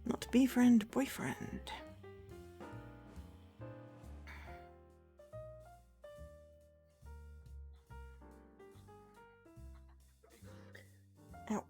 Not befriend, boyfriend. Ow.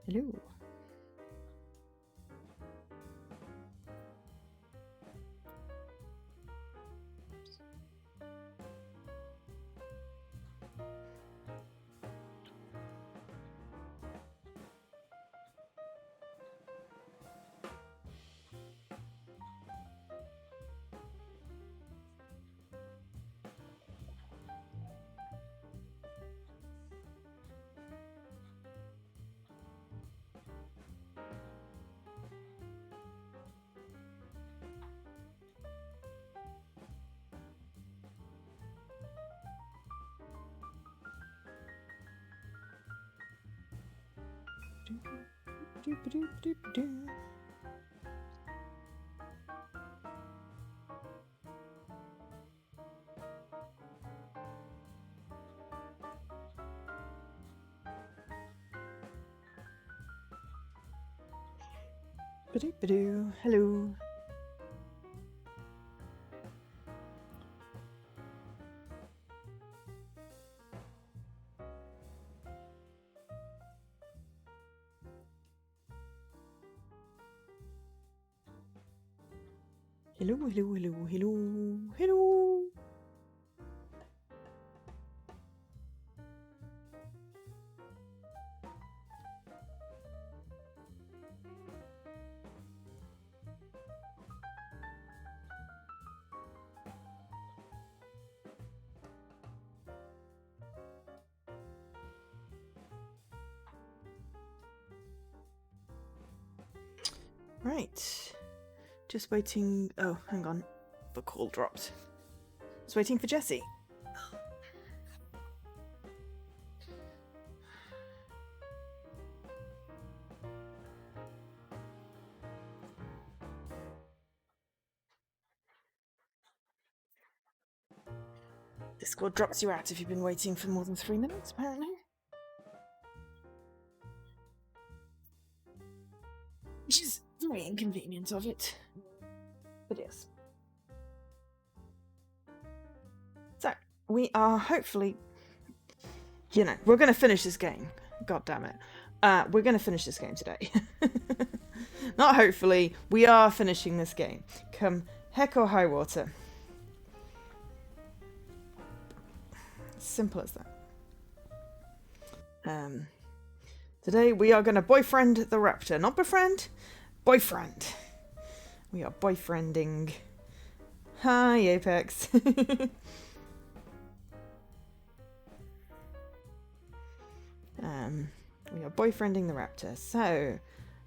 Hello. Hello. Hello, hello, hello, hello, hello. Right. Just waiting. Oh, hang on. The call dropped. Just waiting for Jessie. Discord drops you out if you've been waiting for more than 3 minutes, apparently. Which is very inconvenient of it. But yes. So, we are hopefully... You know, we're going to finish this game. God damn it. We're going to finish this game today. Not hopefully, we are finishing this game. Come heck or high water. Simple as that. Today we are going to boyfriend the Raptor. Not befriend, boyfriend. We are boyfriending. Hi, Apex. We are boyfriending the Raptor. So,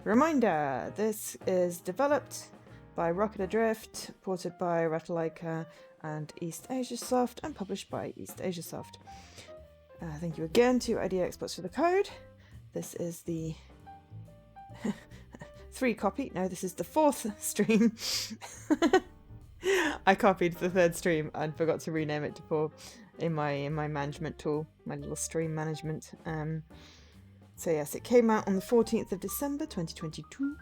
reminder, this is developed by Rocket Adrift, ported by Ratalaika and East Asia Soft, and published by East Asia Soft. Thank you again to Idea Experts for the code. This is the 3 copy. No, this is the 4th stream. I copied the 3rd stream and forgot to rename it to 4 in my management tool, my little stream management. So yes, it came out on the 14th of December 2022,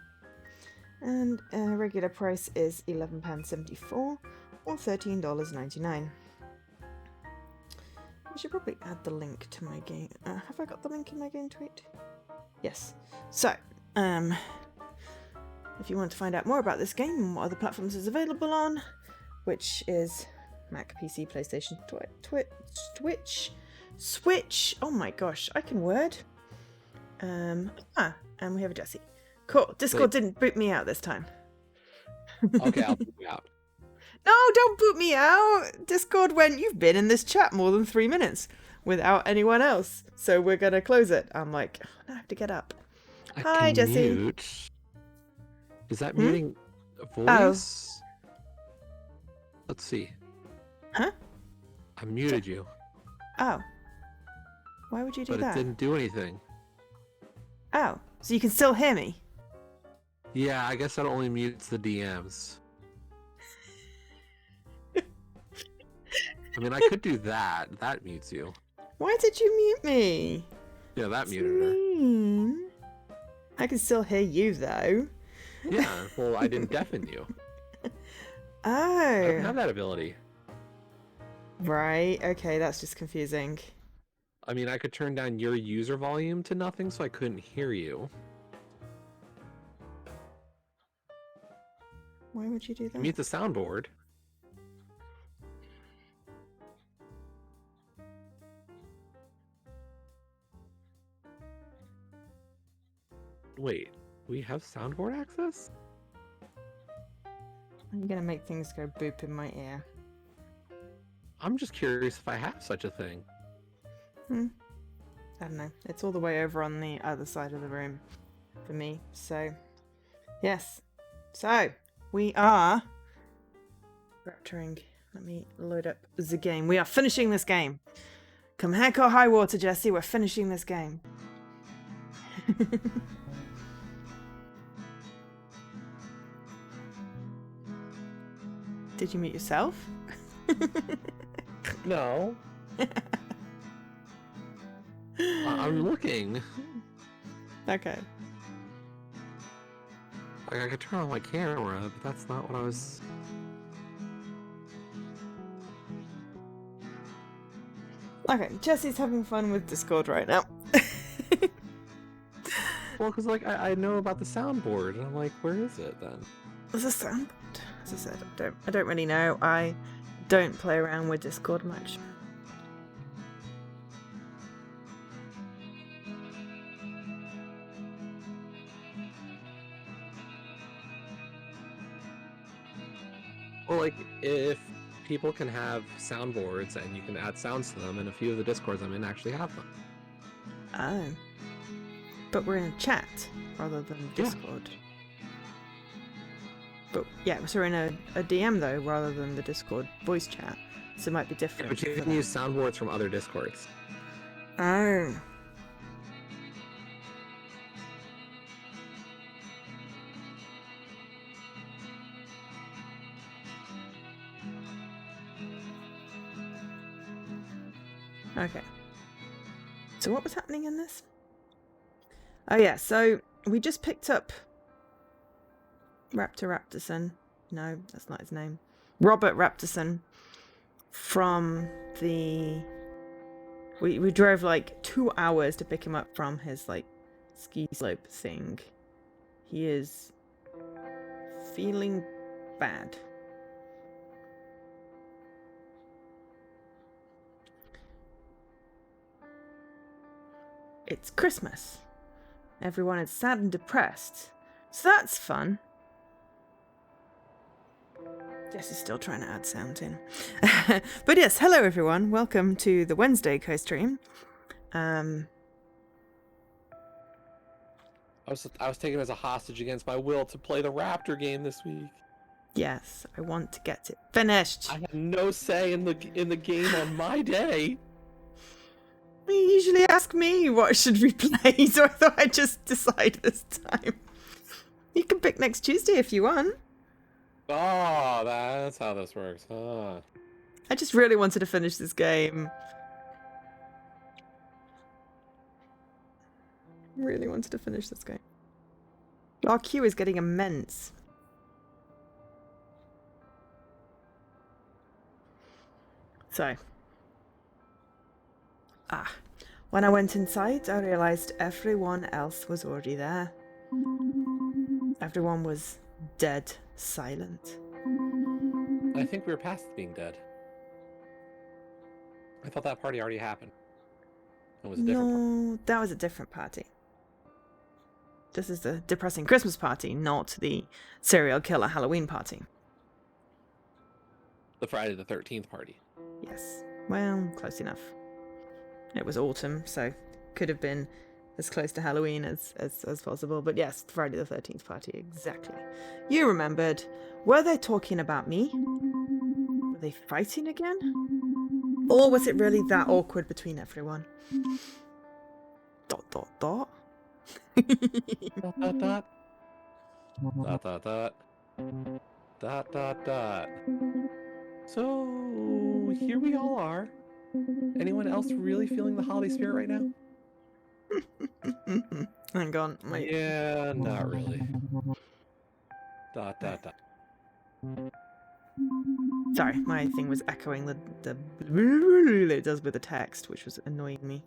and regular price is £11.74 or $13.99. I should probably add the link to my game. Have I got the link in my game tweet? Yes. So, if you want to find out more about this game and what other platforms it's available on, which is Mac, PC, PlayStation, Twitch, Switch. Oh my gosh, I can word. And we have a Jessie. Cool. Discord didn't boot me out this time. Okay, I'll boot you out. No, don't boot me out. Discord went, you've been in this chat more than 3 minutes without anyone else, so we're gonna close it. I'm like, I have to get up. Hi, Jessie. Mute. Is that muting voice? Let's see. Huh? I muted you. Oh. Why would you do that? But it didn't do anything. Oh, so you can still hear me? Yeah, I guess that only mutes the DMs. I mean, I could do that. That mutes you. Why did you mute me? Yeah, that muted her. I can still hear you, though. Yeah, well, I didn't deafen you. I don't Oh. have that ability. Right, okay, that's just confusing. I mean, I could turn down your user volume to nothing so I couldn't hear you. Why would you do that? Mute the soundboard. Wait, we have soundboard access? You're gonna make things go boop in my ear. I'm just curious if I have such a thing. I don't know. It's all the way over on the other side of the room for me. So, yes. So, we are Raptoring. Let me load up the game. We are finishing this game. Come heck or high water, Jesse. We're finishing this game. Did you mute yourself? No. I'm looking. Okay. Like, I could turn on my camera, but that's not what I was... Okay, Jesse's having fun with Discord right now. Well, because, like, I know about the soundboard, and I'm like, where is it, then? There's a soundboard. As I said, I don't really know. I don't play around with Discord much. Well, like, if people can have soundboards and you can add sounds to them, and a few of the Discords I'm in actually have them. Oh. But we're in a chat rather than Discord. But yeah, so we're in a DM though rather than the Discord voice chat. So it might be different. But you can use soundboards from other Discords. Oh. Okay. So what was happening in this? Oh yeah, so we just picked up Raptorson. No, that's not his name. Robert Raptorson from the... We drove like 2 hours to pick him up from his like ski slope thing. He is feeling bad. It's Christmas. Everyone is sad and depressed. So that's fun. Jess is still trying to add sound in. But yes, hello everyone. Welcome to the Wednesday co-stream. I was taken as a hostage against my will to play the Raptor game this week. Yes, I want to get it finished. I have no say in the game on my day. You usually ask me what should we play, so I thought I'd just decide this time. You can pick next Tuesday if you want. Oh, that's how this works. Huh. I just really wanted to finish this game. Really wanted to finish this game. Our queue is getting immense. So. When I went inside, I realized everyone else was already there. Everyone was dead silent. I think we were past being dead. I thought that party already happened. It was a different party. No, that was a different party. This is the depressing Christmas party, not the serial killer Halloween party. The Friday the 13th party. Yes. Well, close enough. It was autumn, so could have been as close to Halloween as possible. But yes, Friday the 13th party, exactly. You remembered. Were they talking about me? Were they fighting again? Or was it really that awkward between everyone? ... Dot dot dot. Dot dot dot. Dot dot dot. So here we all are. Anyone else really feeling the holiday spirit right now? Hang on, Yeah, not really. Dot, dot, dot. Sorry, my thing was echoing the it does with the text, which was annoying me.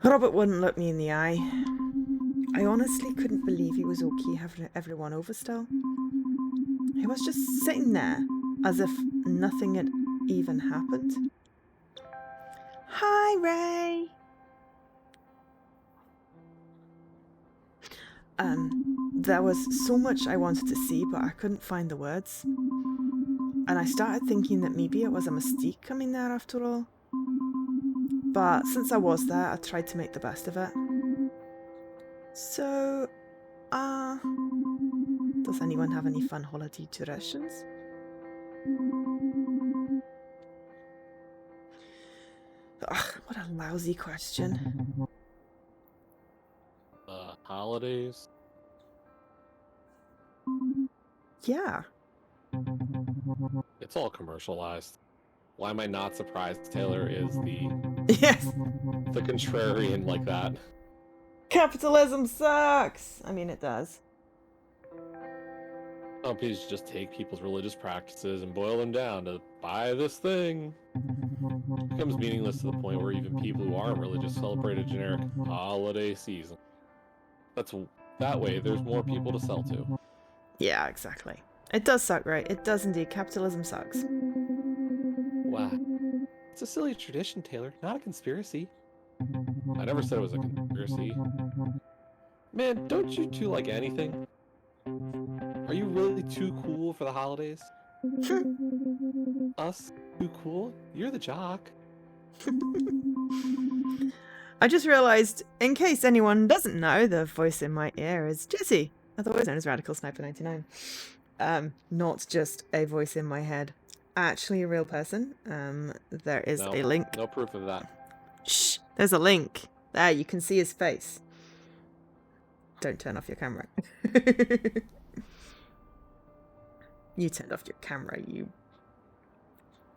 Robert wouldn't look me in the eye. I honestly couldn't believe he was okay having everyone over still. He was just sitting there, as if nothing had even happened. Hi, Ray! There was so much I wanted to see, but I couldn't find the words. And I started thinking that maybe it was a mistake coming there after all. But since I was there, I tried to make the best of it. So, does anyone have any fun holiday traditions? Ugh, what a lousy question. Holidays? Yeah. It's all commercialized. Why am I not surprised Taylor is Yes. the contrarian like that? Capitalism sucks! I mean, it does. Companies just take people's religious practices and boil them down to buy this thing. It becomes meaningless to the point where even people who aren't religious celebrate a generic holiday season. That way there's more people to sell to. Yeah, exactly. It does suck, right? It does indeed. Capitalism sucks. Wow. It's a silly tradition, Taylor, not a conspiracy. I never said it was a conspiracy. Man, don't you two like anything? Are you really too cool for the holidays? Us? Too cool? You're the jock. I just realised, in case anyone doesn't know, the voice in my ear is Jessie, otherwise known as Radical Sniper 99. Not just a voice in my head. Actually a real person. There is a link. No proof of that. Shh! There's a link. There, you can see his face. Don't turn off your camera. You turned off your camera, you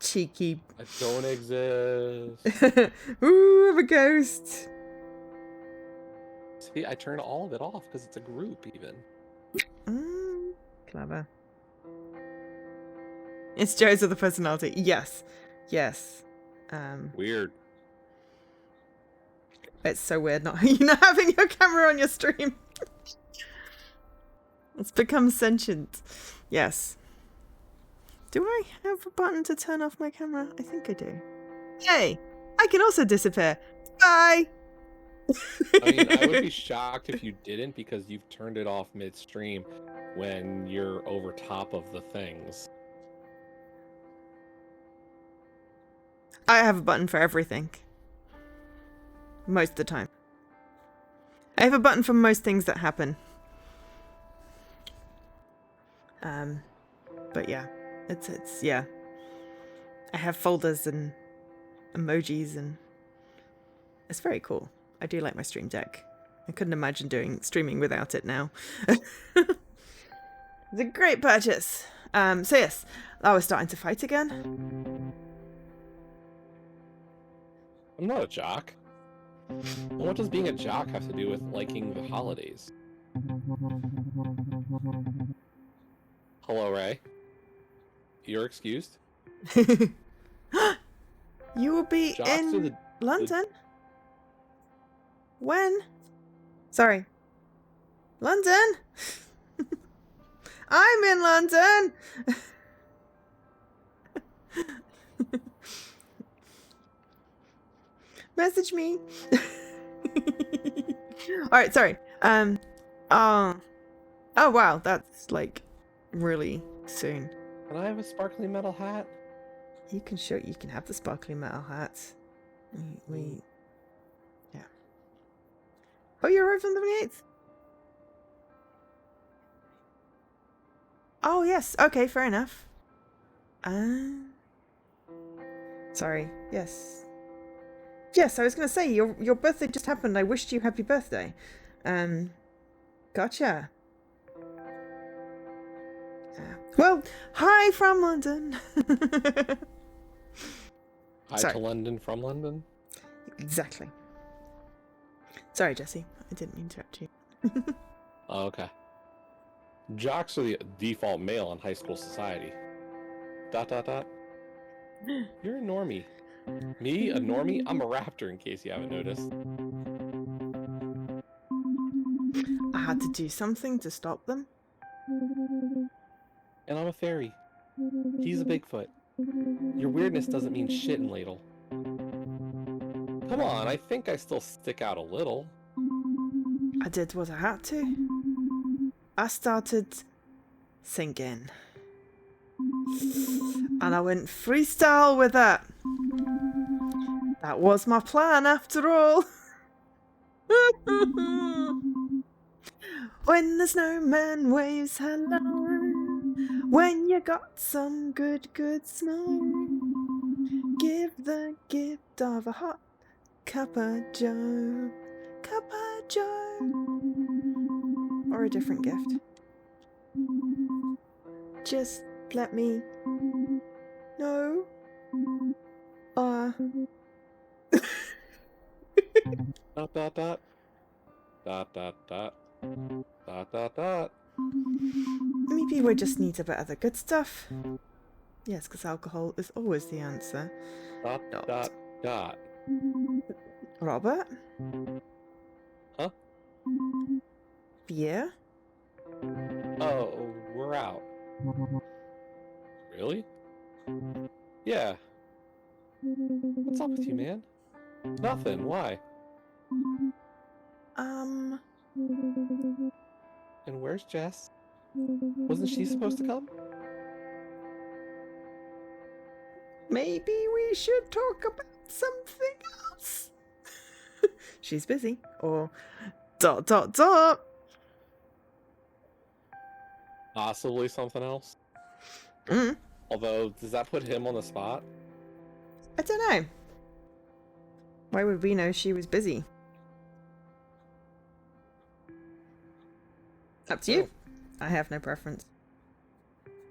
cheeky... I don't exist. Ooh, I'm a ghost. See, I turned all of it off because it's a group even. Clever. It's Joe's other personality. Yes. Yes. Weird. It's so weird not having your camera on your stream. It's become sentient. Yes. Do I have a button to turn off my camera? I think I do. Hey! I can also disappear. Bye! I mean, I would be shocked if you didn't because you've turned it off midstream when you're over top of the things. I have a button for everything. Most of the time. I have a button for most things that happen. But yeah. It's yeah. I have folders and emojis and it's very cool. I do like my Stream Deck. I couldn't imagine streaming without it now. It's a great purchase. So yes, I was starting to fight again. I'm not a jock. And what does being a jock have to do with liking the holidays? Hello, Ray. You're excused. You will be Jocks in London? When? Sorry. London? I'm in London! Message me. Alright, sorry. Oh wow, that's like really soon. Can I have a sparkly metal hat? You can have the sparkly metal hats. Yeah. Oh, you're arrived on the 28th? Oh, yes. Okay, fair enough. Sorry. Yes. Yes, I was going to say, your birthday just happened. I wished you happy birthday. Gotcha. Well, hi from London. Hi to London from London? Exactly. Sorry, Jesse. I didn't mean to interrupt you. Oh, okay. Jocks are the default male in high school society. ... You're a normie. Me, a normie? I'm a raptor, in case you haven't noticed. I had to do something to stop them. And I'm a fairy. He's a Bigfoot. Your weirdness doesn't mean shit in Ladle. Come on, I think I still stick out a little. I did what I had to. I started singing. And I went freestyle with it. That was my plan after all. When the snowman waves hello, when you got some good snow, give the gift of a hot cup of joe. Cup of joe. Or a different gift. Just let me know. Dot dot dot. Dot dot dot. Dot dot dot. Maybe we just need a bit of the good stuff. Yes, because alcohol is always the answer. Dot dot dot. Robert? Huh? Beer? Oh, we're out. Really? Yeah. What's up with you, man? Nothing. Why? And where's Jess? Wasn't she supposed to come? Maybe we should talk about something else. She's busy. Or ... Possibly something else. Although, does that put him on the spot? I don't know. Why would we know she was busy? Up to you. I have no preference.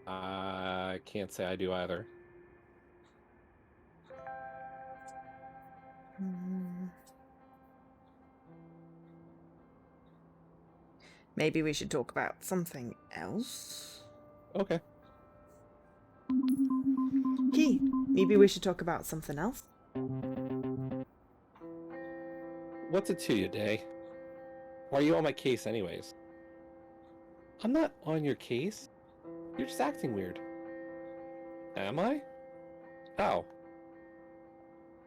I can't say I do either. Maybe we should talk about something else. Okay. Key, maybe we should talk about something else. What's it to you, Day? Why are you on my case anyways? I'm not on your case. You're just acting weird. Am I? How?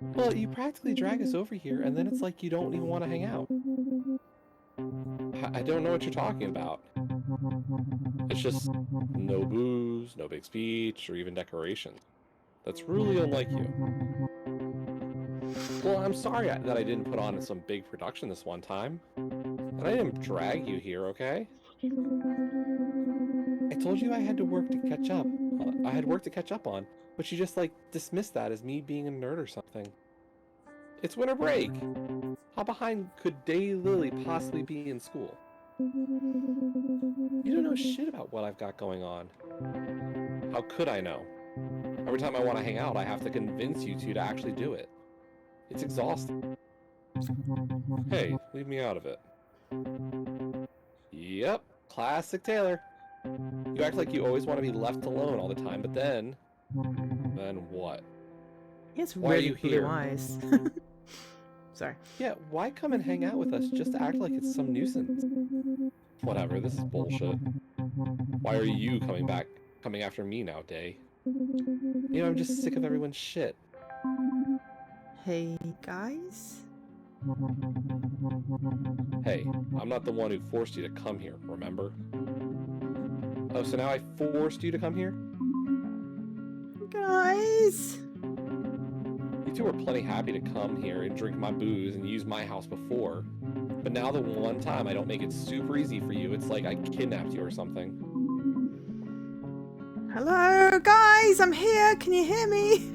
Well, you practically drag us over here, and then it's like you don't even want to hang out. I don't know what you're talking about. It's just no booze, no big speech, or even decorations. That's really unlike you. Well, I'm sorry that I didn't put on some big production this one time. And I didn't drag you here, okay? I told you I had to work to catch up. I had work to catch up on, but you just, dismissed that as me being a nerd or something. It's winter break! How behind could Daylily possibly be in school? You don't know shit about what I've got going on. How could I know? Every time I want to hang out, I have to convince you two to actually do it. It's exhausting. Hey, leave me out of it. Yep, classic Taylor. You act like you always want to be left alone all the time, but then what? He has Why are really you blue here? eyes. Sorry. Yeah, why come and hang out with us just to act like it's some nuisance? Whatever, this is bullshit. Why are you coming after me now, Day? I'm just sick of everyone's shit. Hey, guys? Hey, I'm not the one who forced you to come here, remember? Oh, so now I forced you to come here? Guys? You two were plenty happy to come here and drink my booze and use my house before. But now the one time I don't make it super easy for you, it's like I kidnapped you or something. Hello, guys? I'm here. Can you hear me?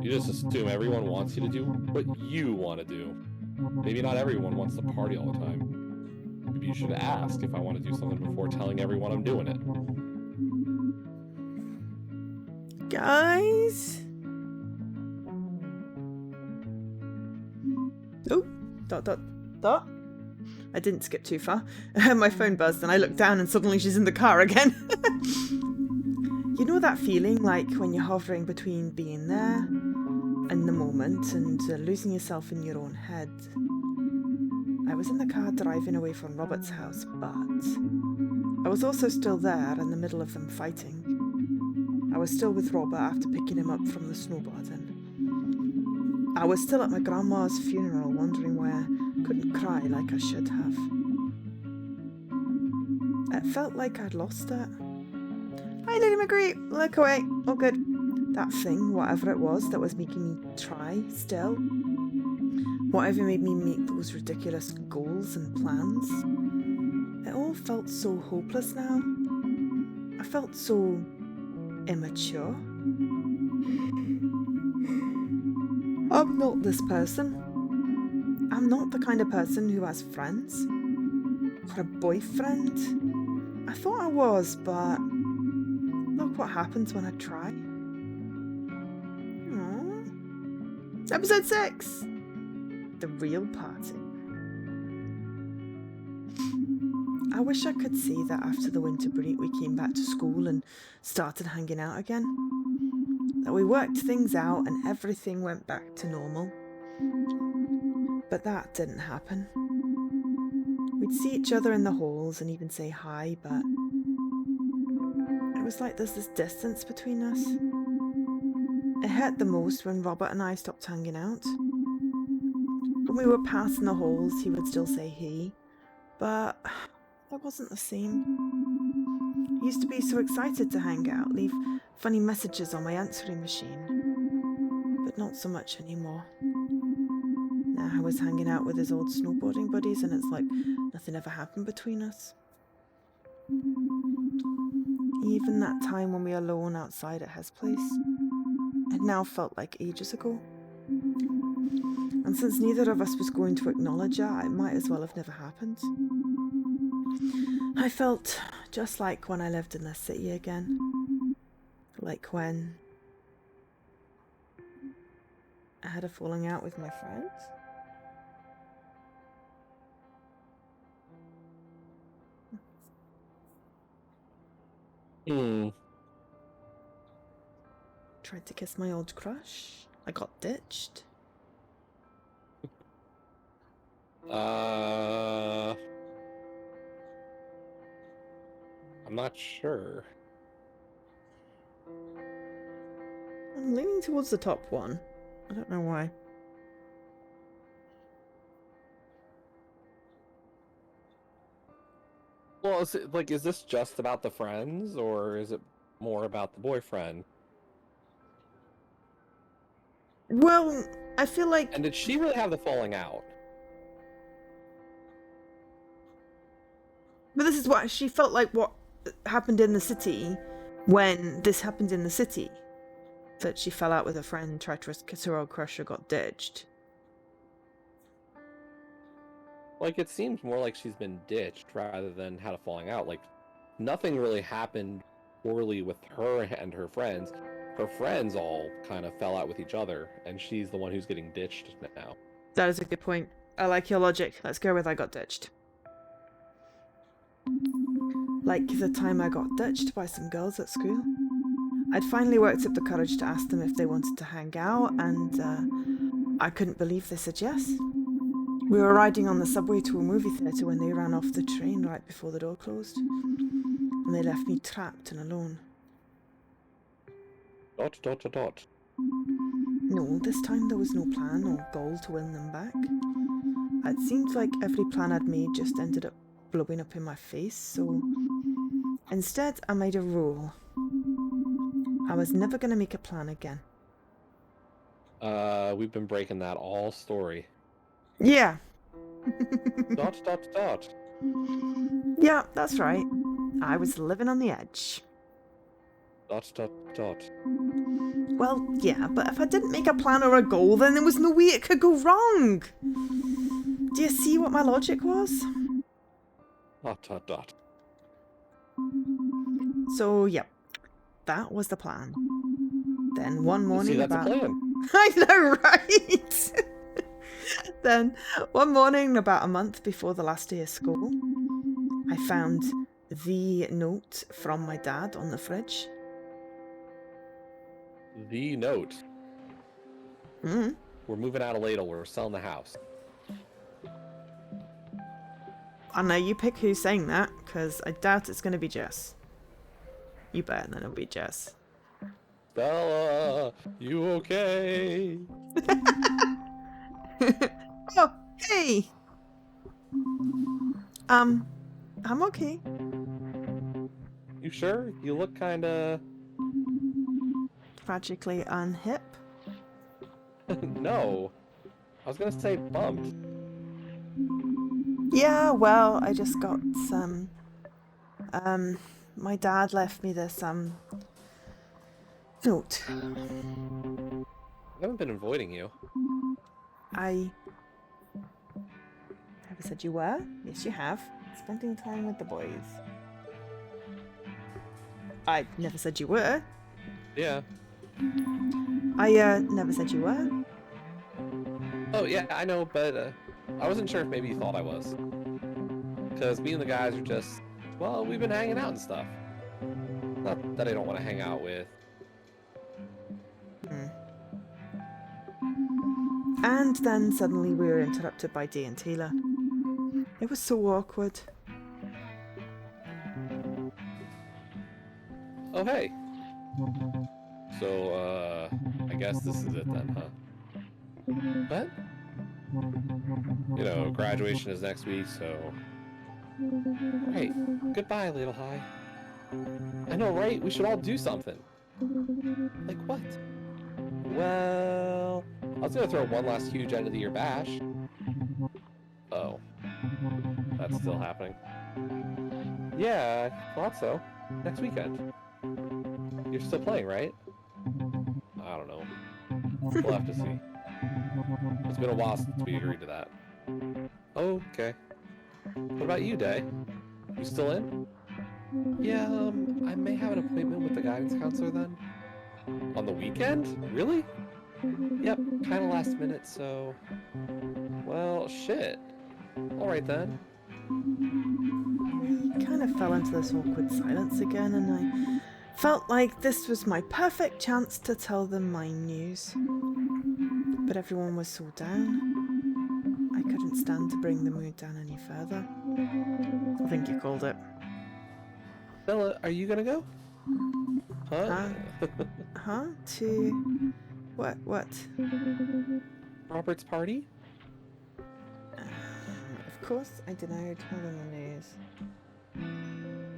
You just assume everyone wants you to do what you want to do. Maybe not everyone wants to party all the time. Maybe you should ask if I want to do something before telling everyone I'm doing it. Guys? Oh, ... I didn't skip too far. My phone buzzed and I looked down and suddenly she's in the car again. You know that feeling like when you're hovering between being there in the moment and losing yourself in your own head? I was in the car driving away from Robert's house, but I was also still there in the middle of them fighting. I was still with Robert after picking him up from the snowboarding. I was still at my grandma's funeral, wondering why I couldn't cry like I should have. It felt like I'd lost it. Hi, Lady McGree. Look away. All good. That thing, whatever it was that was making me try still. Whatever made me make those ridiculous goals and plans. It all felt so hopeless now. I felt so immature. I'm not this person. I'm not the kind of person who has friends. Or a boyfriend. I thought I was, but look what happens when I try. Aww. Episode 6. The real party. I wish I could say that after the winter break we came back to school and started hanging out again. That we worked things out and everything went back to normal. But that didn't happen. We'd see each other in the halls and even say hi, but it was like there's this distance between us. It hurt the most when Robert and I stopped hanging out. When we were passing the halls, he would still say he, but it wasn't the same. He used to be so excited to hang out, leave funny messages on my answering machine, but not so much anymore. Now I was hanging out with his old snowboarding buddies and it's like nothing ever happened between us. Even that time when we were alone outside at his place, it now felt like ages ago. And since neither of us was going to acknowledge it, it might as well have never happened. I felt just like when I lived in this city again. Like when I had a falling out with my friends. Tried to kiss my old crush. I got ditched. I'm not sure. I'm leaning towards the top one. I don't know why. Well, is this just about the friends, or is it more about the boyfriend? Well, I feel like... And did she really have the falling out? But this is what she felt like what happened in the city when this happened in the city. That she fell out with a friend, tried to kiss her old crush, or got ditched. Like, it seems more like she's been ditched rather than had a falling out. Like, nothing really happened poorly with her and her friends. Her friends all kind of fell out with each other, and she's the one who's getting ditched now. That is a good point. I like your logic. Let's go with I got ditched. Like the time I got ditched by some girls at school. I'd finally worked up the courage to ask them if they wanted to hang out, and I couldn't believe they said yes. We were riding on the subway to a movie theatre when they ran off the train right before the door closed. And they left me trapped and alone. ... No, this time there was no plan or goal to win them back. It seemed like every plan I'd made just ended up blowing up in my face, so instead I made a rule. I was never going to make a plan again. We've been breaking that all story. Yeah. ... Yeah, that's right. I was living on the edge. ... Well, yeah, but if I didn't make a plan or a goal, then there was no way it could go wrong. Do you see what my logic was? ... So, yeah, that was the plan. Then one morning See, that's about... a plan. I know, right? Then, one morning, about a month before the last day of school, I found the note from my dad on the fridge. The note. Mm. We're moving out of Ladle. We're selling the house. I know you pick who's saying that, because I doubt it's going to be Jess. You bet, then it'll be Jess. Bella, you okay? Oh, hey! I'm okay. You sure? You look kinda... Tragically unhip. No. I was gonna say bummed. Yeah, well, I just got some... my dad left me this, note. I haven't been avoiding you. I never said you were. Yes, you have. Spending time with the boys. I never said you were. Yeah. I, never said you were. Oh, yeah, I know, but I wasn't sure if maybe you thought I was. Because me and the guys are just, well, we've been hanging out and stuff. Not that I don't want to hang out with. And then suddenly we were interrupted by Dee and Taylor. It was so awkward. Oh, hey. So, I guess this is it then, huh? What? You know, graduation is next week, so... Right. Goodbye, Little High. I know, right? We should all do something. Like what? Well... I was gonna throw one last huge end of the year bash. Oh. That's still happening. Yeah, I thought so. Next weekend. You're still playing, right? I don't know. We'll have to see. It's been a while since we agreed to that. Okay. What about you, Day? You still in? Yeah, I may have an appointment with the guidance counselor then. On the weekend? Really? Yep, kinda last minute, so... Well, shit. Alright then. We kind of fell into this awkward silence again, and I felt like this was my perfect chance to tell them my news. But everyone was so down. I couldn't stand to bring the mood down any further. I think you called it. Bella, are you gonna go? Huh? Huh? To... What? Robert's party? Of course I denied telling the news.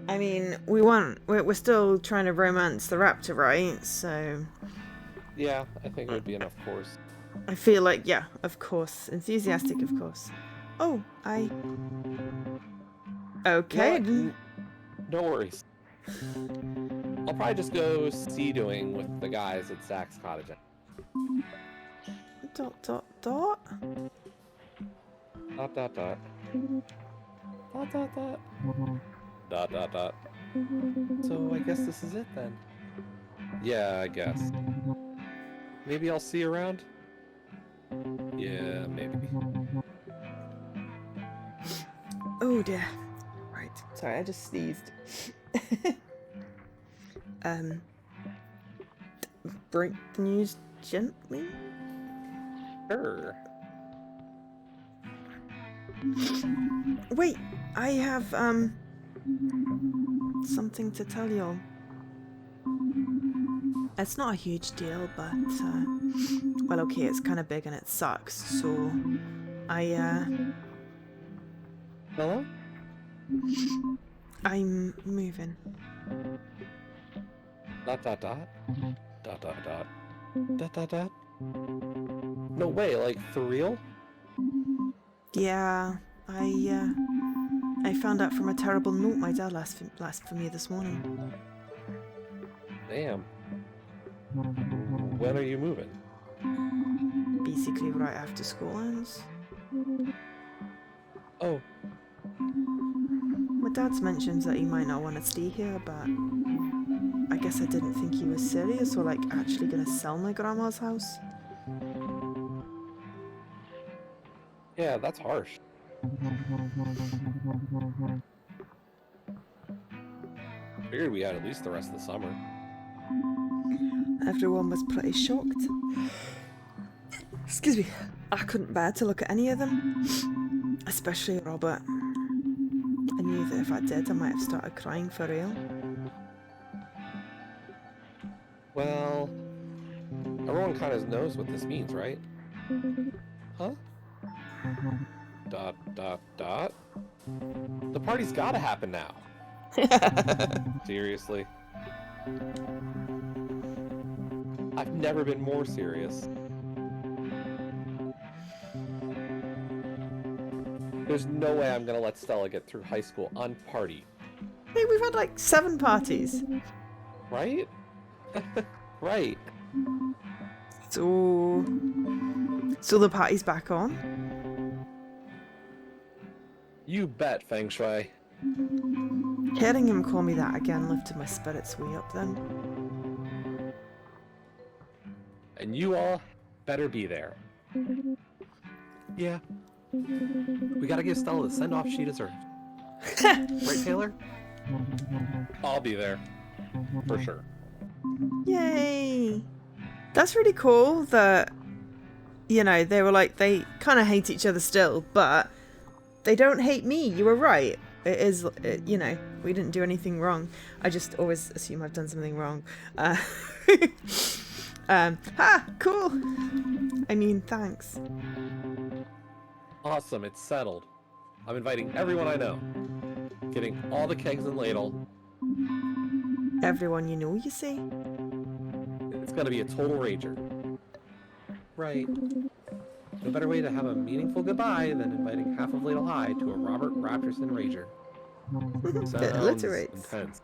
I mean, we're still trying to romance the Raptor, right? So... Yeah, I think it would be enough course. I feel like, yeah, of course. Enthusiastic, of course. Oh, Okay. No worries. I'll probably just go sea-doing with the guys at Zach's cottage. Dot. Dot, dot, dot. Dot, dot, dot. Dot, dot, dot. So I guess this is it then. Yeah, I guess. Maybe I'll see you around? Yeah, maybe. Oh dear. Right. Sorry, I just sneezed. Break the news gently. Sure. Wait, I have something to tell y'all. It's not a huge deal, but well, okay, it's kind of big and it sucks. So Hello? I'm moving. Dot, dot, dot. Dot, dot, dot. Dot, dot, dot. No way, like, for real? Yeah, I found out from a terrible note my dad left for me this morning. Damn. When are you moving? Basically right after school ends. Oh. My dad's mentioned that he might not want to stay here, but I guess I didn't think he was serious or like actually gonna sell my grandma's house. Yeah, that's harsh. Figured we had at least the rest of the summer. Everyone was pretty shocked. Excuse me. I couldn't bear to look at any of them. Especially Robert. I knew that if I did, I might have started crying for real. Well, everyone kind of knows what this means, right? Huh? ... The party's gotta happen now. Seriously. I've never been more serious. There's no way I'm gonna let Stella get through high school unpartied. Hey, we've had like 7 parties. Right? Right. So the party's back on? You bet, Feng Shui. Hearing him call me that again lifted my spirits way up then. And you all better be there. Yeah. We gotta give Stella the send-off she deserves. Right, Taylor? I'll be there. For sure. Yay! That's really cool that, you know, they were like, they kind of hate each other still, but they don't hate me. You were right. It is, you know, we didn't do anything wrong. I just always assume I've done something wrong. Cool. I mean, thanks. Awesome, it's settled. I'm inviting everyone I know. Getting all the kegs and ladle. Everyone you know, you say? It's gonna be a total rager. Right. No better way to have a meaningful goodbye than inviting half of Ladle High to a Robert Raptorson rager. It alliterates. Intense.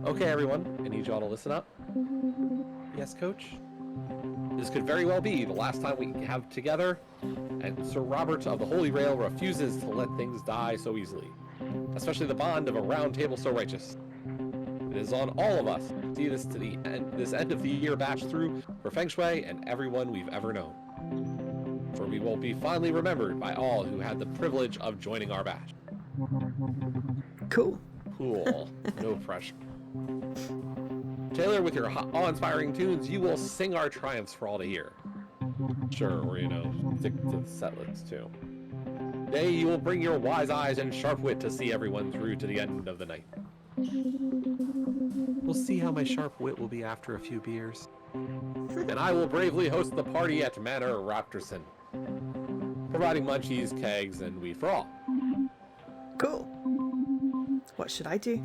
Okay, everyone, I need y'all to listen up. Yes, Coach? This could very well be the last time we have together, and Sir Robert of the Holy Rail refuses to let things die so easily, especially the bond of a round table so righteous. It is on all of us to see this to the end, this end of the year batch through for Feng Shui and everyone we've ever known. For we will be fondly remembered by all who had the privilege of joining our batch. Cool. Cool. No pressure. Taylor, with your awe-inspiring tunes, you will sing our triumphs for all to hear. Sure, or, you know, stick to the set list, too. Nay, you will bring your wise eyes and sharp wit to see everyone through to the end of the night. We'll see how my sharp wit will be after a few beers. And I will bravely host the party at Manor Raptorson, providing munchies, kegs, and weed for all. Cool. What should I do?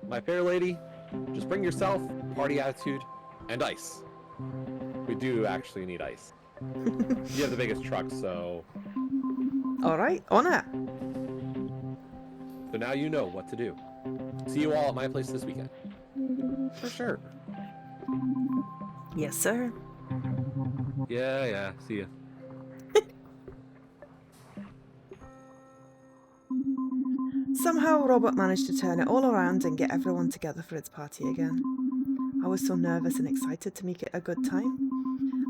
My fair lady, just bring yourself, party attitude, and ice. We do actually need ice. You have the biggest truck, so... Alright, on it. So now you know what to do. See you all at my place this weekend. For sure. Yes, sir. Yeah, see ya. Somehow Robert managed to turn it all around and get everyone together for its party again. I was so nervous and excited to make it a good time.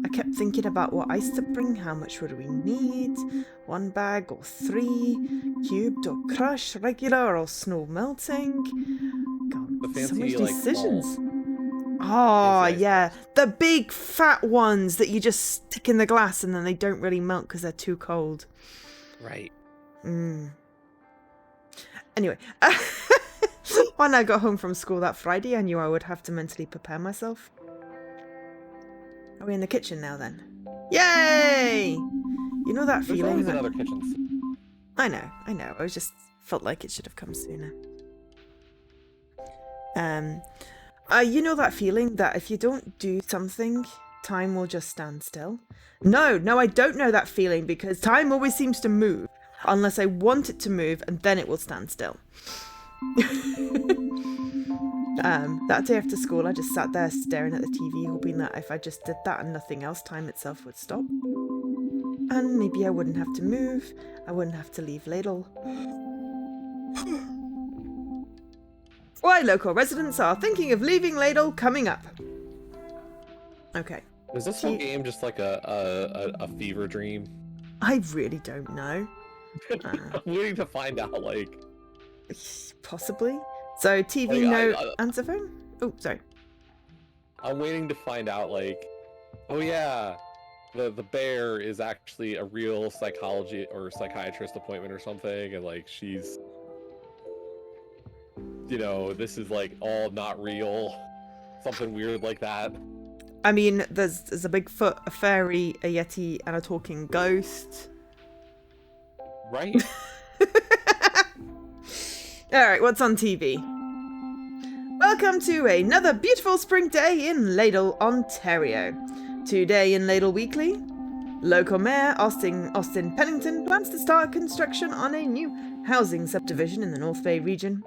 I kept thinking about what ice to bring, how much would we need, 1 bag or 3, cubed or crushed, regular or snow melting. God, The fancy, so many like, decisions. balls. Oh, Fancy ice yeah. balls. The big fat ones that you just stick in the glass and then they don't really melt because they're too cold. Right. Anyway, when I got home from school that Friday, I knew I would have to mentally prepare myself. Are we in the kitchen now then? Yay! You know that There's feeling always that... another kitchens. I know. I just felt like it should have come sooner. You know that feeling that if you don't do something, time will just stand still? No, I don't know that feeling because time always seems to move. Unless I want it to move, and then it will stand still. That day after school, I just sat there staring at the TV, hoping that if I just did that and nothing else, time itself would stop. And maybe I wouldn't have to move, I wouldn't have to leave Ladle. Why local residents are thinking of leaving Ladle coming up. Okay, Is this whole game just like a fever dream? I really don't know. I'm waiting to find out, like... Possibly. So, TV, Like, no answer phone? Oh, sorry. I'm waiting to find out, like... Oh, yeah. The bear is actually a real psychology or psychiatrist appointment or something, and, like, she's... You know, this is, like, all not real. Something weird like that. I mean, there's a Bigfoot, a fairy, a yeti, and a talking ghost. Right? Alright, what's on TV? Welcome to another beautiful spring day in Ladle, Ontario. Today in Ladle Weekly, local mayor Austin Pennington plans to start construction on a new housing subdivision in the North Bay region.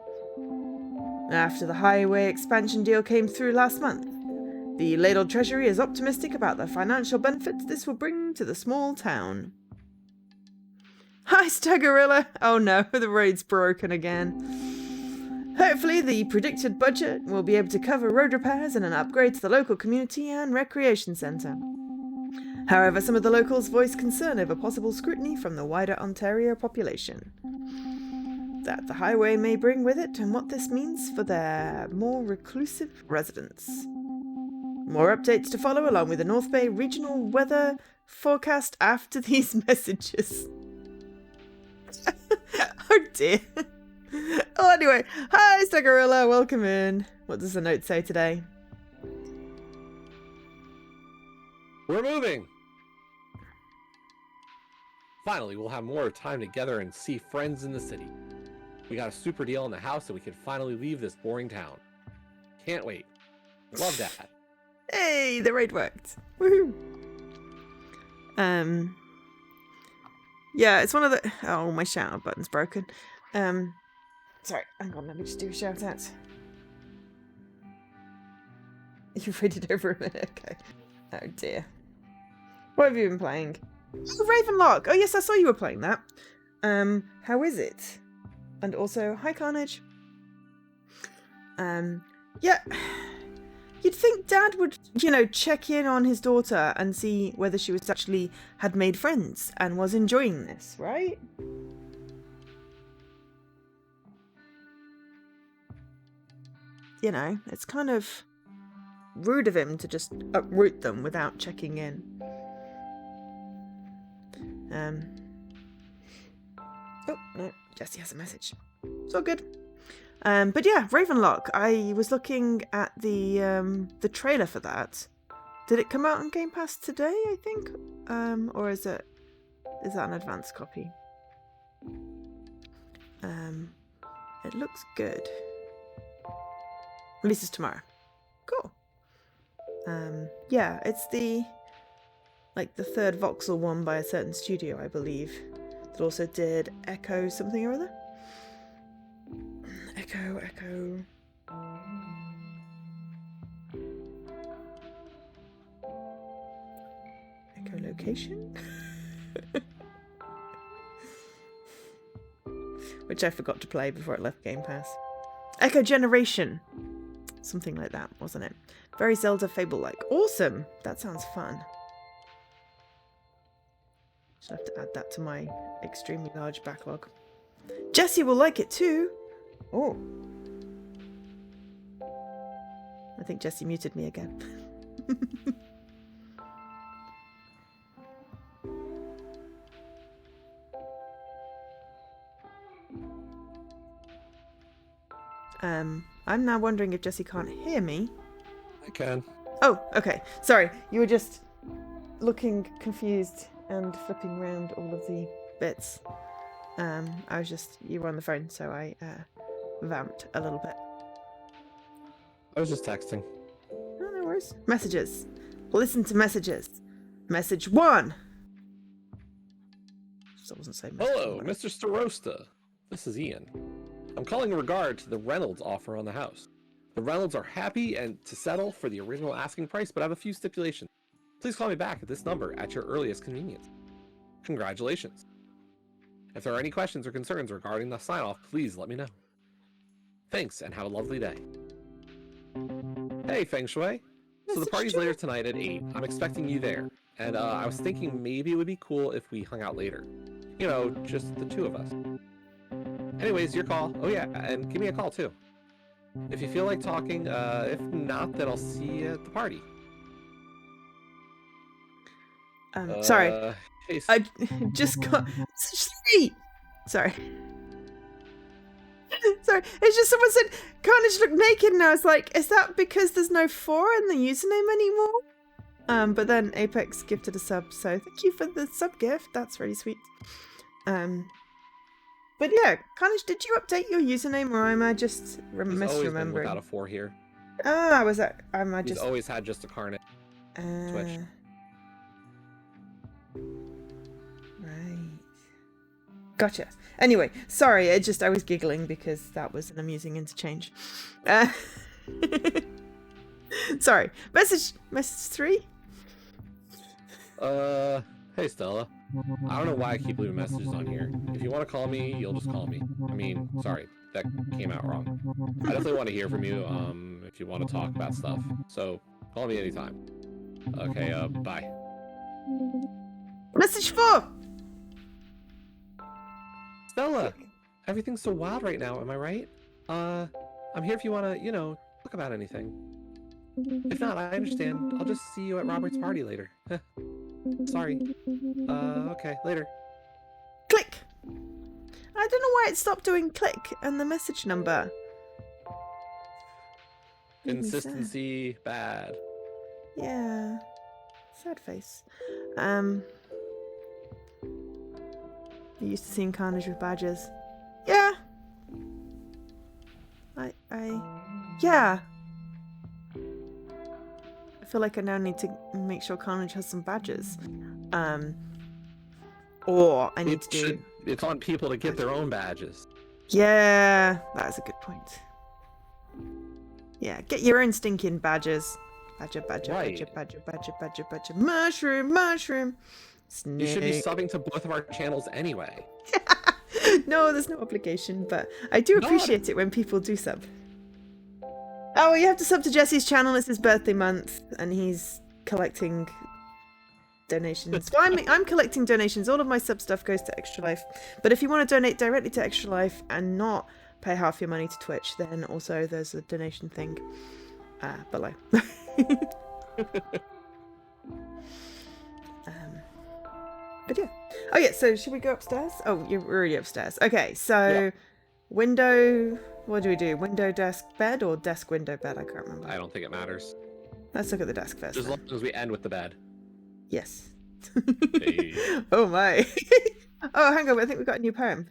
After the highway expansion deal came through last month, the Ladle Treasury is optimistic about the financial benefits this will bring to the small town. Hi, Stagorilla! Oh no, the road's broken again. Hopefully the predicted budget will be able to cover road repairs and an upgrade to the local community and recreation centre. However, some of the locals voiced concern over possible scrutiny from the wider Ontario population that the highway may bring with it and what this means for their more reclusive residents. More updates to follow along with the North Bay regional weather forecast after these messages. Oh dear. Well, anyway, hi Stagorilla, welcome in. What does the note say today? We're moving! Finally, we'll have more time together and see friends in the city. We got a super deal on the house and we can finally leave this boring town. Can't wait. Love that. Hey, the raid worked. Woohoo. Yeah, it's one of the... Oh, my shout out button's broken. Sorry, hang on, let me just do a shout out. You've read it over a minute, okay. Oh dear. What have you been playing? Oh, Ravenlock! Oh yes, I saw you were playing that. How is it? And also, hi Carnage. Yeah. You'd think Dad would, you know, check in on his daughter and see whether she was actually had made friends and was enjoying this, right? You know, it's kind of rude of him to just uproot them without checking in. Oh, no, Jessie has a message. It's all good. But yeah, Ravenlock. I was looking at the trailer for that. Did it come out on Game Pass today, I think? Or is that an advanced copy? It looks good. Releases tomorrow. Cool. Yeah, it's the third voxel one by a certain studio, I believe. That also did Echo something or other. Echo. Echolocation? Which I forgot to play before it left Game Pass. Echo Generation. Something like that, wasn't it? Very Zelda Fable-like. Awesome! That sounds fun. Should have to add that to my extremely large backlog. Jessie will like it too! Oh. I think Jessie muted me again. I'm now wondering if Jessie can't hear me. I can. Oh, okay. Sorry, you were just looking confused and flipping around all of the bits. You were on the phone, so I vamped a little bit. I was just texting. Oh, no worries. Messages. Listen to messages. Message 1. Still wasn't saying message Hello, 1. Mr. Starosta. This is Ian. I'm calling in regard to the Reynolds offer on the house. The Reynolds are happy and to settle for the original asking price, but have a few stipulations. Please call me back at this number at your earliest convenience. Congratulations. If there are any questions or concerns regarding the sign-off, please let me know. Thanks, and have a lovely day. Hey, Feng Shui. So the Message party's two. later tonight at 8. I'm expecting you there. And I was thinking maybe it would be cool if we hung out later. You know, just the two of us. Anyways, your call. Oh yeah, and give me a call too. If you feel like talking, if not, then I'll see you at the party. Sorry. Hey, I just got three. Sorry. Sorry. It's just someone said Carnage looked naked, and I was like, is that because there's no 4 in the username anymore? But then Apex gifted a sub, so thank you for the sub gift. That's really sweet. But yeah, Carnage, did you update your username, or am I just he's always been misremembering? without a 4 here. Ah, was that? Am I He's just? always had just a Carnage. Twitch. Right. Gotcha. Anyway, sorry, I was giggling because that was an amusing interchange. Sorry. Message 3? Hey Stella. I don't know why I keep leaving messages on here. If you want to call me, you'll just call me. I mean, sorry, that came out wrong. I definitely want to hear from you, if you want to talk about stuff. So, call me anytime. Okay, bye. Message 4! Stella! Everything's so wild right now, am I right? I'm here if you want to, talk about anything. If not, I understand. I'll just see you at Robert's party later. Sorry. Okay, later. Click! I don't know why it stopped doing click and the message number. Consistency bad. Yeah. Sad face. You used to seeing Carnage with badges. Yeah. Yeah. I feel like I now need to make sure Carnage has some badges. Or I need to do... It's on people to get their own badges. Yeah, that's a good point. Yeah, get your own stinking badges. Badger, badger, Right. badger, badger, badger, badger, badger. Mushroom, mushroom. Snake. You should be subbing to both of our channels anyway. No, there's no obligation, but I do appreciate it when people do sub. Oh, you have to sub to Jesse's channel. It's his birthday month, and he's collecting donations. Well, I'm collecting donations. All of my sub stuff goes to Extra Life. But if you want to donate directly to Extra Life and not pay half your money to Twitch, then also there's a donation thing below. But yeah. Oh yeah, so should we go upstairs? Oh, you're already upstairs. Okay, so window, what do we do? Window, desk, bed, or desk, window, bed? I can't remember. I don't think it matters. Let's look at the desk first. Just as long as we end with the bed. Yes. Hey. Oh my. Oh, hang on, I think we got a new poem.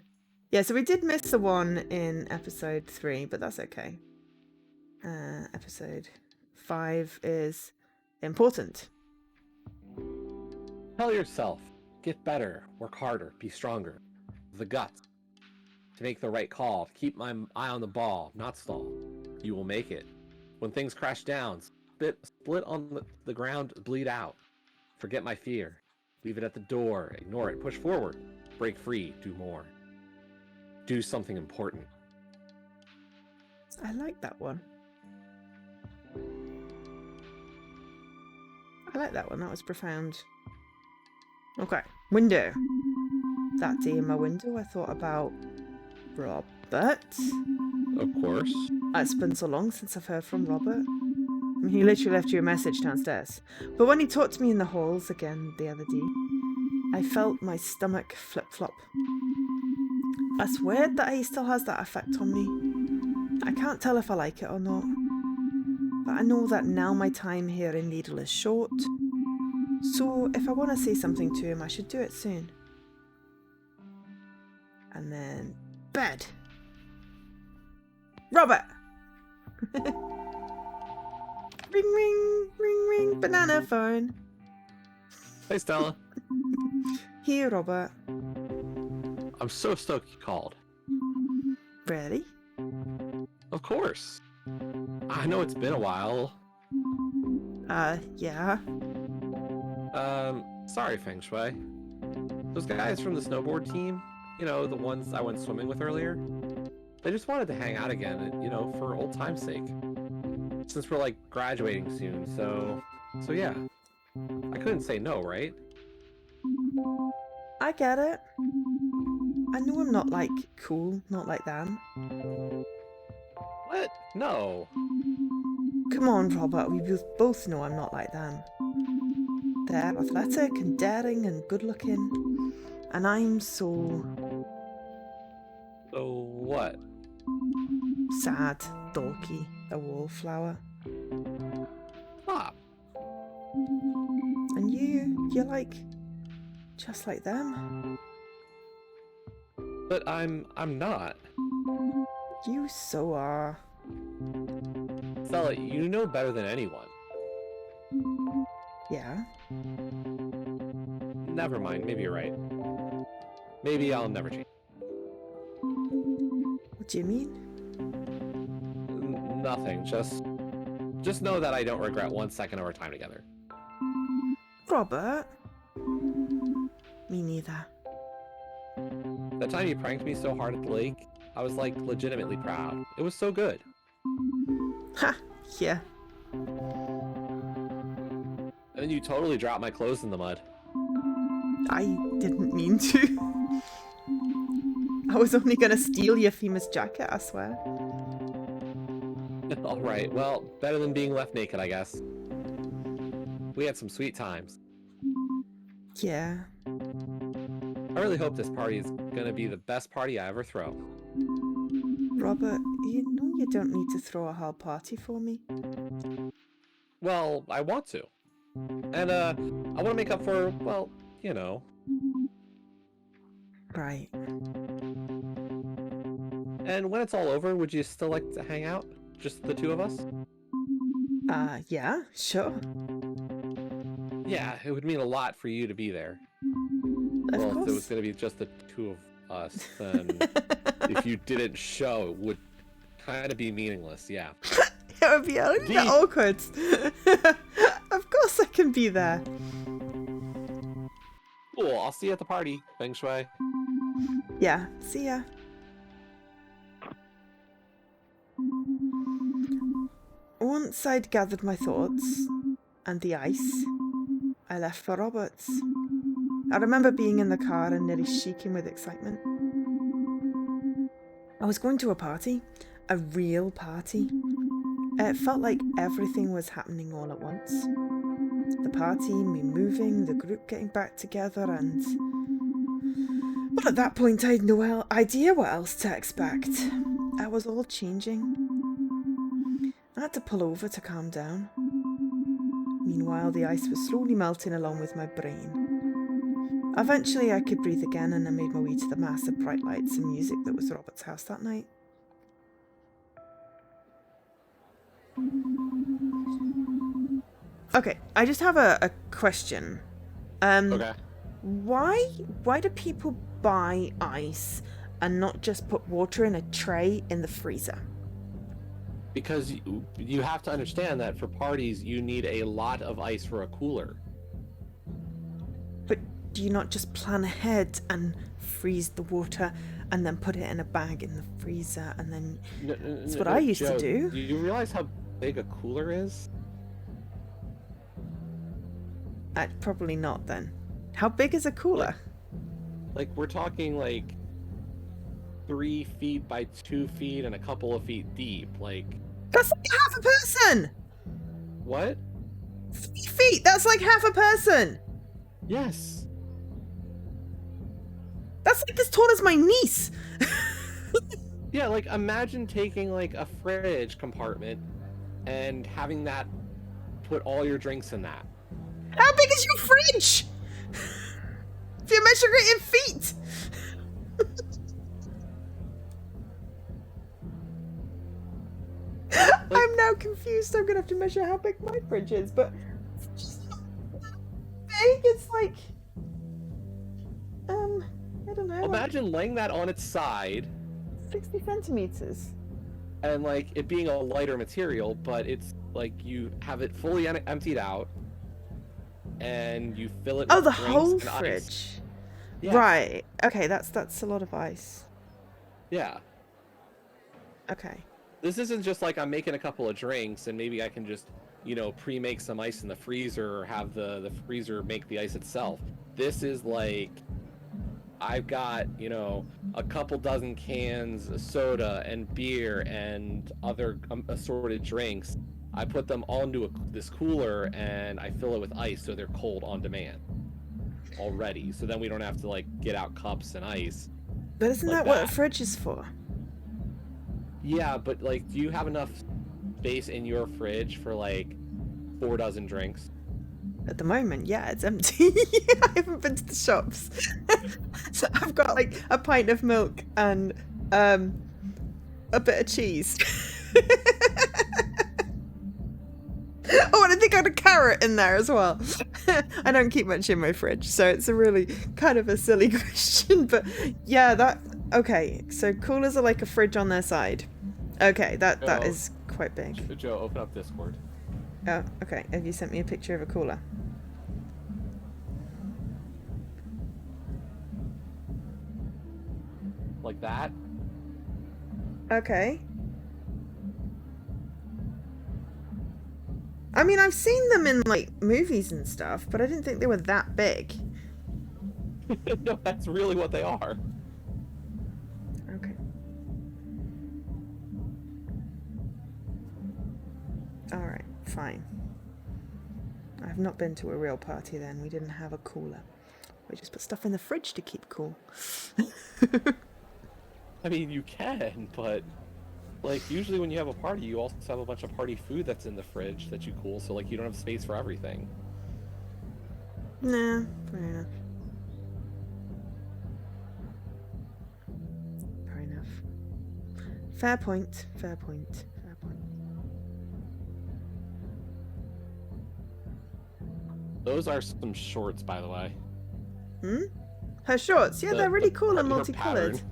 Yeah, so we did miss the one in episode 3, but that's okay. Episode 5 is important. Tell yourself, get better, work harder, be stronger. The guts to make the right call, to keep my eye on the ball, not stall. You will make it. When things crash down, split on the ground, bleed out. Forget my fear. Leave it at the door, ignore it, push forward, break free, do more. Do something important. I like that one. I like that one. That was profound. Okay. Window. That day in my window, I thought about Robert. Of course. It's been so long since I've heard from Robert. I mean, he literally left you a message downstairs. But when he talked to me in the halls again the other day, I felt my stomach flip-flop. That's weird that he still has that effect on me. I can't tell if I like it or not. But I know that now my time here in Needle is short. So if I want to say something to him, I should do it soon. And then bed. Robert! Ring, ring, ring, ring, banana phone. Hey, Stella. Here, Robert. I'm so stoked you called. Really? Of course. I know it's been a while. Yeah. Sorry, Feng Shui. Those guys from the snowboard team, you know, the ones I went swimming with earlier, they just wanted to hang out again, you know, for old time's sake. since we're like graduating soon, so yeah. I couldn't say no, right? I get it. I know I'm not like cool, not like them. What? No. Come on, Robert, we both know I'm not like them. They're athletic and daring and good looking. And I'm so So what? sad, dorky, a wallflower. Stop. And you're like, just like them. But I'm not. You so are. Stella, you know better than anyone. Yeah. Never mind, maybe you're right. Maybe I'll never change. What do you mean? Nothing, just know that I don't regret 1 second of our time together. Robert? Me neither. That time you pranked me so hard at the lake, I was like legitimately proud. It was so good. Ha! Yeah. And then you totally dropped my clothes in the mud. I didn't mean to. I was only gonna steal your famous jacket, I swear. Alright, well, better than being left naked, I guess. We had some sweet times. Yeah. I really hope this party is gonna be the best party I ever throw. Robert, you know you don't need to throw a whole party for me. Well, I want to. And, I want to make up for, well, you know. Right. And when it's all over, would you still like to hang out? Just the two of us? Yeah, sure. Yeah, it would mean a lot for you to be there. Of Well, course. if it was going to be just the two of us, then if you didn't show, it would kind of be meaningless, yeah. It would be a little bit awkward. Of course I can be there. Cool, I'll see you at the party, Feng Shui. Yeah, see ya. Once I'd gathered my thoughts and the ice, I left for Robert's. I remember being in the car and nearly shaking with excitement. I was going to a party, a real party. It felt like everything was happening all at once. The party, me moving, the group getting back together, and... Well, at that point I had no idea what else to expect. I was all changing. I had to pull over to calm down. Meanwhile, the ice was slowly melting along with my brain. Eventually, I could breathe again, and I made my way to the massive bright lights and music that was Robert's house that night. Okay, I just have a question. Okay. Why do people buy ice and not just put water in a tray in the freezer? Because you have to understand that for parties, you need a lot of ice for a cooler. But do you not just plan ahead and freeze the water and then put it in a bag in the freezer and then... That's what I used to do. Do you realize how big a cooler is? Probably not then. How big is a cooler? Like we're talking like 3 feet by 2 feet and a couple of feet deep. Like that's like half a person. What? 3 feet. That's like half a person. Yes. That's like as tall as my niece. Yeah, like imagine taking like a fridge compartment and having that put all your drinks in that. How big is your fridge? If you're measuring it in feet. I'm now confused. I'm gonna have to measure how big my fridge is, but it's just not big. It's like, I don't know. Imagine laying that on its side. 60 centimeters. And like it being a lighter material, but it's like you have it fully emptied out, and you fill it. Oh, with the drinks whole and fridge. Ice. Yeah. Right. Okay, that's a lot of ice. Yeah. Okay. This isn't just like I'm making a couple of drinks and maybe I can just, you know, pre-make some ice in the freezer or have the freezer make the ice itself. This is like I've got, you know, a couple dozen cans of soda and beer and other assorted drinks. I put them all into this cooler and I fill it with ice so they're cold on demand already. So then we don't have to like get out cups and ice. But isn't like that what a fridge is for? Yeah, but like, do you have enough space in your fridge for like 4 dozen drinks? At the moment, yeah, it's empty. I haven't been to the shops. So I've got like a pint of milk and a bit of cheese. Oh, and I think I had a carrot in there as well. I don't keep much in my fridge, so it's a really kind of a silly question. But yeah, that okay. So coolers are like a fridge on their side. Okay, that is quite big. Joe, open up Discord. Oh, okay. Have you sent me a picture of a cooler? Like that? Okay. I mean, I've seen them in like movies and stuff, but I didn't think they were that big. No, that's really what they are. Okay. Alright, fine. I've not been to a real party then. We didn't have a cooler. We just put stuff in the fridge to keep cool. I mean, you can, but like usually when you have a party, you also have a bunch of party food that's in the fridge that you cool, so like you don't have space for everything. Nah, fair enough. Fair enough. Fair point, fair point, fair point. Those are some shorts, by the way. Hmm? Her shorts, yeah, they're really cool and her multicolored. pattern.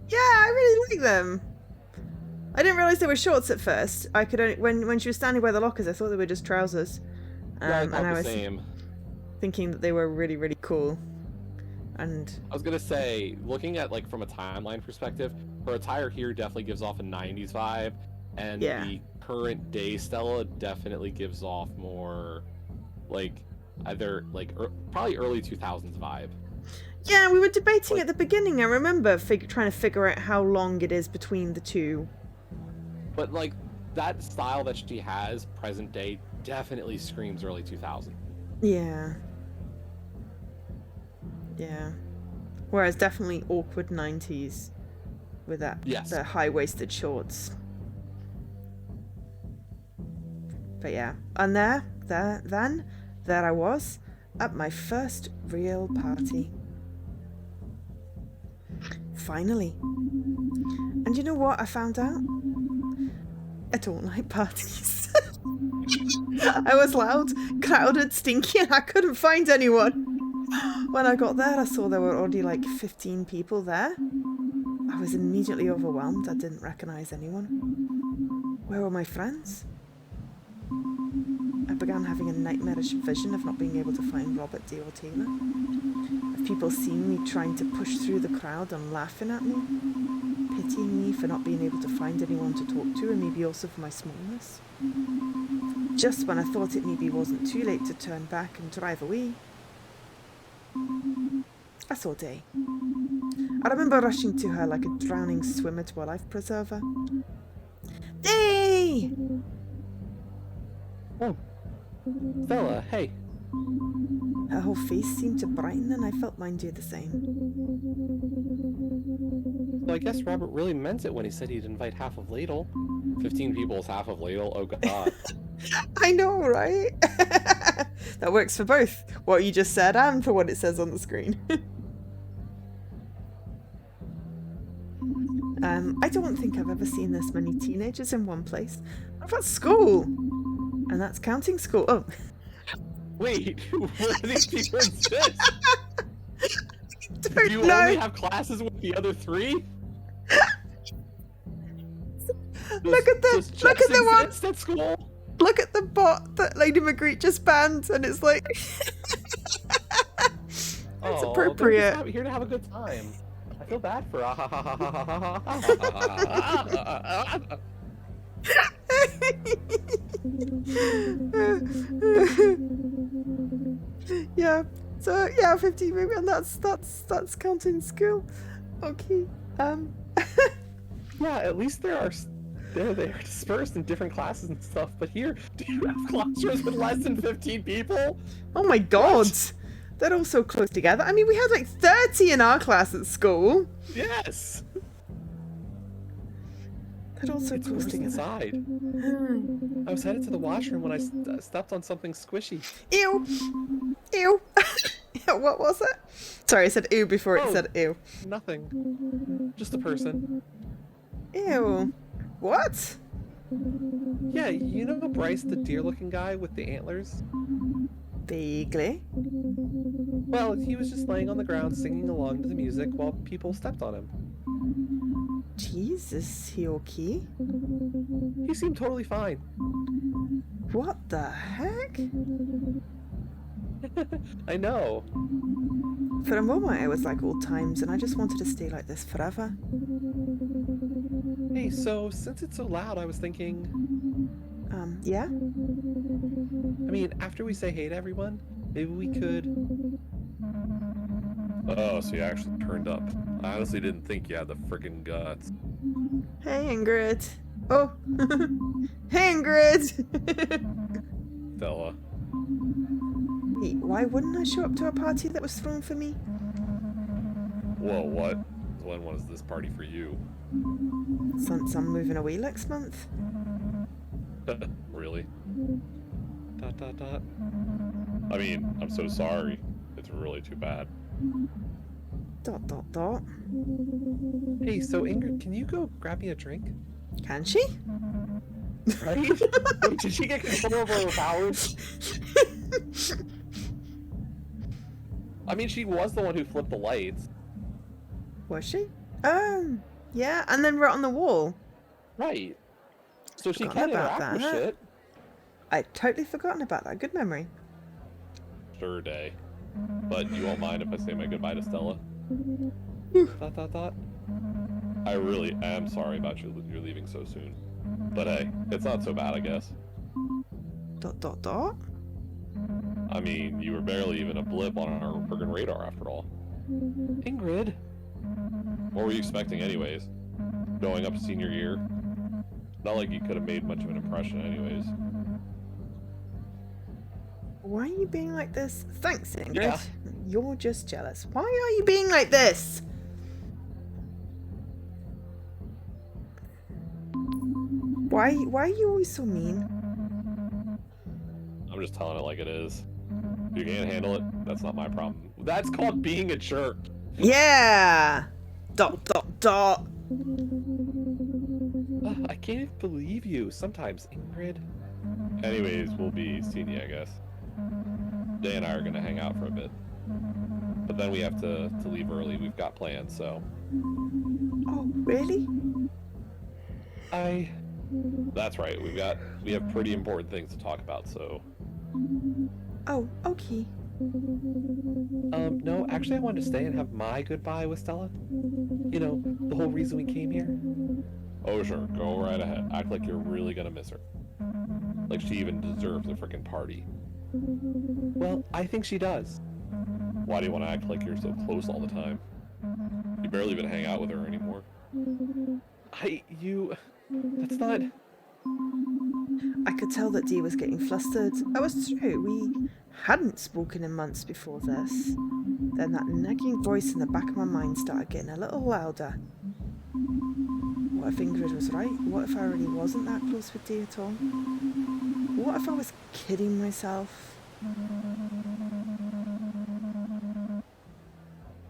Yeah, I really like them. I didn't realize they were shorts at first. I could only, when she was standing by the lockers, I thought they were just trousers. Yeah, I And thought I the was same. thinking that they were really, really cool. And I was gonna say, looking at like from a timeline perspective, her attire here definitely gives off a 90s vibe, and Yeah. the current day Stella definitely gives off more like either like probably early 2000s vibe. yeah, we were debating Like- at the beginning. I remember trying to figure out how long it is between the two. But like that style that she has present day definitely screams early 2000. Yeah. Yeah. Whereas definitely awkward 90s with that Yes. the high-waisted shorts. But yeah, and there I was at my first real party. Finally. And you know what I found out? I don't like parties. I was loud, crowded, stinky, and I couldn't find anyone. When I got there, I saw there were already like 15 people there. I was immediately overwhelmed. I didn't recognize anyone. Where were my friends? I began having a nightmarish vision of not being able to find Robert D. or Taylor. Of people seeing me trying to push through the crowd and laughing at me, pitying me for not being able to find anyone to talk to, and maybe also for my smallness. Just when I thought it maybe wasn't too late to turn back and drive away, I saw Day. I remember rushing to her like a drowning swimmer to a life preserver. Day! Oh, Stella, hey. Her whole face seemed to brighten, and I felt mine do the same. So I guess Robert really meant it when he said he'd invite half of Ladle. 15 people is half of Ladle. Oh god. I know, right? That works for both what you just said and for what it says on the screen. I don't think I've ever seen this many teenagers in one place. What about school? And that's counting school. Oh. Wait, where do these people exist? Do Don't you know. only have classes with the other 3? Look at the one. At school? Look at the bot that Lady Magritte just banned, and it's like it's appropriate. They're just here to have a good time. I feel bad for Yeah. So yeah, 15 maybe, and that's counting school. Okay. Yeah, at least they're dispersed in different classes and stuff. But here, do you have classrooms with less than 15 people? Oh my god. What? They're all so close together. I mean, we had like 30 in our class at school. Yes. They're all so It's close worse together. inside. I was headed to the washroom when I stepped on something squishy. Ew. Ew. What was it? Sorry, I said ew before it said ew. Nothing. Just a person. Ew. What? Yeah, you know Bryce, the deer-looking guy with the antlers? Vaguely. Well, he was just laying on the ground singing along to the music while people stepped on him. Jeez, is he okay? He seemed totally fine. What the heck? I know. For a moment it was like old times and I just wanted to stay like this forever. Hey, so since it's so loud, I was thinking... Yeah? I mean, after we say hey to everyone, maybe we could... Oh, so you actually turned up. I honestly didn't think you had the friggin' guts. Hey, Ingrid. Oh! Hey, Ingrid! Stella. Hey, why wouldn't I show up to a party that was thrown for me? Whoa, what? When was this party for you? Since I'm moving away next month. Really? ... I mean, I'm so sorry. It's really too bad. ... Hey, so Ingrid, can you go grab me a drink? Can she? Right? Wait, did she get control over her powers? I mean, she was the one who flipped the lights. Was she? Yeah, and then wrote on the wall. Right. So she Forgotten can about interact with that. shit. I'd totally forgotten about that. Good memory. Sure day. But you won't mind if I say my goodbye to Stella? ... I really am sorry about you leaving so soon. But hey, it's not so bad, I guess. ... I mean, you were barely even a blip on our friggin' radar after all. Ingrid! What were you expecting anyways? Going up to senior year? Not like you could have made much of an impression anyways. Why are you being like this? Thanks, Ingrid. Yeah. You're just jealous. Why are you being like this? Why are you always so mean? I'm just telling it like it is. If you can't handle it, that's not my problem. That's called being a jerk. Yeah! ... I can't even believe you sometimes, Ingrid. Anyways, we'll be seeing you, I guess. Day and I are gonna hang out for a bit. But then we have to leave early. We've got plans, so... Oh, really? That's right. We have pretty important things to talk about, so... Oh, okay. No, actually I wanted to stay and have my goodbye with Stella. You know, the whole reason we came here. Oh sure, go right ahead. Act like you're really gonna miss her. Like she even deserves a frickin' party. Well, I think she does. Why do you want to act like you're so close all the time? You barely even hang out with her anymore. That's not... I could tell that Dee was getting flustered. That was true. We hadn't spoken in months before this. Then that nagging voice in the back of my mind started getting a little louder. What if Ingrid was right? What if I really wasn't that close with Dee at all? What if I was kidding myself?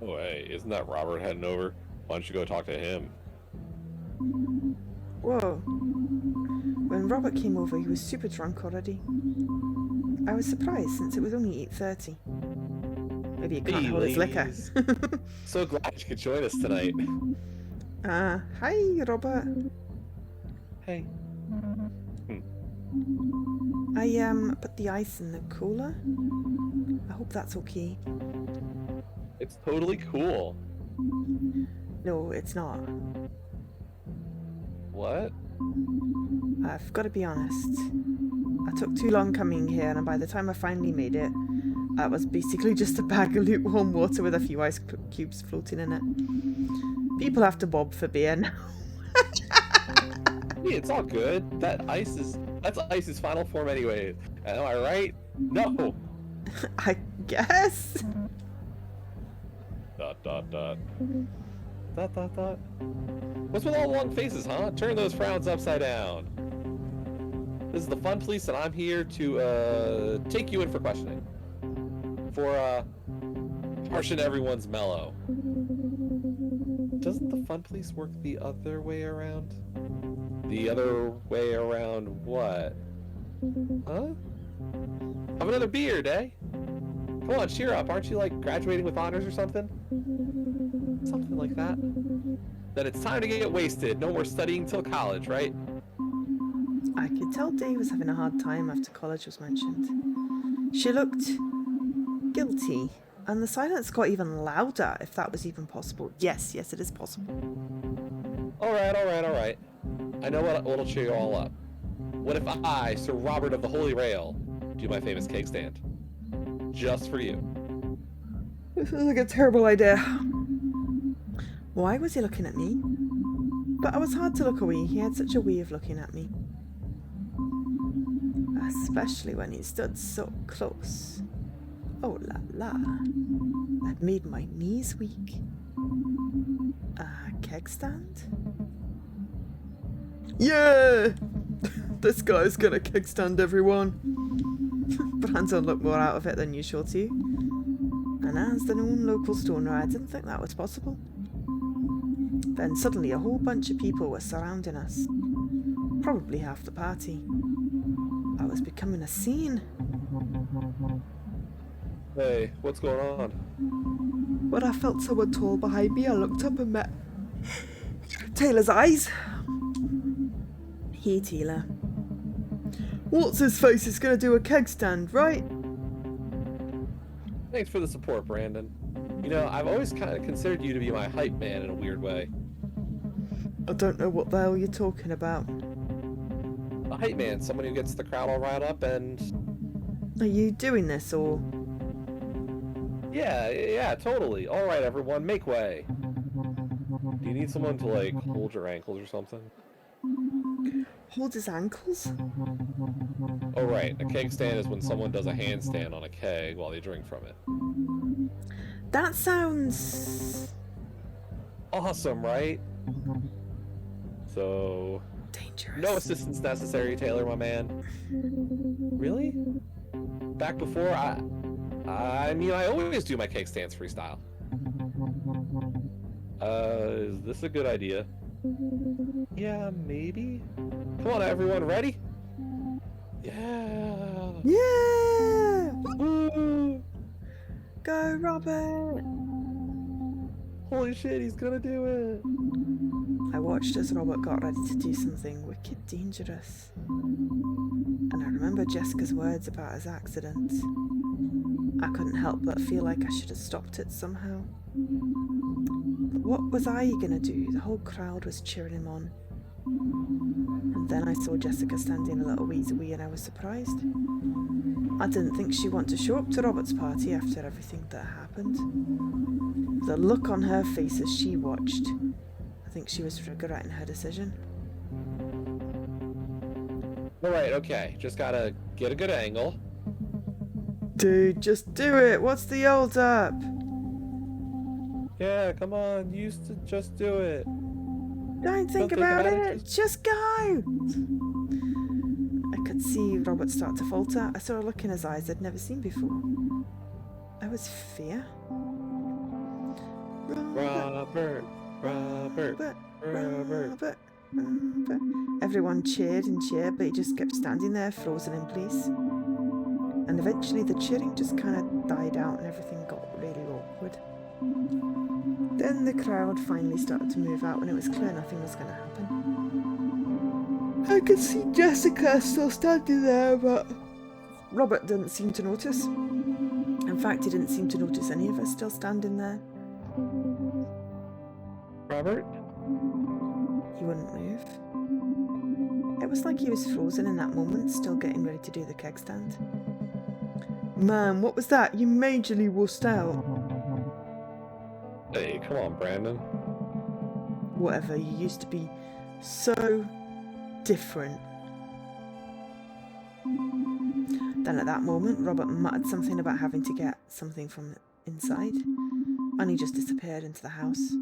Oh hey, isn't that Robert heading over? Why don't you go talk to him? Whoa. When Robert came over, he was super drunk already. I was surprised since it was only 8:30. Maybe he can't hold his liquor. So glad you could join us tonight. Hi, Robert. Hey. I put the ice in the cooler. I hope that's okay. It's totally cool. No, it's not. What? I've got to be honest. I took too long coming here, and by the time I finally made it, it was basically just a bag of lukewarm water with a few ice cubes floating in it. People have to bob for beer now. Hey, it's all good. That's ice's final form anyway. Am I right? No. I guess. ... What's with all the long faces, huh? Turn those frowns upside down. This is the fun police, and I'm here to take you in for questioning. For harshen everyone's mellow. Doesn't the fun police work the other way around? The other way around what? Huh? Have another beer, eh? Come on, cheer up. Aren't you like graduating with honors or something? Something like that. Then it's time to get wasted. No more studying till college, right? I could tell Dave was having a hard time after college was mentioned. She looked guilty, and the silence got even louder, if that was even possible. Yes, it is possible. All right. I know what'll cheer you all up. What if I, Sir Robert of the Holy Rail, do my famous cake stand? Just for you. This is like a terrible idea. Why was he looking at me? But I was hard to look away. He had such a way of looking at me. Especially when he stood so close. Oh la la. That made my knees weak. A keg stand? Yeah! This guy's gonna keg stand everyone. Brandon looked more out of it than usual too. And as the known local stoner, I didn't think that was possible. Then suddenly a whole bunch of people were surrounding us. Probably half the party. I was becoming a scene. Hey, what's going on? When I felt someone tall behind me, I looked up and met Taylor's eyes. Hey, Taylor. What's his face is gonna do a keg stand, right? Thanks for the support, Brandon. You know, I've always kind of considered you to be my hype man in a weird way. I don't know what the hell you're talking about. A hype man, someone who gets the crowd all riled up and... Are you doing this, or...? Yeah, totally. All right, everyone, make way. Do you need someone to, like, hold your ankles or something? Hold his ankles? Oh, right. A keg stand is when someone does a handstand on a keg while they drink from it. That sounds... Awesome, right? So... dangerous. No assistance necessary, Taylor, my man. Really? Back before, I mean, I always do my keg stands freestyle. Is this a good idea? Yeah, maybe? Come on, everyone, ready? Yeah! Yeah! Woo! Go, Robert! Holy shit, he's gonna do it! I watched as Robert got ready to do something wicked dangerous. And I remember Jessica's words about his accident. I couldn't help but feel like I should have stopped it somehow. But what was I gonna do? The whole crowd was cheering him on. And then I saw Jessica standing a little ways away and I was surprised. I didn't think she'd want to show up to Robert's party after everything that happened. The look on her face as she watched, I think she was regretting her decision. Alright, okay. Just gotta get a good angle. Dude, just do it! What's the hold up? Yeah, come on. You used to just do it. Don't think about it, just go! I could see Robert start to falter. I saw a look in his eyes I'd never seen before. It was fear. Robert. Everyone cheered and cheered, but he just kept standing there, frozen in place. And eventually the cheering just kind of died out and everything got really awkward. Then the crowd finally started to move out and it was clear nothing was going to happen. I could see Jessica still standing there, but Robert didn't seem to notice. In fact, he didn't seem to notice any of us still standing there. Robert? He wouldn't move. It was like he was frozen in that moment, still getting ready to do the keg stand. Man, what was that? You majorly wussed out. Hey, come on, Brandon. Whatever, you used to be so different. Then at that moment, Robert muttered something about having to get something from inside, and he just disappeared into the house.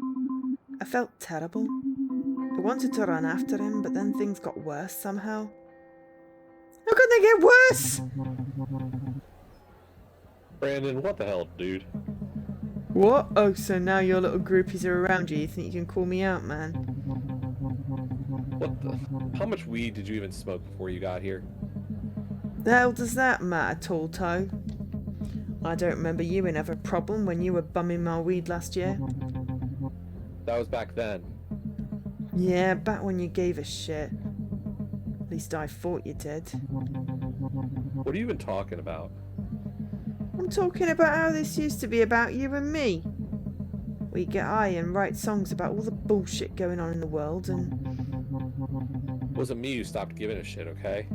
I felt terrible. I wanted to run after him, but then things got worse somehow. How could they get worse? Brandon, what the hell, dude? What? Oh, so now your little groupies are around you. You think you can call me out, man? What the? How much weed did you even smoke before you got here? The hell does that matter, tall toe? I don't remember you having a problem when you were bumming my weed last year. That was back then. Yeah, back when you gave a shit. At least I thought you did. What are you even talking about? I'm talking about how this used to be about you and me. We get high and write songs about all the bullshit going on in the world and... It wasn't me who stopped giving a shit, okay?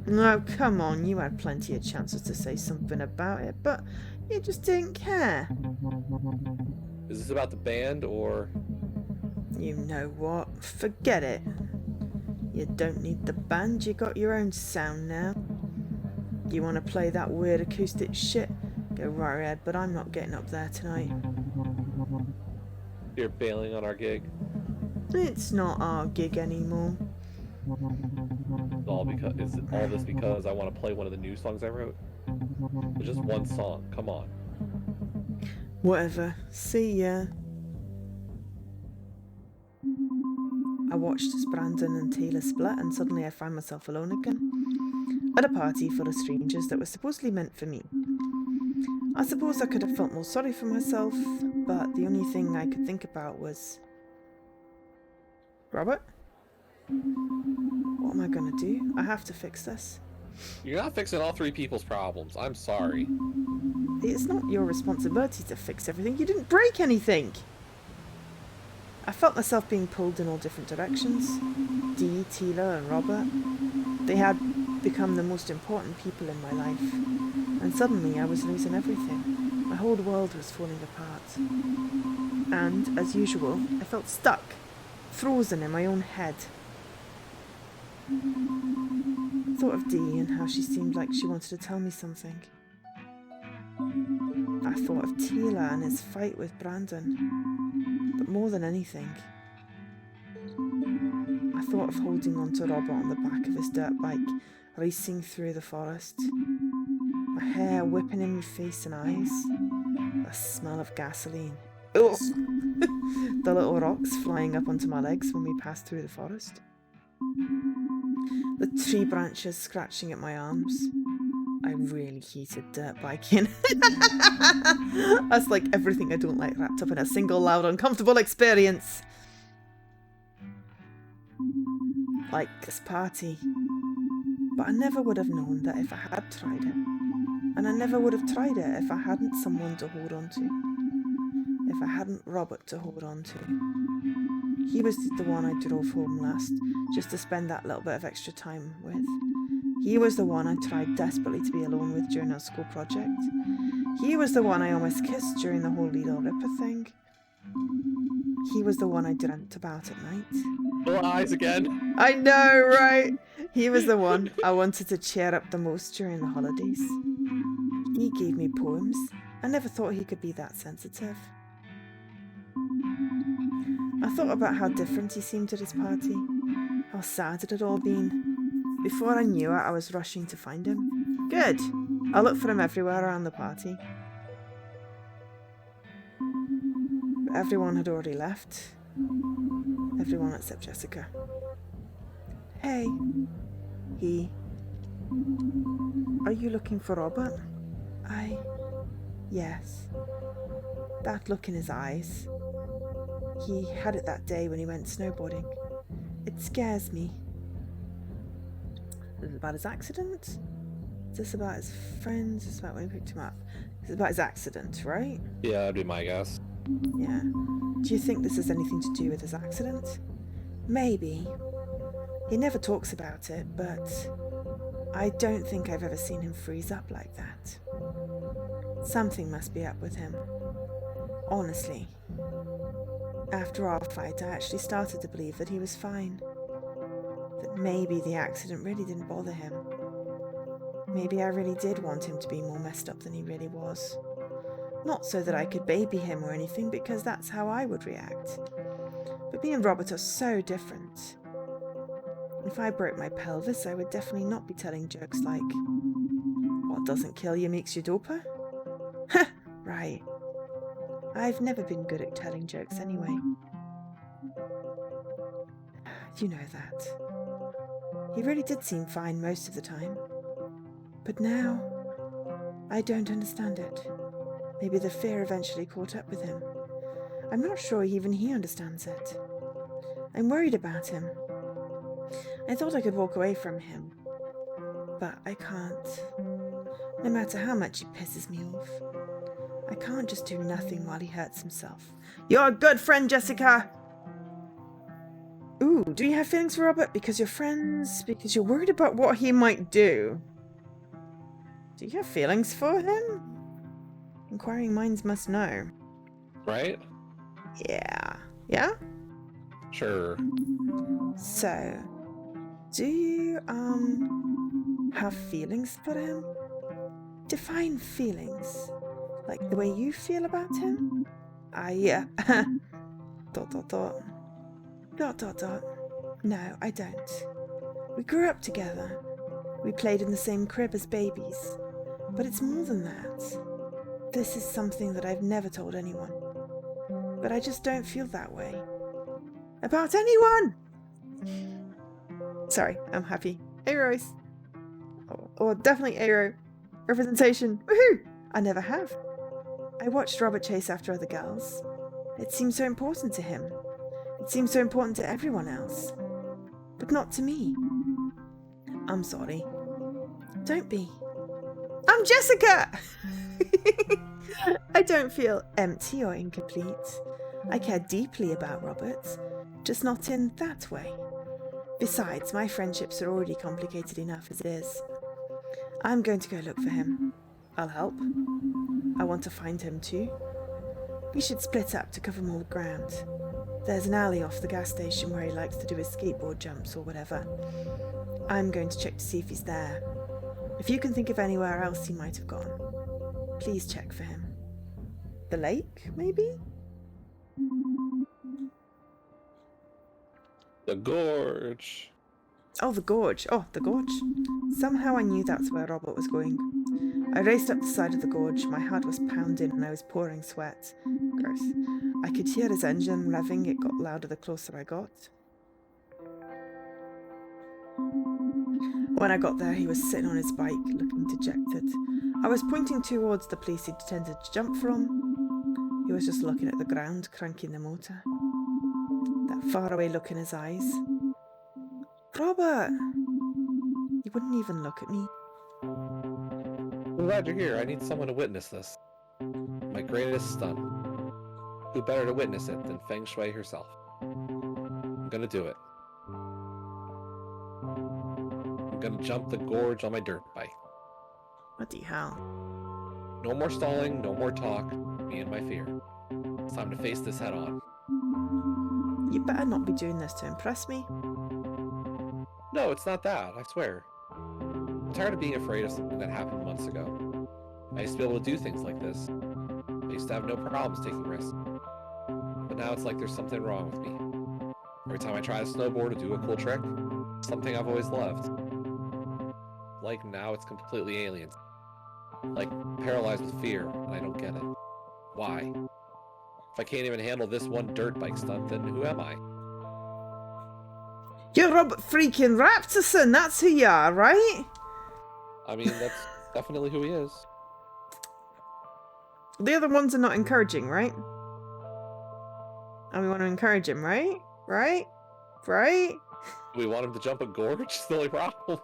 No, come on, you had plenty of chances to say something about it, but you just didn't care. Is this about the band, or...? You know what? Forget it. You don't need the band, you got your own sound now. You want to play that weird acoustic shit? Go right ahead, but I'm not getting up there tonight. You're bailing on our gig? It's not our gig anymore. Is all this because I want to play one of the new songs I wrote? It's just one song, come on. Whatever. See ya. I watched as Brandon and Taylor split, and suddenly I found myself alone again. At a party full of strangers that was supposedly meant for me. I suppose I could have felt more sorry for myself, but the only thing I could think about was... Robert? What am I gonna do? I have to fix this. You're not fixing all three people's problems. I'm sorry. It's not your responsibility to fix everything. You didn't break anything. I felt myself being pulled in all different directions. Dee, Taylor and Robert. They had become the most important people in my life. And suddenly I was losing everything. My whole world was falling apart. And, as usual, I felt stuck. Frozen in my own head. I thought of Dee and how she seemed like she wanted to tell me something. I thought of Taylor and his fight with Brandon. But more than anything, I thought of holding on to Robert on the back of his dirt bike, racing through the forest. My hair whipping in my face and eyes. The smell of gasoline. Ugh. The little rocks flying up onto my legs when we passed through the forest. The tree branches scratching at my arms. I really hated dirt biking. That's like everything I don't like wrapped up in a single loud, uncomfortable experience. Like this party. But I never would have known that if I had tried it. And I never would have tried it if I hadn't someone to hold on to. If I hadn't Robert to hold on to. He was the one I drove home last, just to spend that little bit of extra time with. He was the one I tried desperately to be alone with during our school project. He was the one I almost kissed during the whole Little Ripper thing. He was the one I dreamt about at night. Little eyes again. I know, right? He was the one I wanted to cheer up the most during the holidays. He gave me poems. I never thought he could be that sensitive. I thought about how different he seemed at his party. How sad it had all been. Before I knew it, I was rushing to find him. Good. I looked for him everywhere around the party. But everyone had already left. Everyone except Jessica. Hey. Are you looking for Robert? Yes. That look in his eyes. He had it that day when he went snowboarding. It scares me. Is it about his accident? Is this about his friends? Is this about when he picked him up? It's about his accident, right? Yeah, that'd be my guess. Yeah. Do you think this has anything to do with his accident? Maybe. He never talks about it, but I don't think I've ever seen him freeze up like that. Something must be up with him. Honestly. After our fight, I actually started to believe that he was fine. That maybe the accident really didn't bother him. Maybe I really did want him to be more messed up than he really was. Not so that I could baby him or anything, because that's how I would react. But me and Robert are so different. If I broke my pelvis, I would definitely not be telling jokes like, "What doesn't kill you makes you doper?" Ha! Right. I've never been good at telling jokes anyway. You know that. He really did seem fine most of the time. But now, I don't understand it. Maybe the fear eventually caught up with him. I'm not sure even he understands it. I'm worried about him. I thought I could walk away from him, but I can't. No matter how much he pisses me off, I can't just do nothing while he hurts himself. You're a good friend, Jessica! Ooh, do you have feelings for Robert because you're friends? Because you're worried about what he might do? Do you have feelings for him? Inquiring minds must know. Right? Yeah. Yeah? Sure. So, do you, have feelings for him? Define feelings. Like the way you feel about him? Dot. No, I don't. We grew up together. We played in the same crib as babies. But it's more than that. This is something that I've never told anyone. But I just don't feel that way. About anyone! Sorry, I'm happy. Aeros. Or definitely Aero. Representation. Woohoo! I never have. I watched Robert chase after other girls. It seemed so important to him. It seemed so important to everyone else. But not to me. I'm sorry. Don't be. I'm Jessica! I don't feel empty or incomplete. I care deeply about Robert, just not in that way. Besides, my friendships are already complicated enough as it is. I'm going to go look for him. I'll help. I want to find him too. We should split up to cover more ground. There's an alley off the gas station where he likes to do his skateboard jumps or whatever. I'm going to check to see if he's there. If you can think of anywhere else he might have gone, please check for him. The lake, maybe? The gorge. Oh, the gorge. Oh, the gorge. Somehow I knew that's where Robert was going. I raced up the side of the gorge. My heart was pounding and I was pouring sweat. Gross. I could hear his engine revving. It got louder the closer I got. When I got there, he was sitting on his bike, looking dejected. I was pointing towards the place he'd intended to jump from. He was just looking at the ground, cranking the motor. That faraway look in his eyes. Robert! He wouldn't even look at me. I'm glad you're here. I need someone to witness this. My greatest stunt. Who better to witness it than Feng Shui herself? I'm gonna do it. I'm gonna jump the gorge on my dirt bike. What the hell? No more stalling, no more talk. Me and my fear. It's time to face this head on. You better not be doing this to impress me. No, it's not that, I swear. I'm tired of being afraid of something that happened months ago. I used to be able to do things like this. I used to have no problems taking risks. But now it's like there's something wrong with me. Every time I try to snowboard or do a cool trick, something I've always loved. Like now it's completely alien. Like paralyzed with fear, and I don't get it. Why? If I can't even handle this one dirt bike stunt, then who am I? You're Robert freaking Raptorson, that's who you are, right? I mean, that's definitely who he is. The other ones are not encouraging, right? And we want to encourage him, right? Right? Right? We want him to jump a gorge? It's the only problem.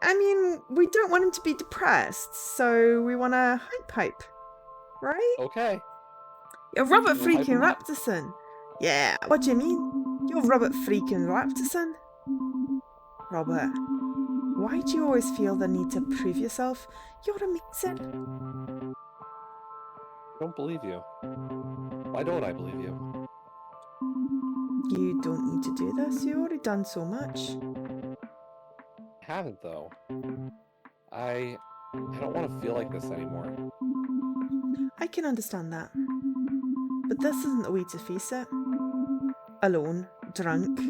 I mean, we don't want him to be depressed, so we want to hype, right? Okay. You're Robert We'll hype freaking him up. Raptorson. Yeah, what do you mean? You're Robert freaking Raptorson. Robert, why do you always feel the need to prove yourself? You're amazing. I don't believe you. Why don't I believe you? You don't need to do this. You've already done so much. I haven't, though. I don't want to feel like this anymore. I can understand that. But this isn't the way to face it. Alone, drunk,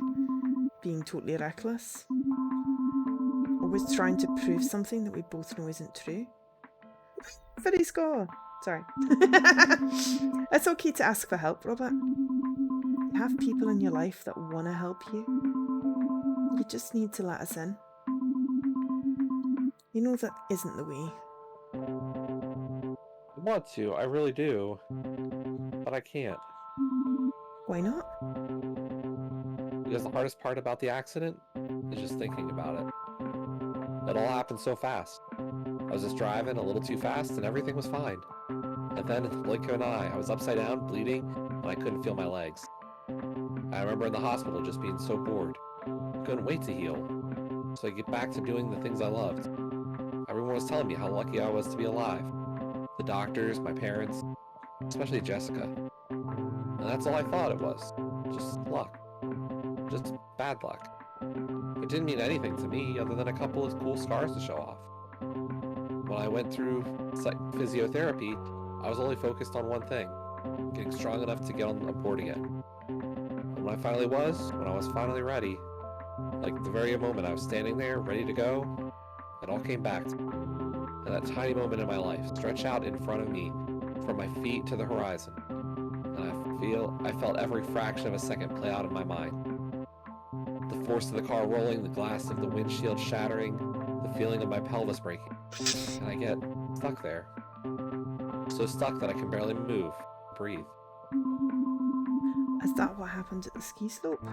being totally reckless. Always trying to prove something that we both know isn't true. Fitty score! Sorry. It's okay to ask for help, Robert. You have people in your life that want to help you. You just need to let us in. You know that isn't the way. I want to, I really do. But I can't. Why not? Because the hardest part about the accident is just thinking about it. It all happened so fast. I was just driving a little too fast and everything was fine. And then in the blink of an eye, I was upside down, bleeding, and I couldn't feel my legs. I remember in the hospital just being so bored. I couldn't wait to heal. So I get back to doing the things I loved. Everyone was telling me how lucky I was to be alive. The doctors, my parents, especially Jessica. And that's all I thought it was. Just luck. Just bad luck. It didn't mean anything to me other than a couple of cool scars to show off. When I went through physiotherapy, I was only focused on one thing, getting strong enough to get on board again. And when I was finally ready, like the very moment I was standing there, ready to go, it all came back to me. And that tiny moment in my life, stretched out in front of me, from my feet to the horizon. And I felt every fraction of a second play out in my mind. The force of the car rolling, the glass of the windshield shattering, the feeling of my pelvis breaking. And I get stuck there. So stuck that I can barely move, breathe. Is that what happened at the ski slope? ... Do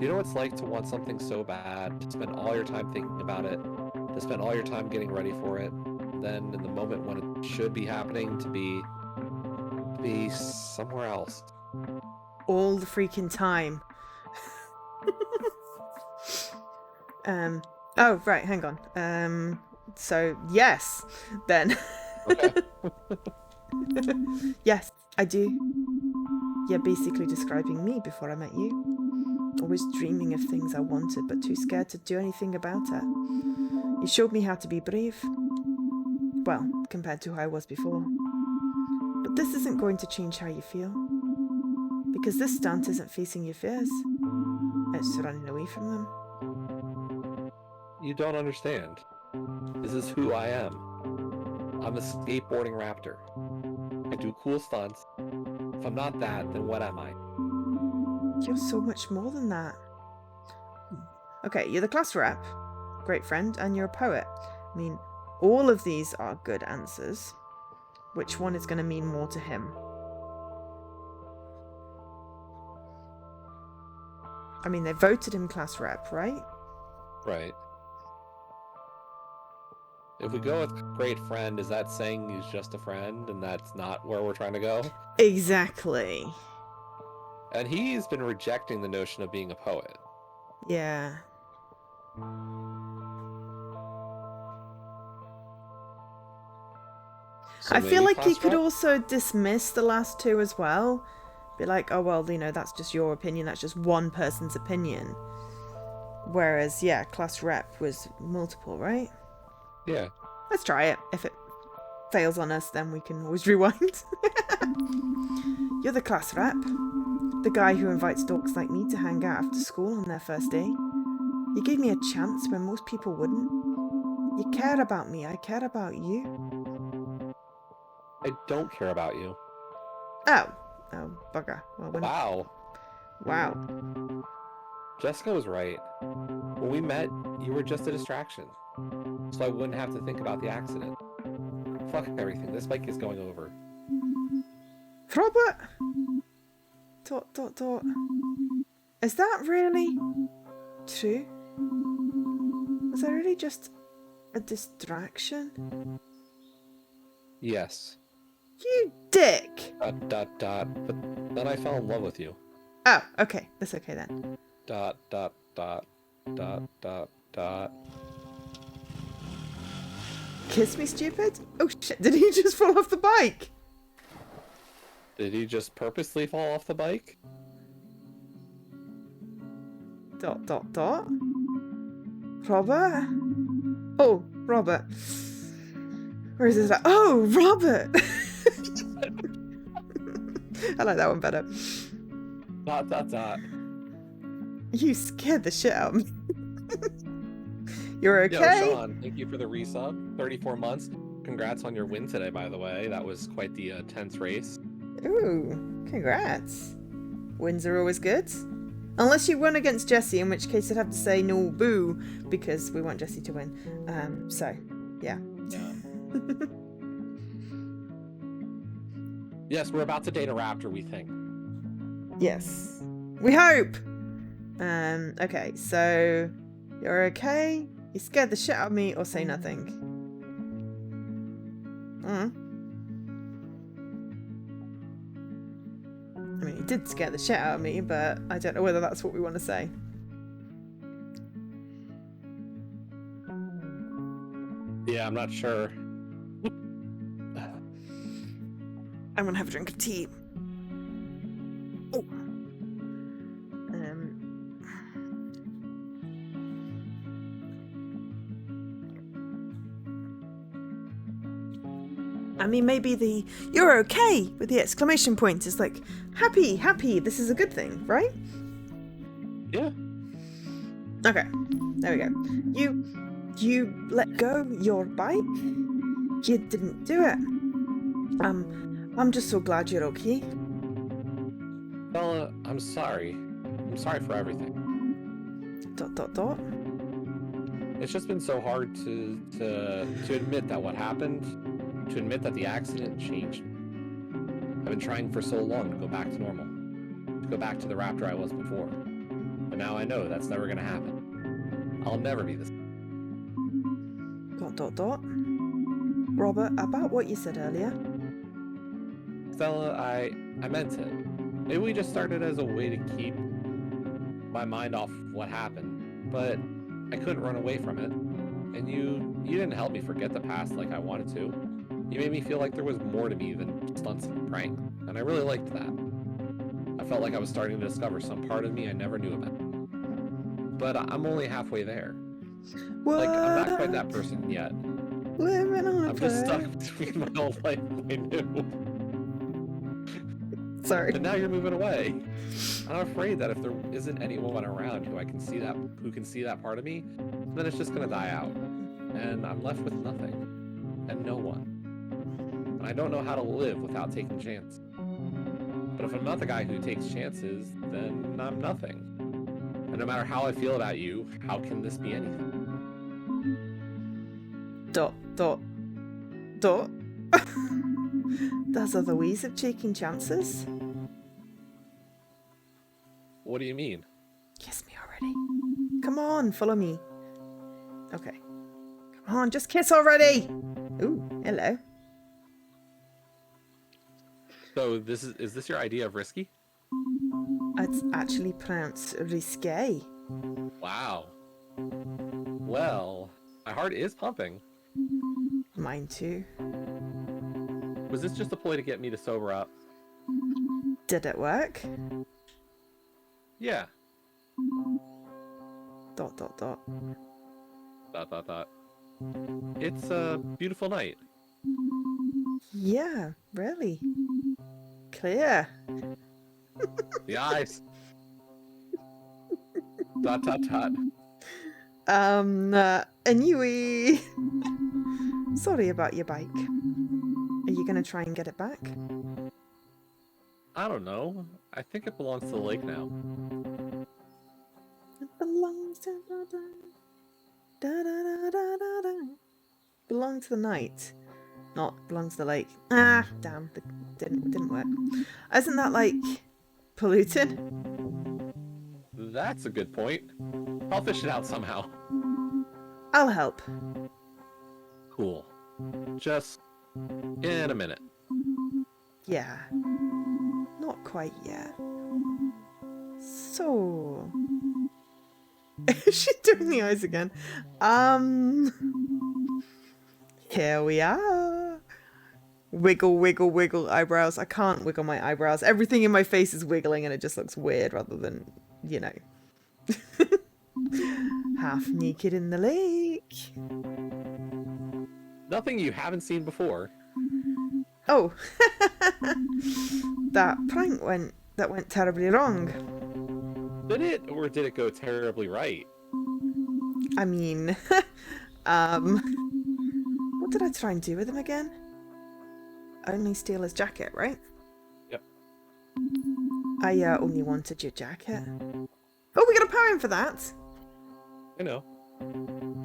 you know what it's like to want something so bad, to spend all your time thinking about it, to spend all your time getting ready for it, then in the moment when it should be happening, to be somewhere else? All the freaking time. Oh, right, hang on. So, yes, then. Okay. Yes, I do. You're basically describing me before I met you. Always dreaming of things I wanted, but too scared to do anything about it. You showed me how to be brave. Well, compared to who I was before. But this isn't going to change how you feel. Because this stunt isn't facing your fears. It's running away from them. You don't understand. This is who I am. I'm a skateboarding raptor. I do cool stunts. If I'm not that, then what am I? You're so much more than that. Okay, you're the class rep, great friend, and you're a poet. I mean, all of these are good answers. Which one is going to mean more to him? I mean, they voted him class rep, right? Right. If we go with great friend, is that saying he's just a friend and that's not where we're trying to go? Exactly. And he's been rejecting the notion of being a poet. Yeah. So I feel like he class could rep? also dismiss the last two as well. Be like, oh, well, you know, that's just your opinion. That's just one person's opinion. Whereas, yeah, class rep was multiple, right? Yeah. Let's try it. If it fails on us, then we can always rewind. You're the class rep. The guy who invites dorks like me to hang out after school on their first day. You gave me a chance when most people wouldn't. You care about me. I care about you. I don't care about you. Oh, bugger. Well, Wow. Jessica was right. When we met, you were just a distraction. So I wouldn't have to think about the accident. Fuck everything. This bike is going over. Robert? ... Is that really true? Was I really just a distraction? Yes. You dick! Dot, dot, dot. But then I fell in love with you. Oh, okay. That's okay then. Dot, dot, dot, dot, dot, dot. Kiss me, stupid? Oh shit, did he just fall off the bike? Did he just purposely fall off the bike? Dot, dot, dot. Robert? Oh, Robert. Where is this at? Oh, Robert! I like that one better. Dot, dot, dot. You scared the shit out of me. You're Yo, okay? Sean, thank you for the resub. 34 months. Congrats on your win today, by the way. That was quite the tense race. Ooh, congrats. Wins are always good. Unless you won against Jesse, in which case I'd have to say no boo, because we want Jesse to win. So, yeah. Yes, we're about to date a raptor, we think. Yes. We hope! Okay, so you're okay? You scared the shit out of me, or say nothing? I mean, he did scare the shit out of me, but I don't know whether that's what we want to say. Yeah, I'm not sure. I'm gonna have a drink of tea. Oh. I mean, maybe the "you're okay" with the exclamation point is like happy, this is a good thing, right? Yeah. Okay, there we go. You let go your bike? You didn't do it. I'm just so glad you're okay. Bella, I'm sorry. I'm sorry for everything. Dot, dot, dot. It's just been so hard to admit that what happened, to admit that the accident changed me. I've been trying for so long to go back to normal, to go back to the Raptor I was before. But now I know that's never gonna happen. I'll never be this. Dot, dot, dot. Robert, about what you said earlier. Stella, I meant it. Maybe we just started as a way to keep my mind off what happened, but I couldn't run away from it. And you didn't help me forget the past like I wanted to. You made me feel like there was more to me than stunts and prank, and I really liked that. I felt like I was starting to discover some part of me I never knew about. But I'm only halfway there. What? Like, I'm not quite that person yet. Living on a I'm just prayer. stuck between my old life and my new. Sorry. And now you're moving away. I'm afraid that if there isn't anyone around who can see that part of me, then it's just gonna die out. And I'm left with nothing. And no one. And I don't know how to live without taking chances. But if I'm not the guy who takes chances, then I'm nothing. And no matter how I feel about you, how can this be anything? Dot, dot, dot. There's other ways of taking chances. What do you mean? Kiss me already. Come on, follow me. Okay. Come on, just kiss already. Ooh, hello. So is this your idea of risky? It's actually pronounced risque. Wow. Well, my heart is pumping. Mine too. Was this just a ploy to get me to sober up? Did it work? Yeah. Dot, dot, dot. Dot, dot, dot. It's a beautiful night. Yeah, really. Clear. The eyes. Dot, dot, dot. Anyway. Sorry about your bike. Are you gonna try and get it back? I don't know. I think it belongs to the lake now. It belongs to the da da da da da da. Belong to the night, not belong to the lake. Ah, damn, didn't work. Isn't that like polluted? That's a good point. I'll fish it out somehow. I'll help. Cool. Just in a minute. Yeah. Not quite yet. So... She's doing the eyes again. Here we are. Wiggle, wiggle, wiggle eyebrows. I can't wiggle my eyebrows. Everything in my face is wiggling and it just looks weird rather than, you know. Half naked in the lake. Nothing you haven't seen before. Oh. That prank went terribly wrong. Did it, or did it go terribly right? I mean, what did I try and do with him again? Only steal his jacket, right? Yep. I only wanted your jacket. Oh, we got a poem for that. I know.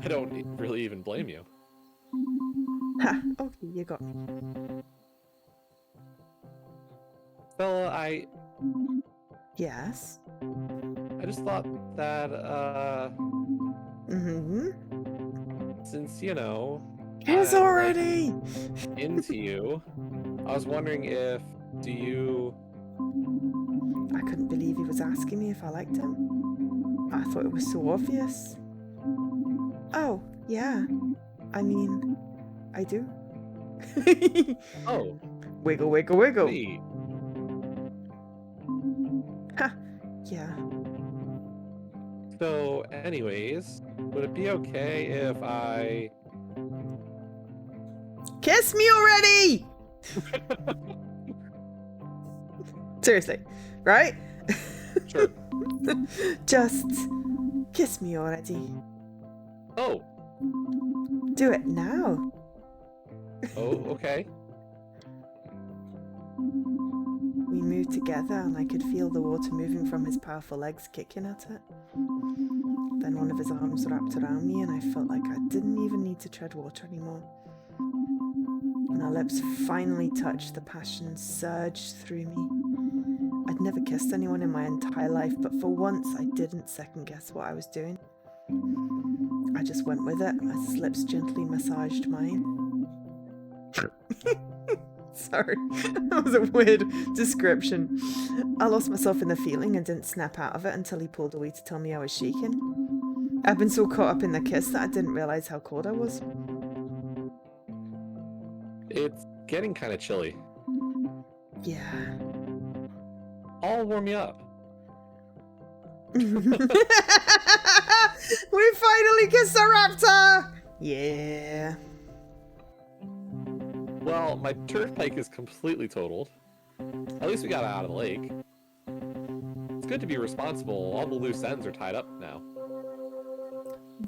I don't really even blame you. Ha, okay, you got me. Stella, Yes. I just thought that, since, you know... Kiss I'm, already! like, into you, I was wondering if, do you... I couldn't believe he was asking me if I liked him. I thought it was so obvious. Oh, yeah. I mean, I do. Oh. Wiggle, wiggle, wiggle. Neat. Ha, yeah. So, anyways, would it be okay if I... Kiss me already! Seriously, right? Sure. Just kiss me already. Oh. Do it now. Oh, okay. We moved together and I could feel the water moving from his powerful legs kicking at it. Then one of his arms wrapped around me and I felt like I didn't even need to tread water anymore. When our lips finally touched, the passion surged through me. I'd never kissed anyone in my entire life, but for once I didn't second guess what I was doing. I just went with it as his lips gently massaged mine. Sorry, that was a weird description. I lost myself in the feeling and didn't snap out of it until he pulled away to tell me I was shaking. I'd been so caught up in the kiss that I didn't realise how cold I was. It's getting kind of chilly. Yeah. I'll warm you up. We finally kissed a raptor! Yeah. Well, my turnpike is completely totaled. At least we got out of the lake. It's good to be responsible. All the loose ends are tied up now.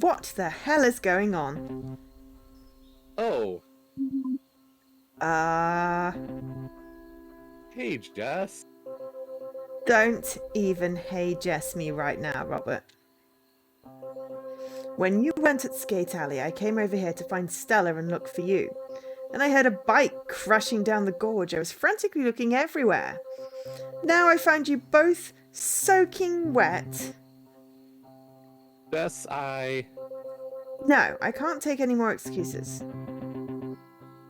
What the hell is going on? Oh. Hey, Jess. Don't even hey Jess me right now, Robert. When you went at Skate Alley, I came over here to find Stella and look for you. And I heard a bike crashing down the gorge. I was frantically looking everywhere. Now I found you both soaking wet. Jess, No, I can't take any more excuses.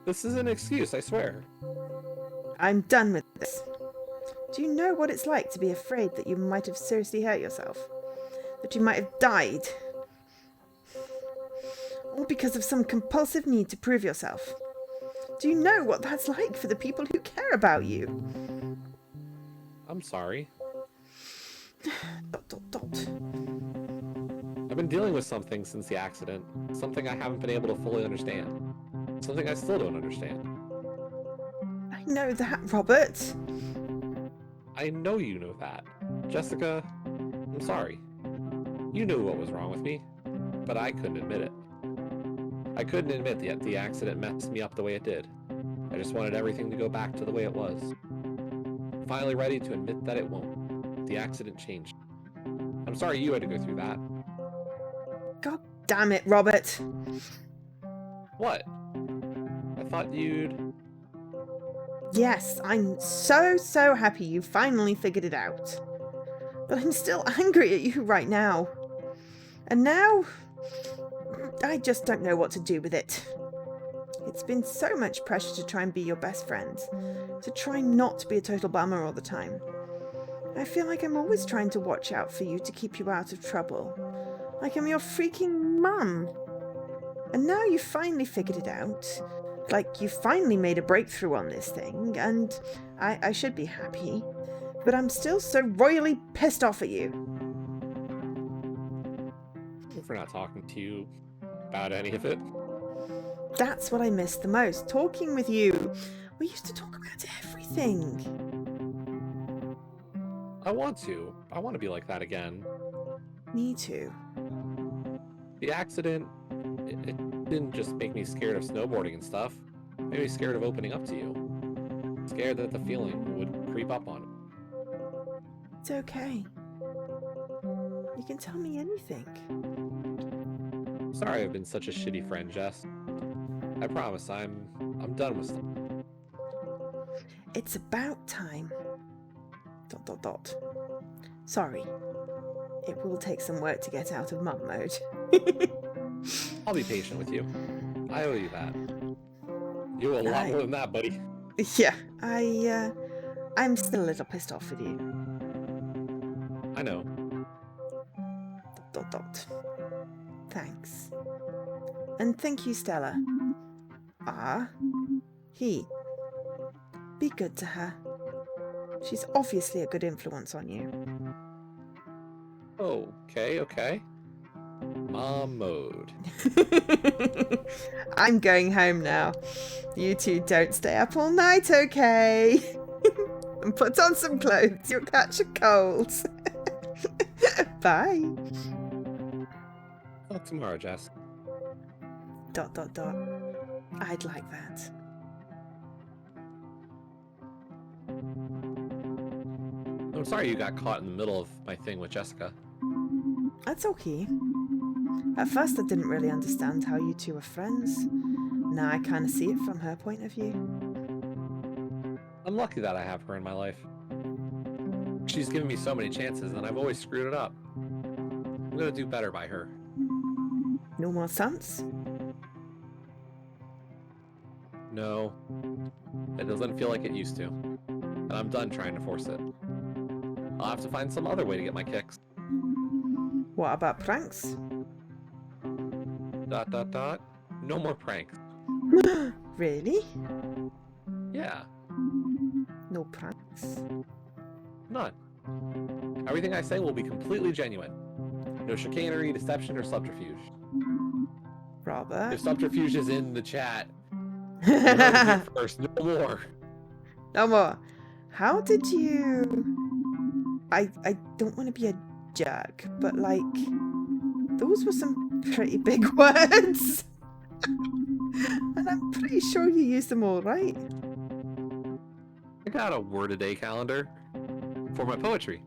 This is an excuse, I swear. I'm done with this. Do you know what it's like to be afraid that you might have seriously hurt yourself? That you might have died? All because of some compulsive need to prove yourself. Do you know what that's like for the people who care about you? I'm sorry. ... Dot. I've been dealing with something since the accident. Something I haven't been able to fully understand. Something I still don't understand. I know that, Robert. I know you know that. Jessica, I'm sorry. You knew what was wrong with me, but I couldn't admit it. I couldn't admit that the accident messed me up the way it did. I just wanted everything to go back to the way it was. Finally ready to admit that it won't. The accident changed. I'm sorry you had to go through that. God damn it, Robert. What? I thought you'd... Yes, I'm so happy you finally figured it out. But I'm still angry at you right now. And now, I just don't know what to do with it. It's been so much pressure to try and be your best friend, to try not to be a total bummer all the time. I feel like I'm always trying to watch out for you to keep you out of trouble. Like I'm your freaking mum. And now you've finally figured it out. Like you finally made a breakthrough on this thing, and I should be happy. But I'm still so royally pissed off at you. If we're not talking to you about any of it. That's what I miss the most, talking with you. We used to talk about everything. I want to. I want to be like that again. Me too. The accident, it didn't just make me scared of snowboarding and stuff. It made me scared of opening up to you. Scared that the feeling would creep up on it. It's okay. You can tell me anything. Sorry I've been such a shitty friend, Jess. I promise I'm done with stuff. It's about time. ... Sorry. It will take some work to get out of mum mode. I'll be patient with you. I owe you that. You owe a lot more than that, buddy. Yeah, I'm still a little pissed off with you. I know. ... Thanks. And thank you, Stella. He. Be good to her. She's obviously a good influence on you. Okay. Mom mode. I'm going home now. You two don't stay up all night, okay? And put on some clothes. You'll catch a cold. Bye. Talk tomorrow, Jess. ... I'd like that. I'm sorry you got caught in the middle of my thing with Jessica. That's okay. At first I didn't really understand how you two were friends. Now I kind of see it from her point of view. I'm lucky that I have her in my life. She's given me so many chances and I've always screwed it up. I'm gonna do better by her. No more stunts? No, it doesn't feel like it used to. And I'm done trying to force it. I'll have to find some other way to get my kicks. What about pranks? ... No more pranks. Really? Yeah, No pranks? none. Everything I say will be completely genuine. No chicanery, deception, or subterfuge. Robert? If subterfuge is in the chat, you heard it here first, no more. No more. How did you... I don't want to be a jerk, but like, those were some pretty big words. And I'm pretty sure you used them all right. I got a word-a-day calendar for my poetry.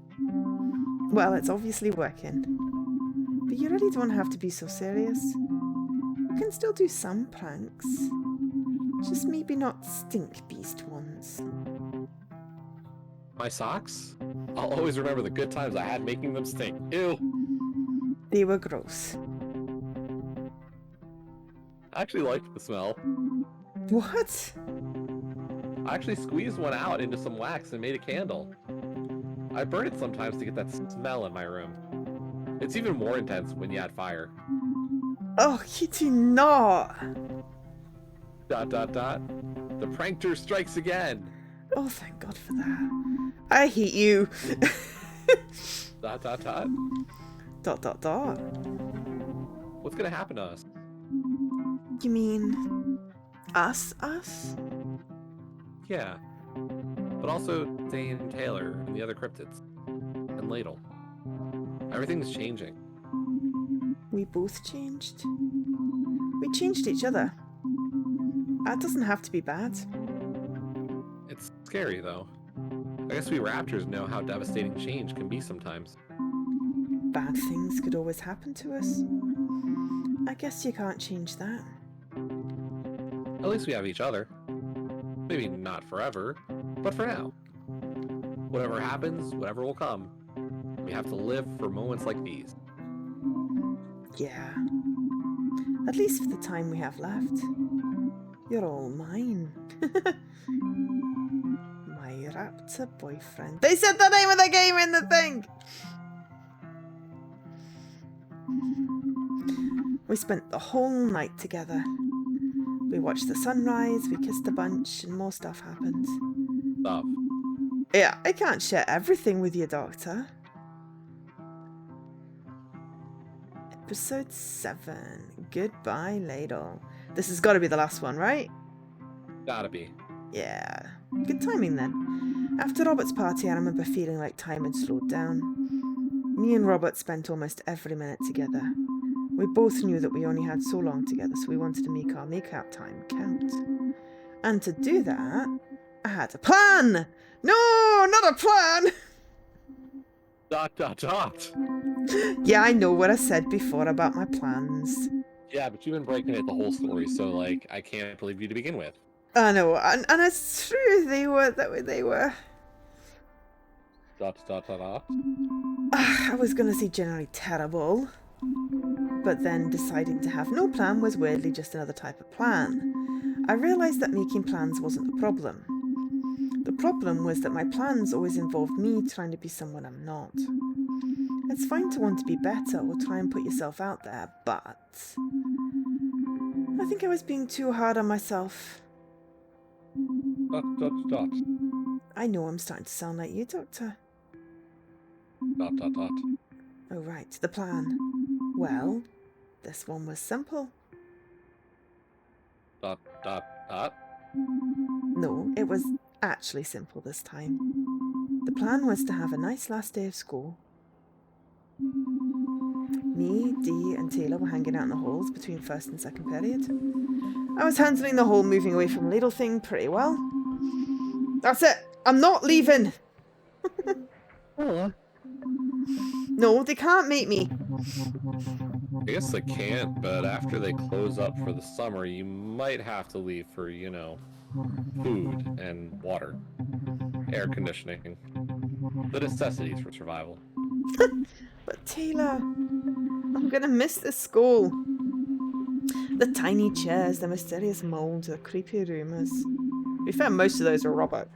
Well, it's obviously working. But you really don't have to be so serious. You can still do some pranks. Just maybe not stink beast ones. My socks? I'll always remember the good times I had making them stink. Ew. They were gross. I actually liked the smell. What? I actually squeezed one out into some wax and made a candle. I burn it sometimes to get that smell in my room. It's even more intense when you add fire. Oh, you do not. ... The prankster strikes again. Oh, thank God for that. I hate you. ... What's gonna happen to us? You mean us? Yeah. But also Dane and Taylor and the other cryptids. And Ladle. Everything's changing. We both changed. We changed each other. That doesn't have to be bad. It's scary, though. I guess we Raptors know how devastating change can be sometimes. Bad things could always happen to us. I guess you can't change that. At least we have each other. Maybe not forever, but for now. Whatever happens, whatever will come, we have to live for moments like these. Yeah. At least for the time we have left. You're all mine. My Raptor boyfriend. They said the name of the game in the thing! We spent the whole night together. We watched the sunrise, we kissed a bunch, and more stuff happened. Stuff. Yeah, I can't share everything with you, Doctor. Episode 7. Goodbye, Ladle. This has got to be the last one, right? Gotta be. Yeah. Good timing then. After Robert's party, I remember feeling like time had slowed down. Me and Robert spent almost every minute together. We both knew that we only had so long together, so we wanted to make our make-out time count. And to do that, I had a plan! No, not a plan! Dot, dot, dot. Yeah, I know what I said before about my plans. Yeah, but you've been breaking it the whole story, so, like, I can't believe you to begin with. I know, and it's true, they were. Dot, dot, dot, dot. I was gonna say generally terrible, but then deciding to have no plan was weirdly just another type of plan. I realised that making plans wasn't the problem. The problem was that my plans always involved me trying to be someone I'm not. It's fine to want to be better or try and put yourself out there, but I think I was being too hard on myself. Dot, dot, dot. I know I'm starting to sound like you, Doctor. Dot, dot, dot. Oh, right, the plan. Well, this one was simple. Dot, dot, dot. No, it was actually simple this time. The plan was to have a nice last day of school. Me, Dee, and Taylor were hanging out in the halls between first and second period. I was handling the whole moving away from Ladle thing pretty well. That's it! I'm not leaving! Oh. No, they can't make me. I guess they can't, but after they close up for the summer, you might have to leave for, you know, food and water, air conditioning, the necessities for survival. But Taylor, I'm gonna miss this school. The tiny chairs, the mysterious mold, the creepy rumours. To be fair, most of those are Robert.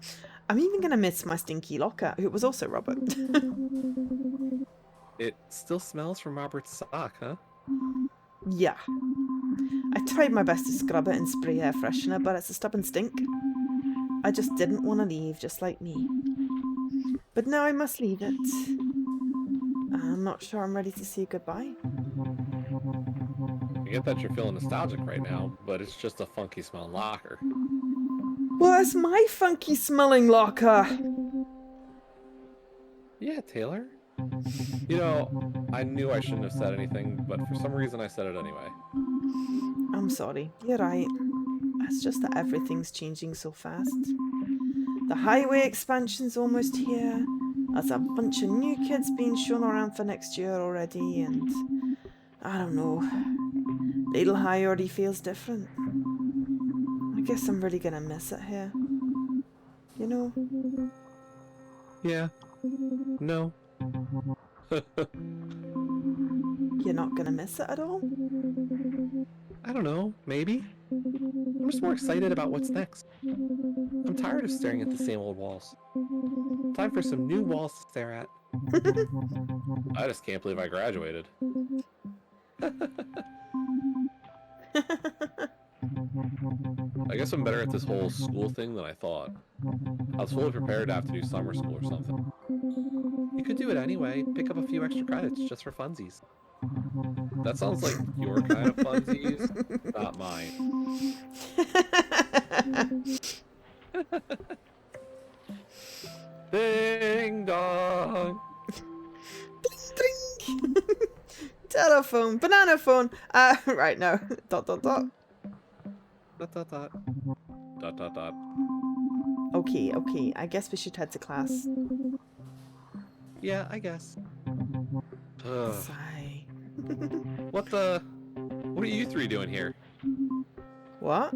I'm even gonna miss my stinky locker, who was also Robert. It still smells from Robert's sock, huh? Yeah. I tried my best to scrub it and spray air freshener, but it's a stubborn stink. I just didn't want to leave, just like me. But now I must leave it. I'm not sure I'm ready to say goodbye. I get that you're feeling nostalgic right now, but it's just a funky smelling locker. Well, it's my funky smelling locker. Yeah, Taylor. You know, I knew I shouldn't have said anything, but for some reason I said it anyway. I'm sorry, you're right. It's just that everything's changing so fast. The highway expansion's almost here. There's a bunch of new kids being shown around for next year already, and I don't know. Little High already feels different. I guess I'm really gonna miss it here. You know? Yeah. No. You're not gonna miss it at all? I don't know, maybe? I'm just more excited about what's next. I'm tired of staring at the same old walls. Time for some new walls to stare at. I just can't believe I graduated. I guess I'm better at this whole school thing than I thought. I was fully prepared to have to do summer school or something. You could do it anyway, pick up a few extra credits just for funsies. That sounds like your kind of funsies, not mine. Ding dong! Ding, ding. Telephone, banana phone. Right now. Dot dot dot. Dot dot dot. Dot dot dot. Okay, okay. I guess we should head to class. Yeah, I guess. Ugh. Sigh. What are you three doing here? What?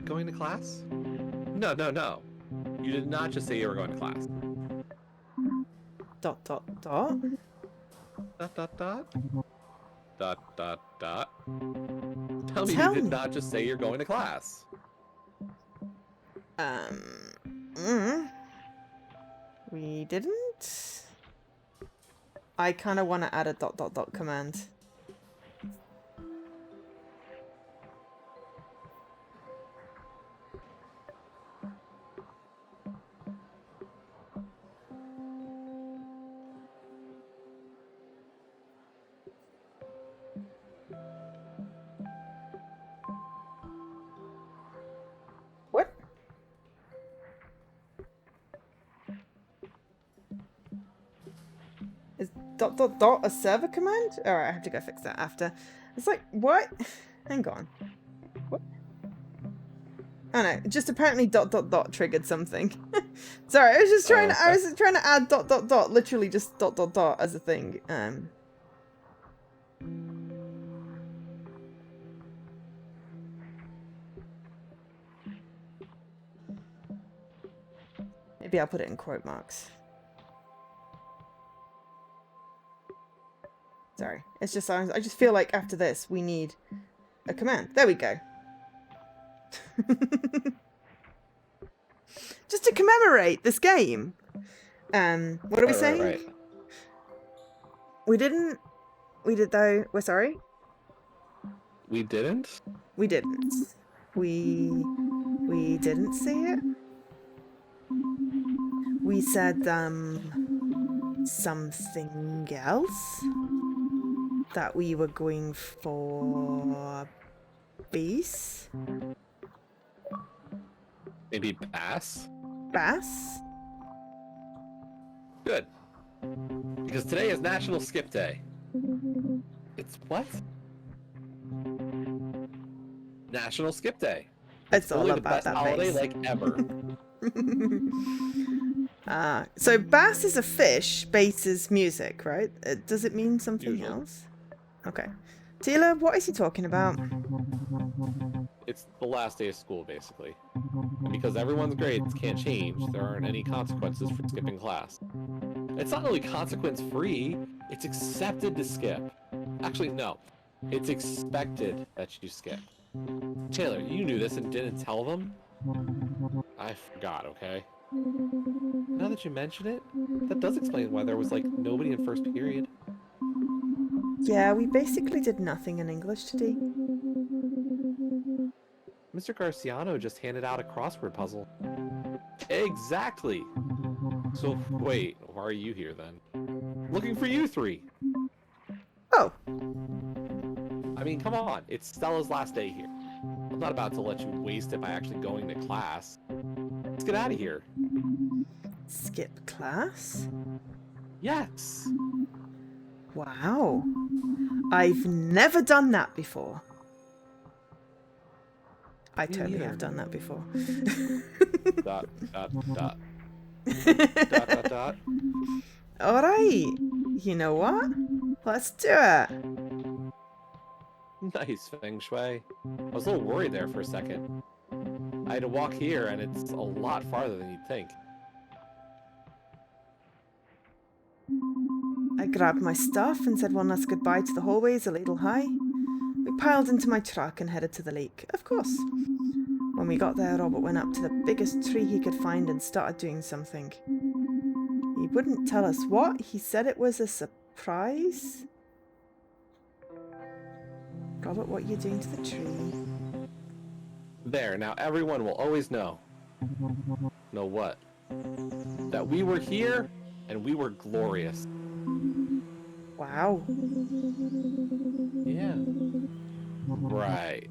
Going to class? No, no, no. You did not just say you were going to class. Dot dot dot. Dot dot dot. Dot dot dot. Tell me you did not just say you're going to class. We didn't. I kind of want to add a ... command. What? Is ... a server command? Alright, I have to go fix that after. It's like, what? Hang on. What? Oh no, just apparently ... triggered something. Sorry, I was just trying to, I was trying to add ... literally just ... as a thing. Maybe I'll put it in quote marks. Sorry, it's just, I just feel like after this we need a command. There we go. Just to commemorate this game. What are we saying? Right. We didn't. We did though. We're sorry. We didn't? We didn't. We didn't see it. We said something else. That we were going for bees. Maybe bass? Bass? Good. Because today is National Skip Day. It's what? National Skip Day. It's all really about the best that holiday bass. like ever. So bass is a fish, bass is music, right? Does it mean something Usually. else? Okay. Tila, what is he talking about? It's the last day of school, basically. And because everyone's grades can't change, there aren't any consequences for skipping class. It's not really consequence-free, it's accepted to skip. Actually, no. It's expected that you skip. Taylor, you knew this and didn't tell them? I forgot, okay? Now that you mention it, that does explain why there was, like, nobody in first period. Yeah, we basically did nothing in English today. Mr. Garciano just handed out a crossword puzzle. Exactly! So, wait, why are you here then? Looking for you three! Oh. I mean, come on, it's Stella's last day here. I'm not about to let you waste it by actually going to class. Let's get out of here. Skip class? Yes! Wow. I've neter done that before. I totally have done that before. Dot. Alright. You know what? Let's do it. Nice feng shui. I was a little worried there for a second. I had to walk here, and it's a lot farther than you'd think. I grabbed my stuff and said one last goodbye to the hallways a little high. We piled into my truck and headed to the lake, of course. When we got there, Robert went up to the biggest tree he could find and started doing something. He wouldn't tell us what. He said it was a surprise. Robert, what are you doing to the tree? There, now everyone will always know. Know what? That we were here, and we were glorious. Wow. Yeah. Right.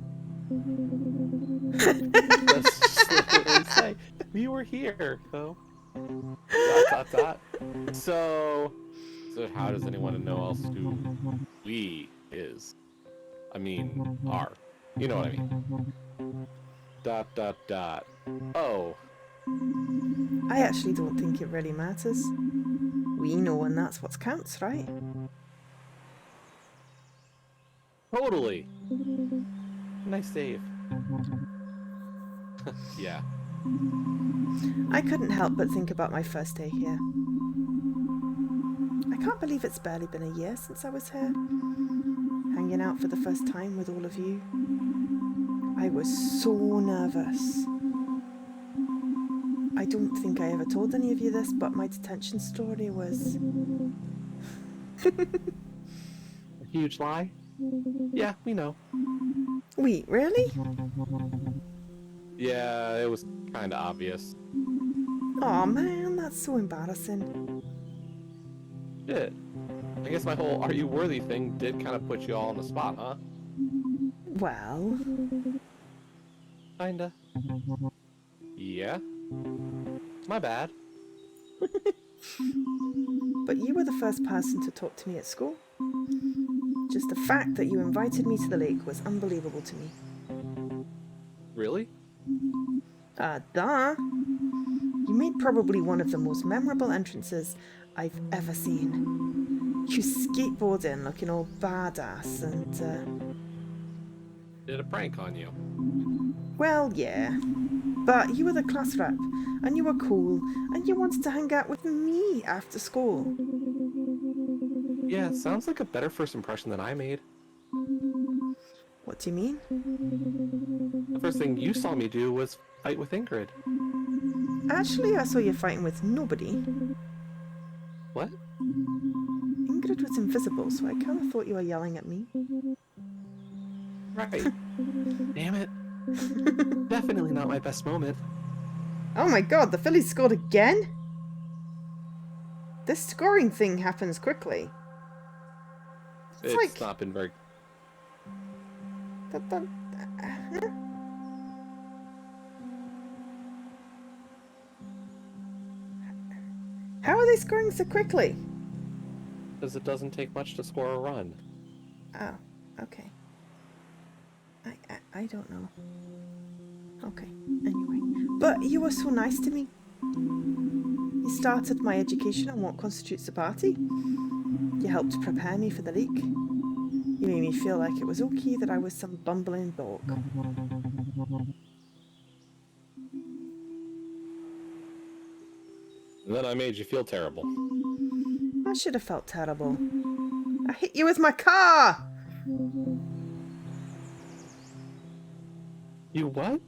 That's just what they say. We were here, though. ... So how does anyone know else who we is? I mean, are. You know what I mean. ... Oh. I actually don't think it really matters. We know, and that's what counts, right? Totally. Nice save. Yeah. I couldn't help but think about my first day here. I can't believe it's barely been a year since I was here. Hanging out for the first time with all of you. I was so nervous. I don't think I ever told any of you this, but my detention story was... A huge lie? Yeah, we know. Wait, really? Yeah, it was kind of obvious. Oh man, that's so embarrassing. Shit. I guess my whole "are you worthy" thing did kind of put you all on the spot, huh? Well... Kinda. Yeah? My bad. But you were the first person to talk to me at school. Just the fact that you invited me to the lake was unbelievable to me. Really? Duh. You made probably one of the most memorable entrances I've ever seen. You skateboarding, looking all badass, and Did a prank on you. well, yeah. But you were the class rep, and you were cool, and you wanted to hang out with me after school. Yeah, sounds like a better first impression than I made. What do you mean? The first thing you saw me do was fight with Ingrid. Actually, I saw you fighting with nobody. What? Ingrid was invisible, so I kind of thought you were yelling at me. Right. Damn it. Definitely not my best moment. Oh my god, the Phillies scored again? This scoring thing happens quickly. It's like... not been very... How are they scoring so quickly? Because it doesn't take much to score a run. Oh, okay. I don't know. Okay, anyway. But you were so nice to me. You started my education on what constitutes a party. You helped prepare me for the leak. You made me feel like it was okay that I was some bumbling dog. And then I made you feel terrible. I should have felt terrible. I hit you with my car! You what?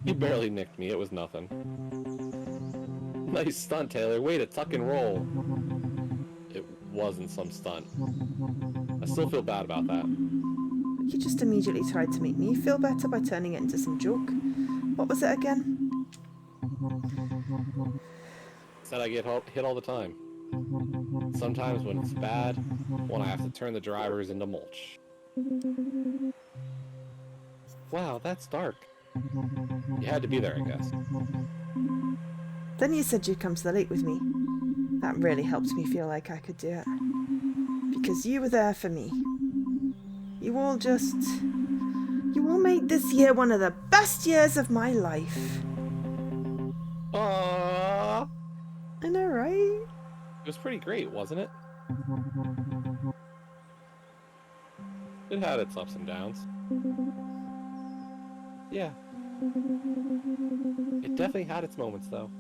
You barely nicked me, it was nothing. Nice stunt, Taylor. Way to tuck and roll. It wasn't some stunt. I still feel bad about that. You just immediately tried to make me feel better by turning it into some joke. What was it again? Said I get hit all the time. Sometimes when it's bad, when I have to turn the drivers into mulch. Wow, that's dark. You had to be there, I guess. Then you said you'd come to the lake with me. That really helped me feel like I could do it. Because you were there for me. You all made this year one of the best years of my life. Aww. I know, right? It was pretty great, wasn't it? It had its ups and downs. Yeah. It definitely had its moments, though.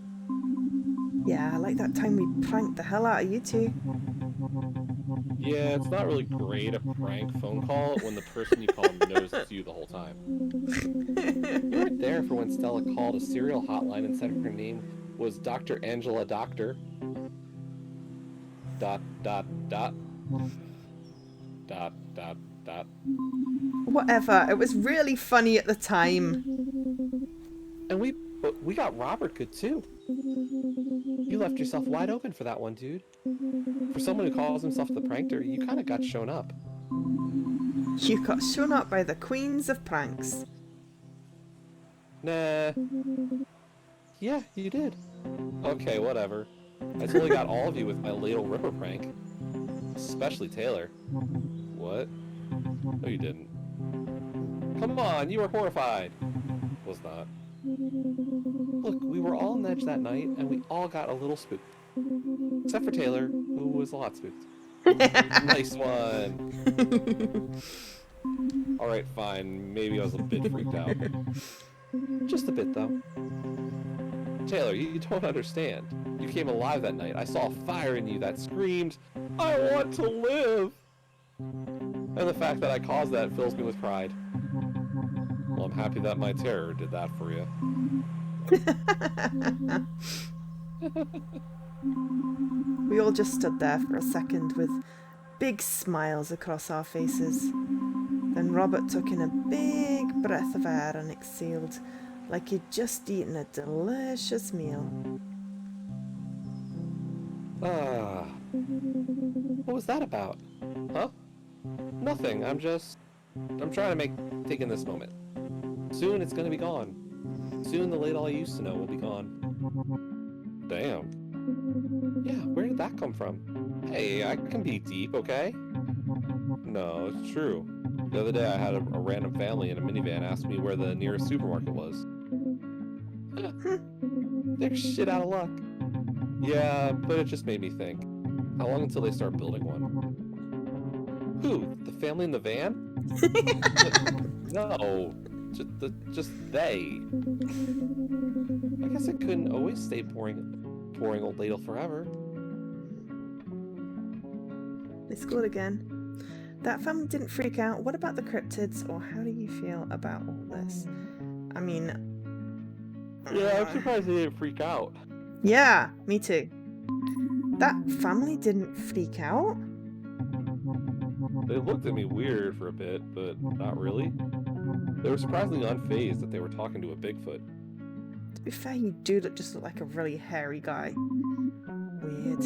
Yeah, like that time we pranked the hell out of you two. Yeah, it's not really great a prank phone call when the person you call knows it's you the whole time. You weren't there for when Stella called a serial hotline and said her name was Dr. Angela Doctor. ... Whatever, it was really funny at the time. And we got Robert good too. You left yourself wide open for that one, dude. For someone who calls himself the prankster, you kind of got shown up. You got shown up by the queens of pranks. Nah. Yeah, you did. Okay, whatever. I totally got all of you with my ladle ripper prank. Especially Taylor. What? No, you didn't. Come on, you were horrified. Was not. Look, we were all on edge that night, and we all got a little spooked. Except for Taylor, who was a lot spooked. Nice one. Alright, fine. Maybe I was a bit freaked out. Just a bit, though. Taylor, you don't understand. You came alive that night. I saw a fire in you that screamed, "I want to live!" And the fact that I caused that fills me with pride. Well, I'm happy that my terror did that for you. We all just stood there for a second with big smiles across our faces. Then Robert took in a big breath of air and exhaled like he'd just eaten a delicious meal. What was that about? Huh? Nothing. I'm trying to make taking this moment. Soon it's gonna be gone. Soon the Ladle I used to know will be gone. Damn. Yeah, where did that come from? Hey, I can be deep, okay? No, it's true. The other day I had a random family in a minivan ask me where the nearest supermarket was. They're shit out of luck. Yeah, but it just made me think. How long until they start building one? Who? The family in the van? No, just they. I guess I couldn't always stay pouring old ladle forever. They scored again. That family didn't freak out. What about the cryptids, or how do you feel about all this? I mean... Yeah, I'm surprised they didn't freak out. Yeah, me too. That family didn't freak out? They looked at me weird for a bit, but not really. They were surprisingly unfazed that they were talking to a Bigfoot. To be fair, you do just look like a really hairy guy. Weird.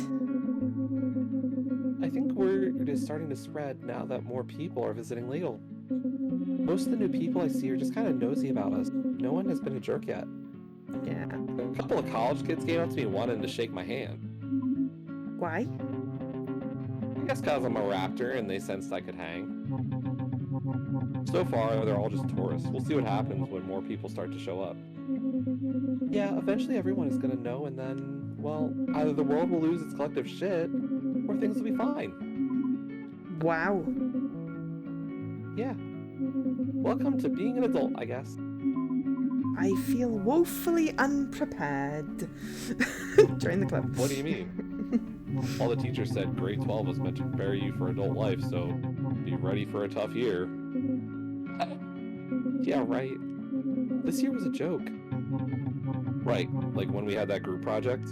I think word is starting to spread now that more people are visiting Ladle. Most of the new people I see are just kind of nosy about us. No one has been a jerk yet. Yeah. A couple of college kids came up to me wanting to shake my hand. Why? I guess because I'm a Raptor and they sensed I could hang. So far, they're all just tourists. We'll see what happens when more people start to show up. Yeah, eventually everyone is gonna know, and then, well, either the world will lose its collective shit, or things will be fine. Wow. Yeah. Welcome to being an adult, I guess. I feel woefully unprepared. Join the club. What do you mean? All the teachers said grade 12 was meant to prepare you for adult life, so be ready for a tough year. Yeah, right. This year was a joke. Right, like when we had that group project.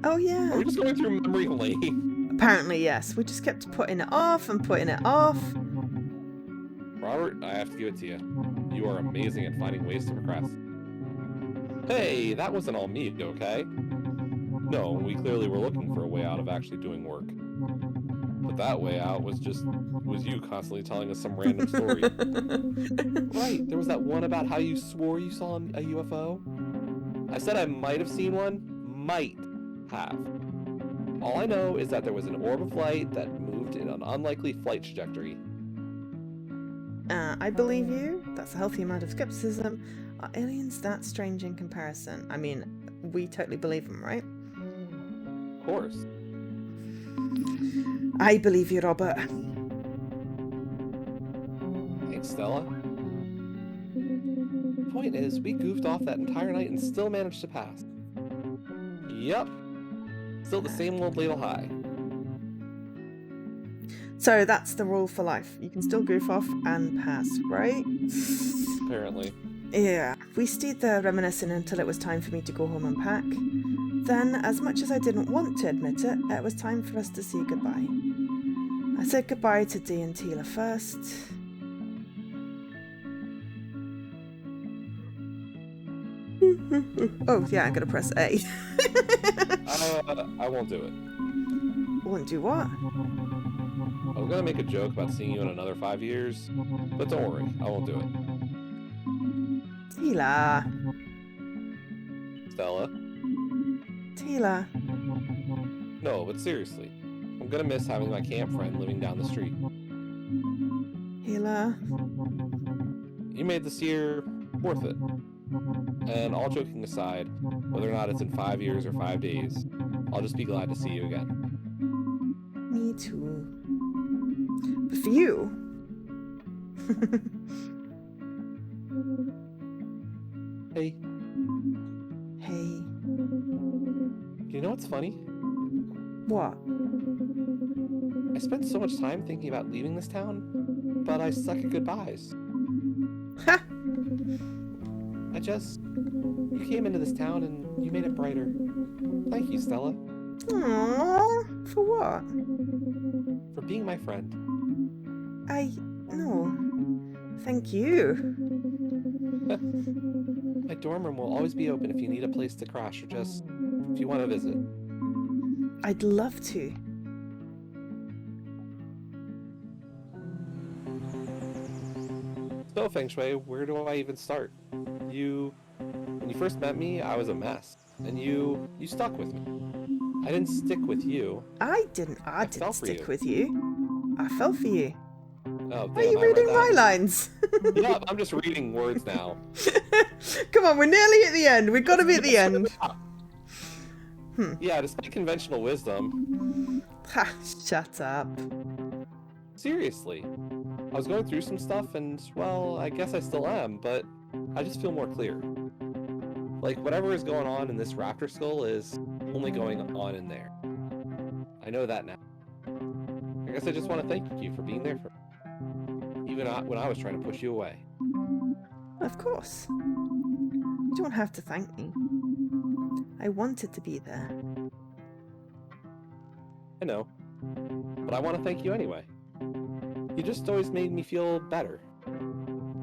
Oh yeah. Are we just going through memory lane? Apparently yes. We just kept putting it off and putting it off. Robert, I have to give it to you. You are amazing at finding ways to procrastinate. Hey, that wasn't all me, okay? No, we clearly were looking for a way out of actually doing work. But that way out was you constantly telling us some random story. Right, there was that one about how you swore you saw a UFO. I said I might have seen one. Might have. All I know is that there was an orb of light that moved in an unlikely flight trajectory. I believe you. That's a healthy amount of skepticism. Are aliens that strange in comparison? I mean, we totally believe them, right? Of course. I believe you, Robert. Thanks, Stella. The point is, we goofed off that entire night and still managed to pass. Yep. Still the same old ladle high. So that's the rule for life. You can still goof off and pass, right? Apparently. Yeah. We stayed there reminiscing until it was time for me to go home and pack. Then, as much as I didn't want to admit it, it was time for us to say goodbye. I said goodbye to Dee and Tila first. Oh, yeah, I'm gonna press A. I won't do it. Won't do what? I was gonna make a joke about seeing you in another 5 years, but don't worry, I won't do it. Tila. Stella? Tila. No, but seriously, I'm gonna miss having my camp friend living down the street. Tila. You made this year worth it. And all joking aside, whether or not it's in 5 years or 5 days, I'll just be glad to see you again. Me too. But for you... Hey. Hey. You know what's funny? What? I spent so much time thinking about leaving this town, but I suck at goodbyes. Ha! You came into this town and you made it brighter. Thank you, Stella, Aww, for what? for being my friend. No. Thank you. My dorm room will always be open if you need a place to crash or just if you want to visit. I'd love to. So, Feng Shui, where do I even start? When you first met me, I was a mess, and you stuck with me. I didn't stick with you. I didn't stick with you. I fell for you. Oh, Are you reading my lines? Yeah, I'm just reading words now. Come on, we're nearly at the end. We've got to be at the end. Yeah, despite conventional wisdom. Ha, shut up. Seriously. I was going through some stuff and, well, I guess I still am, but I just feel more clear. Like, whatever is going on in this raptor skull is only going on in there. I know that now. I guess I just want to thank you for being there for me. Even when I was trying to push you away. Of course. You don't have to thank me. I wanted to be there. I know. But I want to thank you anyway. You just always made me feel better.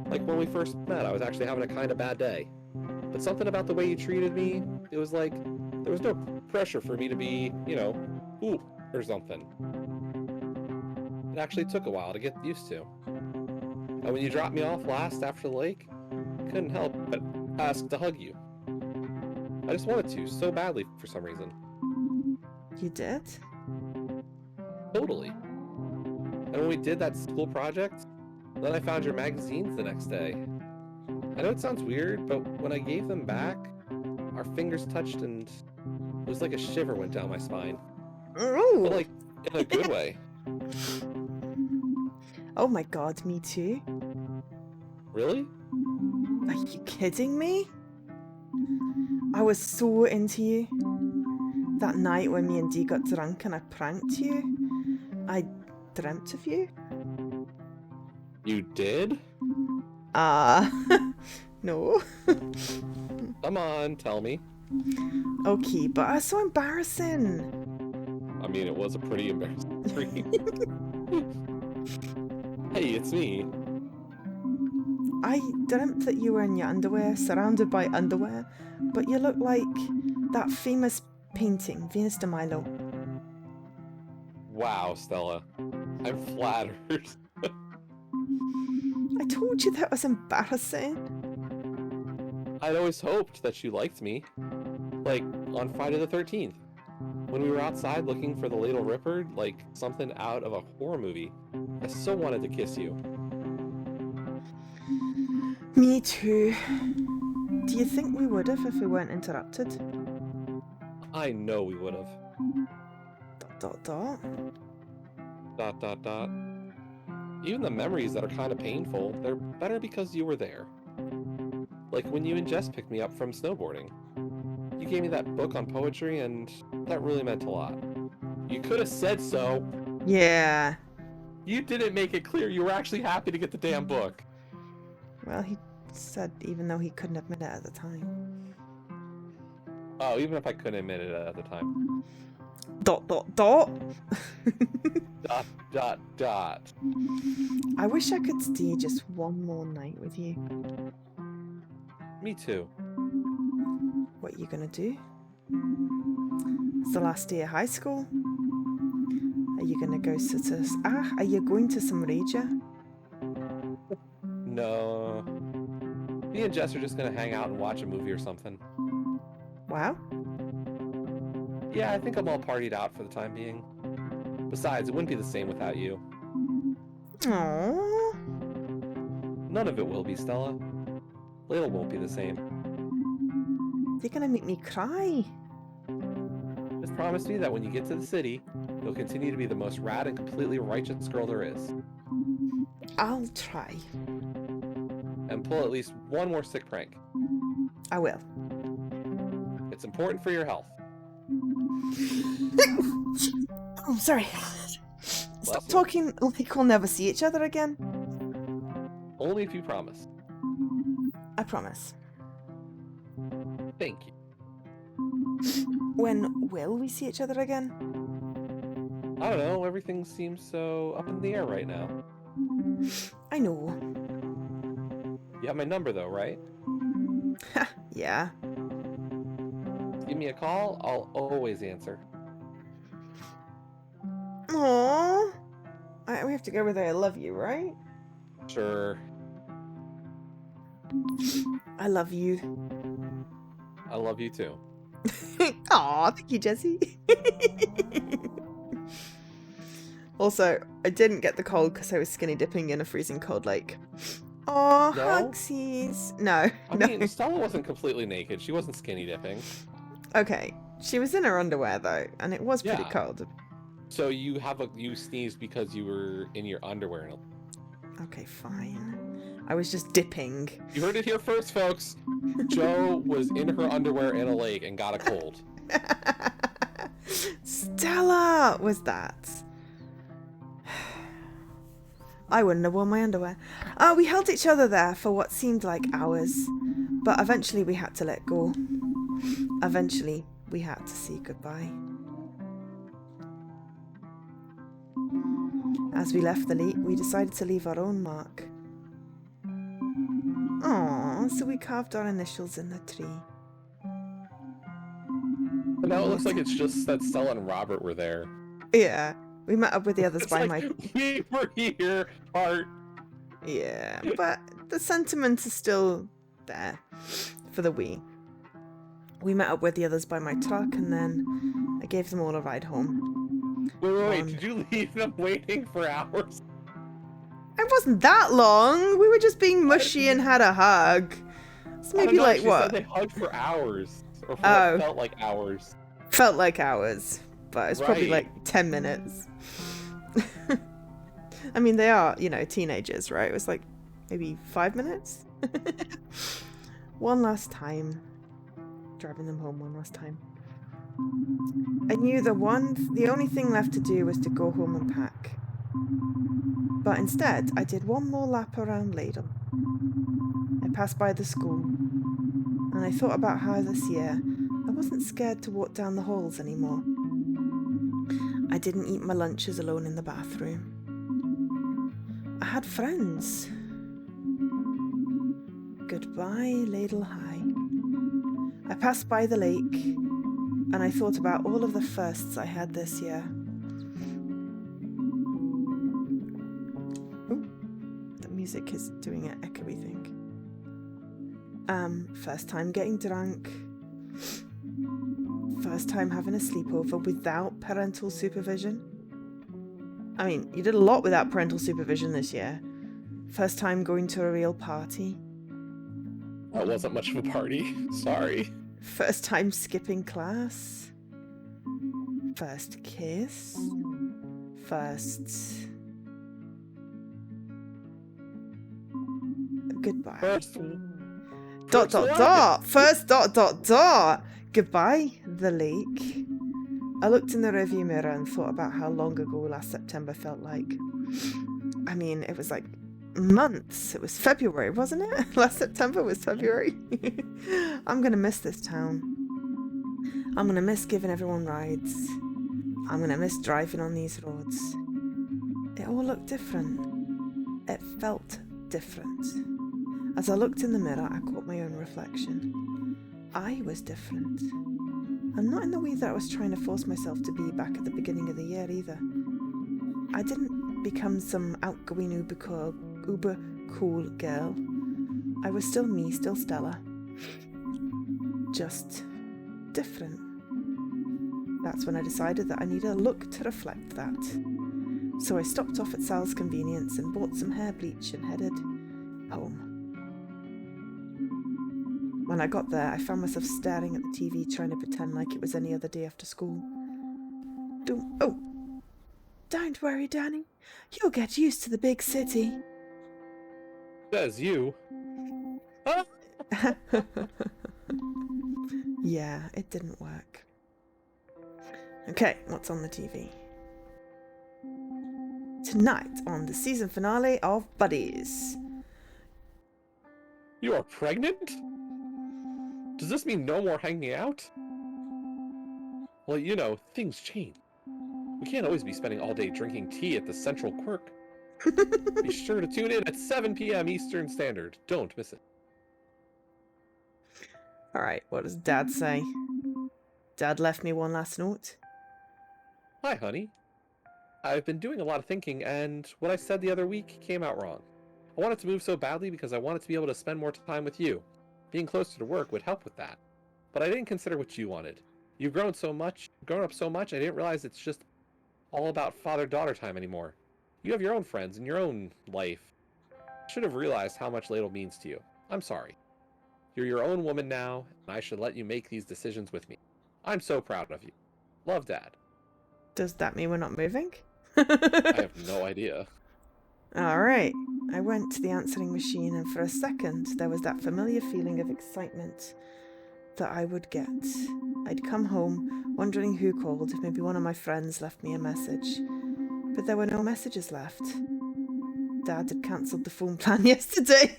Like when we first met, I was actually having a kind of bad day. But something about the way you treated me, it was like there was no pressure for me to be, ooh, or something. It actually took a while to get used to. And when you dropped me off last after the lake, I couldn't help but ask to hug you. I just wanted to so badly for some reason. You did? Totally. And when we did that school project, then I found your magazines the next day. I know it sounds weird, but when I gave them back, our fingers touched and it was like a shiver went down my spine. Oh. But like, in a good way. Oh my god, me too. Really? Are you kidding me? I was so into you. That night when me and Dee got drunk and I pranked you, I dreamt of you. You did? No. Come on, tell me. Okay, but it's so embarrassing. I mean, it was a pretty embarrassing dream. Hey, it's me. I dreamt that you were in your underwear, surrounded by underwear, but you look like that famous painting, Venus de Milo. Wow, Stella. I'm flattered. I told you that was embarrassing. I'd always hoped that you liked me. Like, on Friday the 13th. When we were outside looking for the Ladle Ripper, like something out of a horror movie. I so wanted to kiss you. Me too. Do you think we would have if we weren't interrupted? I know we would have. ... Even the memories that are kind of painful, they're better because you were there. Like when you and Jess picked me up from snowboarding. You gave me that book on poetry, and that really meant a lot. You could have said so. Yeah. You didn't make it clear you were actually happy to get the damn book. Well, he said even though he couldn't admit it at the time. Oh, even if I couldn't admit it at the time. ... I wish I could stay just one more night with you. Me too. What are you gonna do? It's the last day of high school. Are you gonna go are you going to some rager? No. Me and Jess are just gonna hang out and watch a movie or something. Wow. Yeah, I think I'm all partied out for the time being. Besides, it wouldn't be the same without you. Aww. None of it will be, Stella. Ladle won't be the same. You're gonna make me cry. Just promise me that when you get to the city, you'll continue to be the most rad and completely righteous girl there is. I'll try. And pull at least one more sick prank. I will. It's important for your health. Oh, sorry. Stop talking like we'll never see each other again. Only if you promise. I promise. Thank you. When will we see each other again? I don't know. Everything seems so up in the air right now. I know. You have my number though, right? Yeah. Give me a call. I'll always answer. Aww. We have to go with I love you, right? Sure. I love you. I love you too. Aw, thank you, Jesse. Also, I didn't get the cold because I was skinny dipping in a freezing cold lake. Aw, No? hugsies. No, I no. mean, Stella wasn't completely naked. She wasn't skinny dipping. Okay, she was in her underwear though, and it was pretty Yeah. cold. So you sneezed because you were in your underwear. Okay, fine. I was just dipping. You heard it here first, folks. Joe was in her underwear in a lake and got a cold. Stella was that. I wouldn't have worn my underwear. We held each other there for what seemed like hours, but eventually we had to let go. Eventually we had to say goodbye. As we left the lake, we decided to leave our own mark. Aww, so we carved our initials in the tree. But now it looks like it's just that Stella and Robert were there. Yeah, we met up with the others It's by like, we were here, heart. Yeah, but the sentiment is still there for the we. We met up with the others by my truck, and then I gave them all a ride home. Wait, did you leave them waiting for hours? It wasn't that long. We were just being mushy and had a hug. It's maybe like she what? said they hugged for hours, or for Oh. what felt like hours. Felt like hours, but it's probably Right. like 10 minutes. I mean, they are, teenagers, right? It was like maybe 5 minutes. One last time. Driving them home one last time. I knew the only thing left to do was to go home and pack. But instead, I did one more lap around Ladle. I passed by the school, and I thought about how this year I wasn't scared to walk down the halls anymore. I didn't eat my lunches alone in the bathroom. I had friends. Goodbye, Ladle High. I passed by the lake, and I thought about all of the firsts I had this year. Ooh, the music is doing an echoey thing. First time getting drunk. First time having a sleepover without parental supervision. I mean, you did a lot without parental supervision this year. First time going to a real party. That wasn't much of a party. Sorry. First time skipping class. First kiss. First... Goodbye. First First ... Goodbye, the lake. I looked in the rearview mirror and thought about how long ago last September felt like. I mean, it was like months. It was February, wasn't it? Last September was February. I'm gonna miss this town. I'm gonna miss giving everyone rides. I'm gonna miss driving on these roads. It all looked different. It felt different. As I looked in the mirror, I caught my own reflection. I was different. And not in the way that I was trying to force myself to be back at the beginning of the year either. I didn't become some outgoing uber cool girl. I was still me, still Stella. Just different. That's when I decided that I needed a look to reflect that. So I stopped off at Sal's Convenience and bought some hair bleach and headed home. When I got there, I found myself staring at the TV, trying to pretend like it was any other day after school. Don't worry, Danny. You'll get used to the big city. Says you. Huh? Yeah, it didn't work. Okay, what's on the TV? Tonight, on the season finale of Buddies. You are pregnant? Does this mean no more hanging out? Well, you know, things change. We can't always be spending all day drinking tea at the Central Quirk. Be sure to tune in at 7 p.m. Eastern Standard. Don't miss it. Alright, what does Dad say? Dad left me one last note. Hi, honey. I've been doing a lot of thinking, and what I said the other week came out wrong. I wanted to move so badly because I wanted to be able to spend more time with you. Being closer to work would help with that. But I didn't consider what you wanted. You've grown up so much, I didn't realize it's just all about father-daughter time anymore. You have your own friends and your own life. I should have realized how much Ladle means to you. I'm sorry. You're your own woman now, and I should let you make these decisions with me. I'm so proud of you. Love, Dad. Does that mean we're not moving? I have no idea. Alright. I went to the answering machine, and for a second there was that familiar feeling of excitement that I would get. I'd come home, wondering who called, if maybe one of my friends left me a message. But there were no messages left. Dad had cancelled the phone plan yesterday.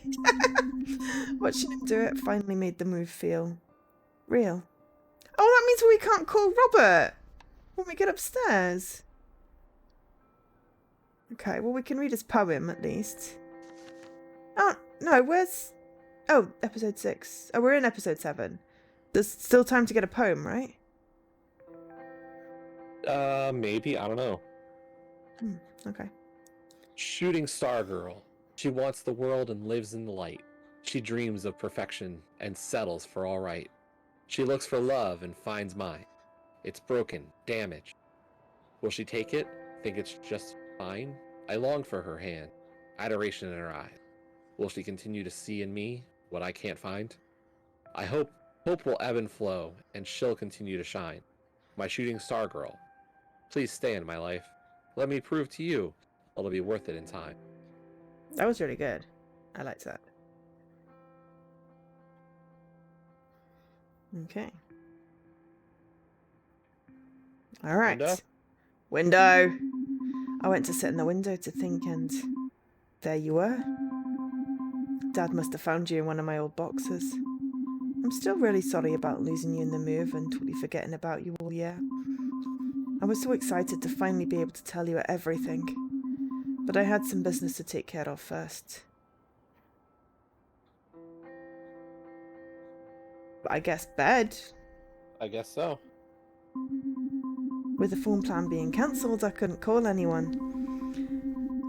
Watching him do it finally made the move feel real. Oh, that means we can't call Robert when we get upstairs. Okay, well, we can read his poem at least. Oh, no, where's... Oh, episode 6. Oh, we're in episode 7. There's still time to get a poem, right? Maybe. I don't know. Okay. Shooting star girl. She wants the world and lives in the light. She dreams of perfection and settles for all right. She looks for love and finds mine. It's broken, damaged. Will she take it? Think it's just fine? I long for her hand, adoration in her eye. Will she continue to see in me what I can't find? I hope will ebb and flow, and she'll continue to shine. My shooting star girl, please stay in my life. Let me prove to you it'll be worth it in time. That was really good. I liked that. Okay. All right. Window. I went to sit in the window to think, and there you were. Dad must have found you in one of my old boxes. I'm still really sorry about losing you in the move and totally forgetting about you all year. I was so excited to finally be able to tell you everything, but I had some business to take care of first. I guess bed. I guess so. With the phone plan being cancelled, I couldn't call anyone.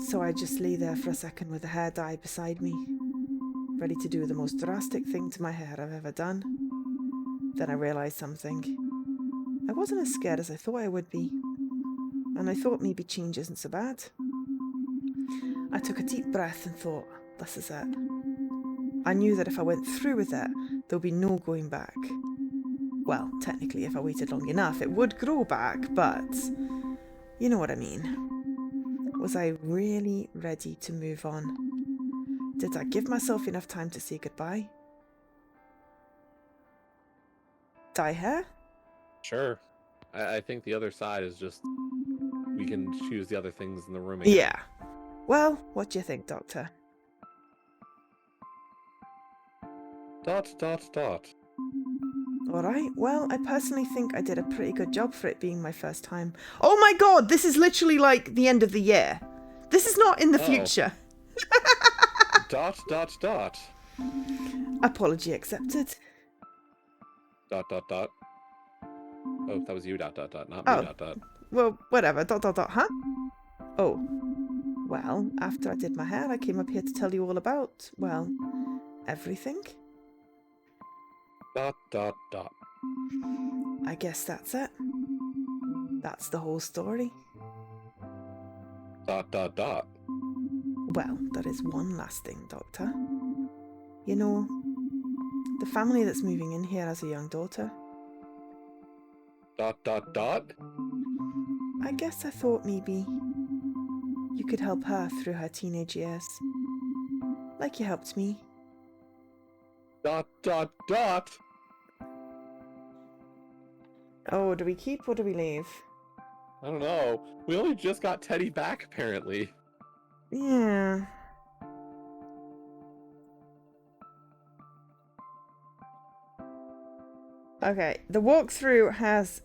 So I just lay there for a second with a hair dye beside me, ready to do the most drastic thing to my hair I've ever done. Then I realised something. I wasn't as scared as I thought I would be, and I thought maybe change isn't so bad. I took a deep breath and thought, this is it. I knew that if I went through with it, there'll be no going back. Well, technically, if I waited long enough, it would grow back, but you know what I mean. Was I really ready to move on? Did I give myself enough time to say goodbye? Dye hair? Sure. I think the other side is just we can choose the other things in the room again. Yeah. Well, what do you think, Doctor? ... Alright, well, I personally think I did a pretty good job for it being my first time. Oh my god, this is literally like the end of the year. This is not in the future. ... Apology accepted. ... Oh, that was you, not Oh. me, ... Well, whatever, ... huh? Oh. Well, after I did my hair, I came up here to tell you all about, well, everything. ... I guess that's it. That's the whole story. ... Well, there is one last thing, Doctor. You know, the family that's moving in here has a young daughter. ... I guess I thought maybe you could help her through her teenage years, like you helped me. ... Oh, do we keep or do we leave? I don't know. We only just got Teddy back, apparently. Yeah. Okay, the walkthrough has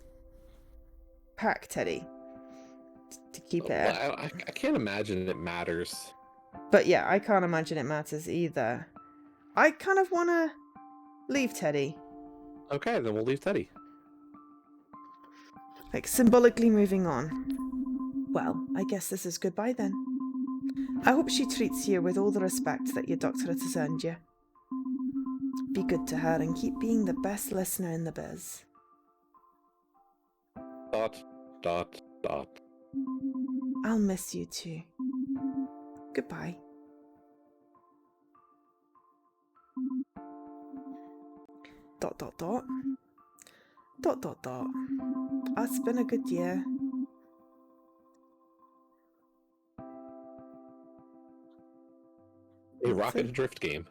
pack Teddy to keep Well, it. I can't imagine it matters. But yeah, I can't imagine it matters either. I kind of want to leave Teddy. Okay, then we'll leave Teddy. Like, symbolically moving on. Well, I guess this is goodbye then. I hope she treats you with all the respect that your doctorate has earned you. Be good to her and keep being the best listener in the biz. ... I'll miss you too. Goodbye. ... It's been a good year. A Rocket Drift Game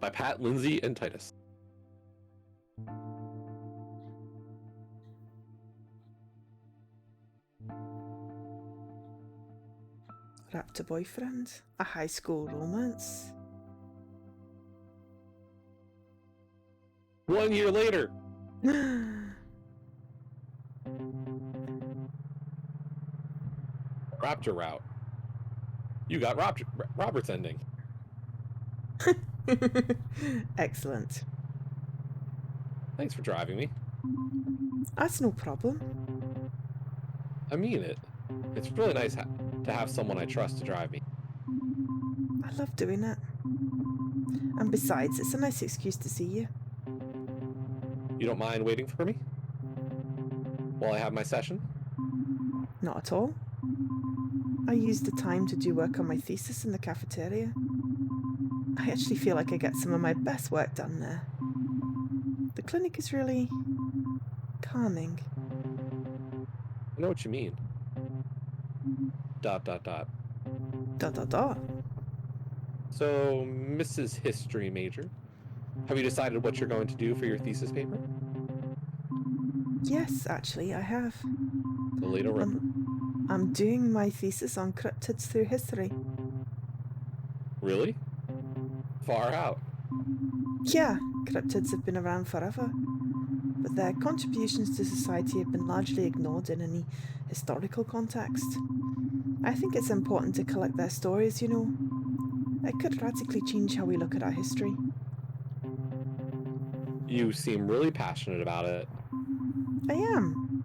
by Pat, Lindsay, and Titus. Raptor boyfriend? A high school romance? 1 year later. Raptor route. You got Robert's ending. Excellent. Thanks for driving me. That's no problem. I mean it. It's really nice to have someone I trust to drive me. I love doing it. And besides, it's a nice excuse to see you. You don't mind waiting for me? While I have my session? Not at all. I use the time to do work on my thesis in the cafeteria. I actually feel like I get some of my best work done there. The clinic is really calming. I know what you mean. ... So, Mrs. History Major, have you decided what you're going to do for your thesis paper? Yes, actually, I have. The Lato Ripper. I'm doing my thesis on cryptids through history. Really? Far out. Yeah, cryptids have been around forever, but their contributions to society have been largely ignored in any historical context. I think it's important to collect their stories, you know. It could radically change how we look at our history. You seem really passionate about it. I am.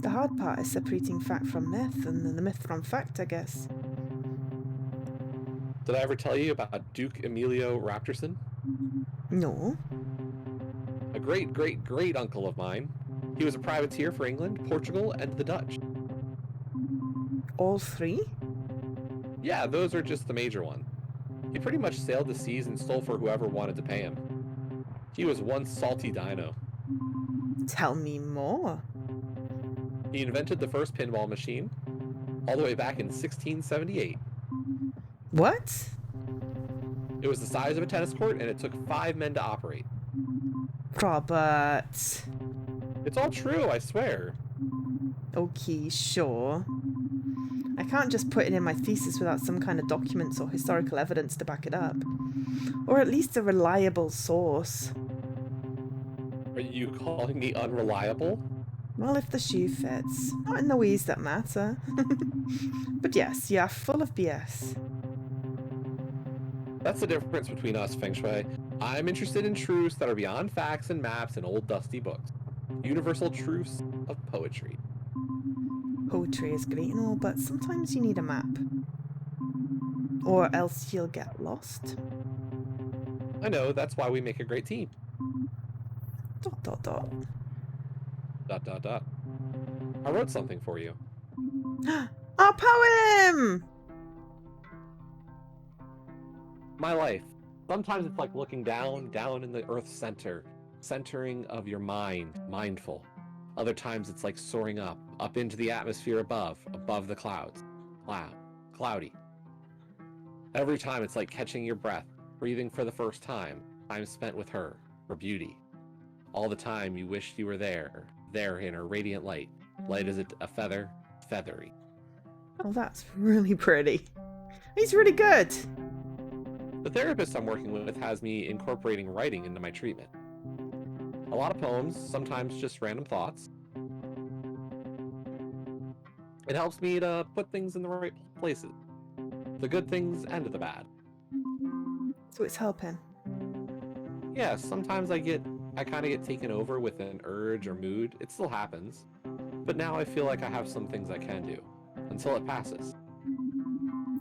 The hard part is separating fact from myth, and the myth from fact, I guess. Did I ever tell you about Duke Emilio Raptorson? No. A great uncle of mine. He was a privateer for England, Portugal, and the Dutch. All three? Yeah, those are just the major ones. He pretty much sailed the seas and stole for whoever wanted to pay him. He was one salty dino. Tell me more. He invented the first pinball machine, all the way back in 1678. What? It was the size of a tennis court, and it took 5 men to operate. Robert. It's all true, I swear. Okay, sure. I can't just put it in my thesis without some kind of documents or historical evidence to back it up. Or at least a reliable source. Are you calling me unreliable? Well, if the shoe fits. Not in the ways that matter. But yes, you are full of BS. That's the difference between us, Feng Shui. I'm interested in truths that are beyond facts and maps and old dusty books. Universal truths of poetry. Poetry is great and all, but sometimes you need a map. Or else you'll get lost. I know, that's why we make a great team. ... I wrote something for you. Our poem! My life. Sometimes it's like looking down in the Earth's center, centering of your mind, mindful. Other times it's like soaring up into the atmosphere above the clouds. Cloudy. Every time it's like catching your breath, breathing for the first time spent with her beauty. All the time you wished you were there in her radiant light as a feather, feathery. Oh, that's really pretty. He's really good. The therapist I'm working with has me incorporating writing into my treatment. A lot of poems, sometimes just random thoughts. It helps me to put things in the right places. The good things and the bad. So it's helping. Yeah, sometimes I kind of get taken over with an urge or mood. It still happens. But now I feel like I have some things I can do. Until it passes.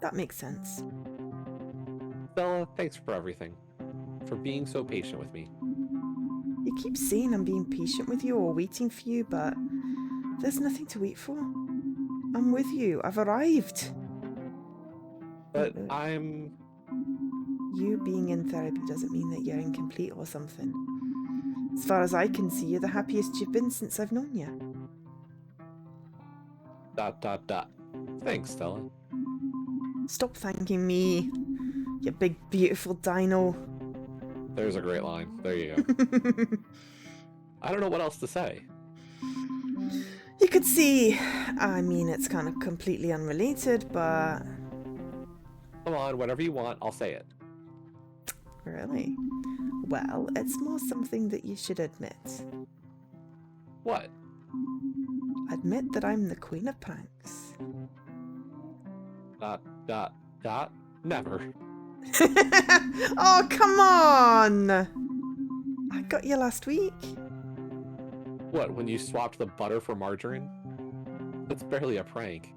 That makes sense. Stella, thanks for everything. For being so patient with me. You keep saying I'm being patient with you or waiting for you, but there's nothing to wait for. I'm with you. I've arrived. But I'm... You being in therapy doesn't mean that you're incomplete or something. As far as I can see, you're the happiest you've been since I've known you. ... Thanks, Stella. Stop thanking me, you big beautiful dino. There's a great line. There you go. I don't know what else to say. You could see, I mean, it's kind of completely unrelated, but... Come on, whatever you want, I'll say it. Really? Well, it's more something that you should admit. What? Admit that I'm the queen of pranks. ... Never. Oh, come on! I got you last week. What, when you swapped the butter for margarine? That's barely a prank.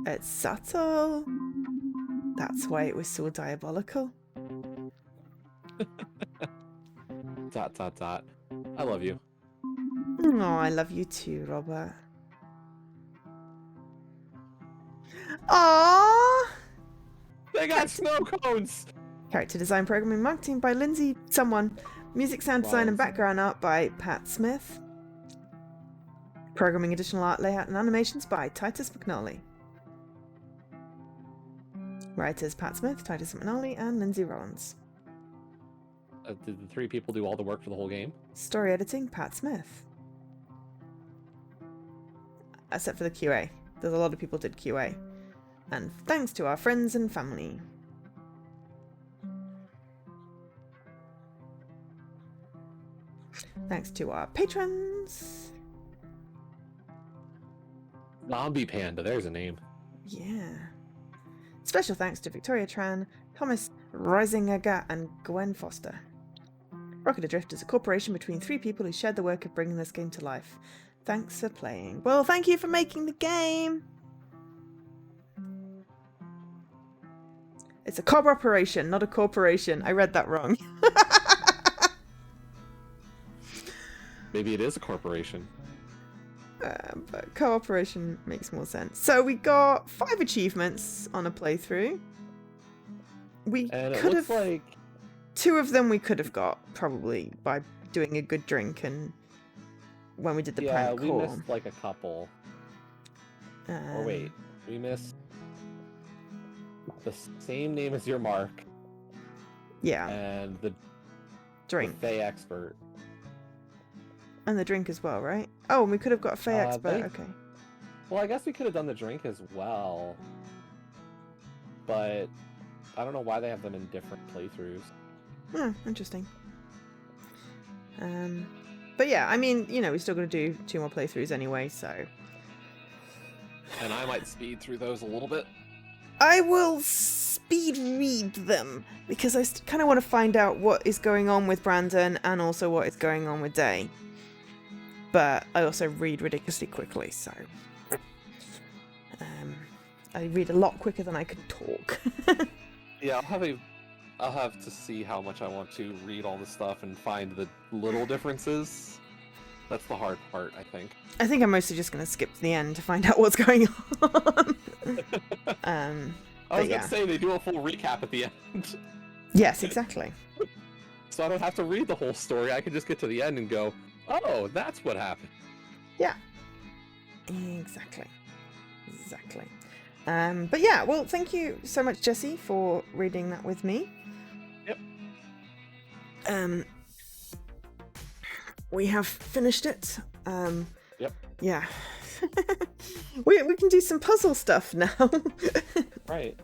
It's subtle. That's why it was so diabolical. ... I love you. Oh, I love you too, Robert. Aww! They got snow cones! Character design, programming, marketing by Lindsay someone. Music, sound design, and background art by Pat Smith. Programming, additional art, layout, and animations by Titus McNally. Writers Pat Smith, Titus McNally, and Lindsay Rollins. Did the three people do all the work for the whole game? Story editing, Pat Smith. Except for the QA. There's a lot of people did QA. And thanks to our friends and family. Thanks to our patrons. Zombie Panda, there's a name. Yeah. Special thanks to Victoria Tran, Thomas Reisinger, and Gwen Foster. Rocket Adrift is a corporation between three people who shared the work of bringing this game to life. Thanks for playing. Well, thank you for making the game. It's a corporation, not a corporation. I read that wrong. Maybe it is a corporation. But cooperation makes more sense. So we got 5 achievements on a playthrough. We And it could looks have... like... 2 of them we could have got, probably, by doing a good drink and when we did the prank call. Yeah, we missed like a couple. Or wait, we missed the same name as your mark. Yeah. And the Drink. The Fey expert. And the drink as well, right? Oh, and we could have got a Fey expert, okay. Well, I guess we could have done the drink as well. But I don't know why they have them in different playthroughs. Hmm, interesting. But yeah, I mean, you know, we're still going to do 2 more playthroughs anyway, so... And I might speed through those a little bit. I will speed read them, because I kind of want to find out what is going on with Brandon and also what is going on with Day. But I also read ridiculously quickly, so... I read a lot quicker than I can talk. Yeah, I'll have to see how much I want to read all the stuff and find the little differences. That's the hard part, I think. I think I'm mostly just going to skip to the end to find out what's going on. I was going to say, they do a full recap at the end. Yes, exactly. So I don't have to read the whole story. I can just get to the end and go, oh, that's what happened. Yeah. Exactly. Exactly. But yeah, well, thank you so much, Jesse, for reading that with me. Yep. We have finished it. Yep. Yeah. we can do some puzzle stuff now. Right.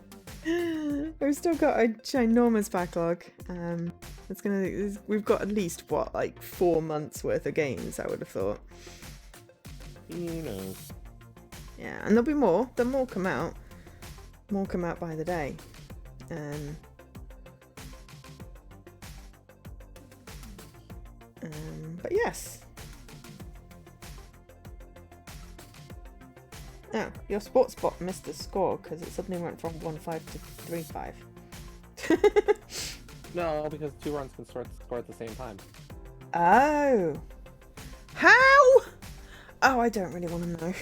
We've still got a ginormous backlog. We've got at least what, like 4 months worth of games, I would have thought. You know. Yeah, and there'll be more. There'll more come out. More come out by the day. But yes. Oh, your sports bot missed the score because it suddenly went from 1-5 to 3-5. No, because 2 runs can score at the same time. Oh. How? Oh, I don't really want to know.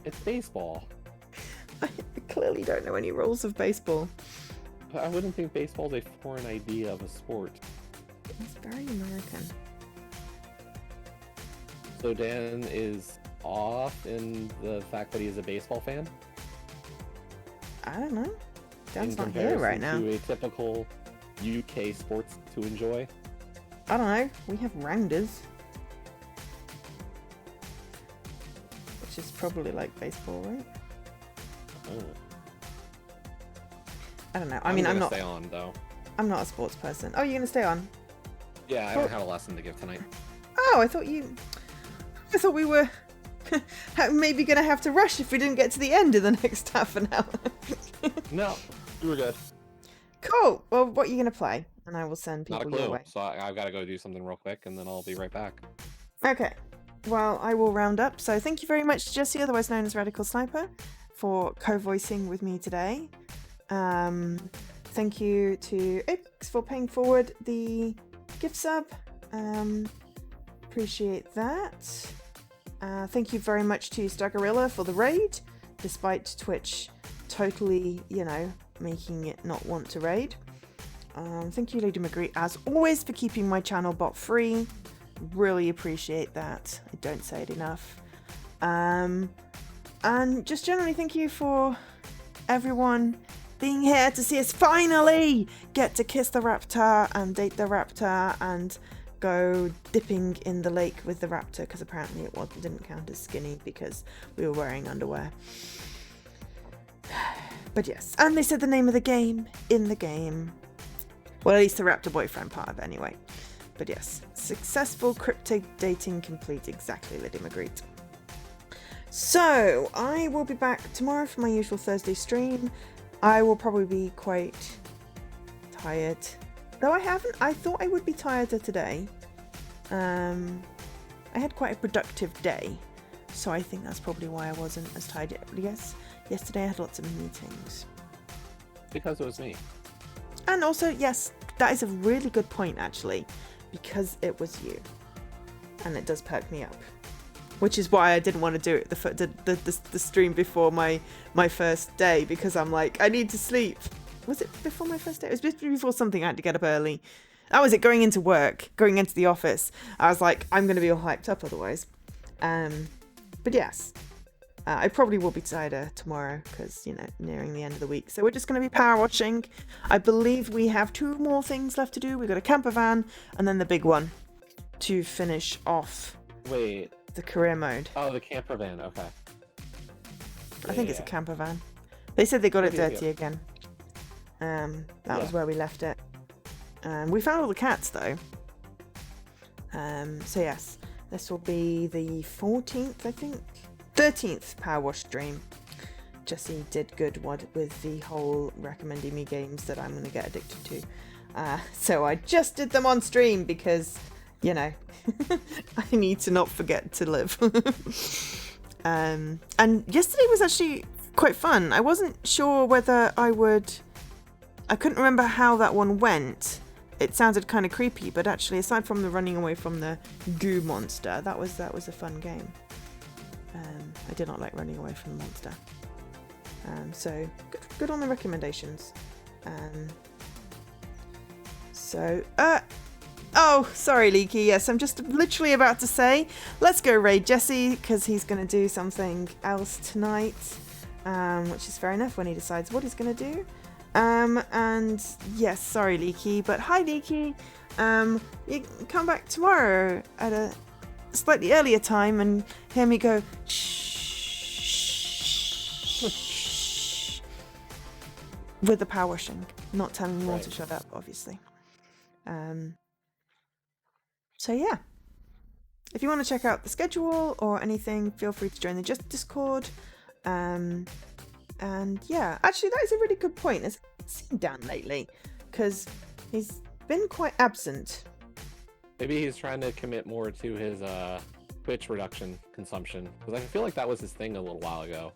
It's baseball. I clearly don't know any rules of baseball. I wouldn't think baseball's a foreign idea of a sport. It's very American. So Dan is off in the fact that he is a baseball fan? I don't know. Dan's in not here right now. to a typical UK sports to enjoy? I don't know. We have rounders. Which is probably like baseball, right? Oh. I don't know. I'm I'm not. Stay on though. I'm not a sports person. Oh, you're gonna stay on? Yeah, I don't have a lesson to give tonight. Oh, I thought we were maybe gonna have to rush if we didn't get to the end in the next half an hour. No, we were good. Cool. Well, what are you gonna play? And I will send Not a people your clue. way. So I've got to go do something real quick, and then I'll be right back. Okay. Well, I will round up. So thank you very much, Jesse, otherwise known as Radical Sniper, for co-voicing with me today. Thank you to Ix for paying forward the gift sub. Appreciate that. Thank you very much to Stagorilla for the raid, despite Twitch totally, making it not want to raid. Thank you, Lady Magritte, as always, for keeping my channel bot free. Really appreciate that. I don't say it enough. And just generally thank you for everyone being here to see us finally get to kiss the Raptor and date the Raptor and go dipping in the lake with the Raptor, because apparently it didn't count as skinny because we were wearing underwear. But yes, and they said the name of the game in the game. Well, at least the Raptor boyfriend part of it anyway. But yes, successful cryptic dating complete, exactly, Lady Magritte. So, I will be back tomorrow for my usual Thursday stream. I will probably be quite tired. Though I thought I would be tireder today. I had quite a productive day. So I think that's probably why I wasn't as tired. Yes, yesterday I had lots of meetings. Because it was me. And also, yes, that is a really good point, actually. Because it was you. And it does perk me up. Which is why I didn't want to do it the stream before my first day. Because I'm like, I need to sleep. Was it before my first day? It was before something I had to get up early. That was it, going into work, going into the office. I was like, I'm going to be all hyped up otherwise. But yes, I probably will be tired tomorrow because, nearing the end of the week. So we're just going to be power watching. I believe we have 2 more things left to do. We've got a camper van and then the big one to finish off. Wait. The career mode. Oh, the camper van. Okay. I think it's a camper van. They said they got it dirty again. That was where we left it. We found all the cats though. So yes, this will be the 14th, I think. 13th Power Wash stream. Jesse did good with the whole recommending me games that I'm going to get addicted to. So I just did them on stream because, I need to not forget to live. And yesterday was actually quite fun. I wasn't sure whether I couldn't remember how that one went. It sounded kind of creepy, but actually, aside from the running away from the goo monster, that was a fun game. I did not like running away from the monster. So good on the recommendations. Oh, sorry, Leaky. Yes, I'm just literally about to say, let's go raid Jesse, because he's going to do something else tonight, which is fair enough when he decides what he's going to do. And yes, sorry, Leaky, but hi, Leaky. You can come back tomorrow at a slightly earlier time and hear me go, shh. with the power washing, not telling you all to Right. shut up, obviously. So yeah, if you want to check out the schedule or anything, feel free to join the Discord. And yeah, actually, that is a really good point. Has seen Dan lately, because he's been quite absent. Maybe he's trying to commit more to his Twitch reduction consumption, because I feel like that was his thing a little while ago.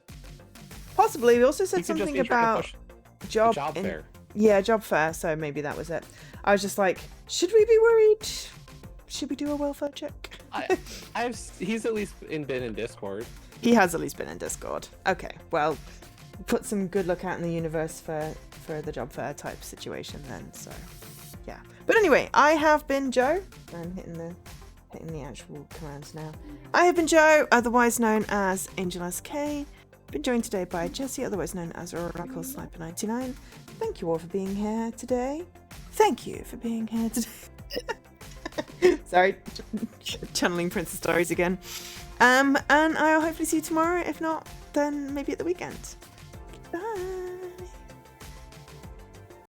Possibly. We also He said could just something be trying to about push the job fair. Yeah, job fair. So maybe that was it. I was just like, should we be worried? Should we do a welfare check? He's at least been in Discord. He has at least been in Discord. Okay, well, put some good luck out in the universe for the job fair type situation then. So yeah. But anyway, I have been Joe. I'm hitting the actual commands now. I have been Joe, otherwise known as Angel SK. Been joined today by Jesse, otherwise known as Oracle Sniper 99. Thank you all for being here today. Thank you for being here today. Sorry, channeling Princess Stories again. And I'll hopefully see you tomorrow. If not, then maybe at the weekend. Bye.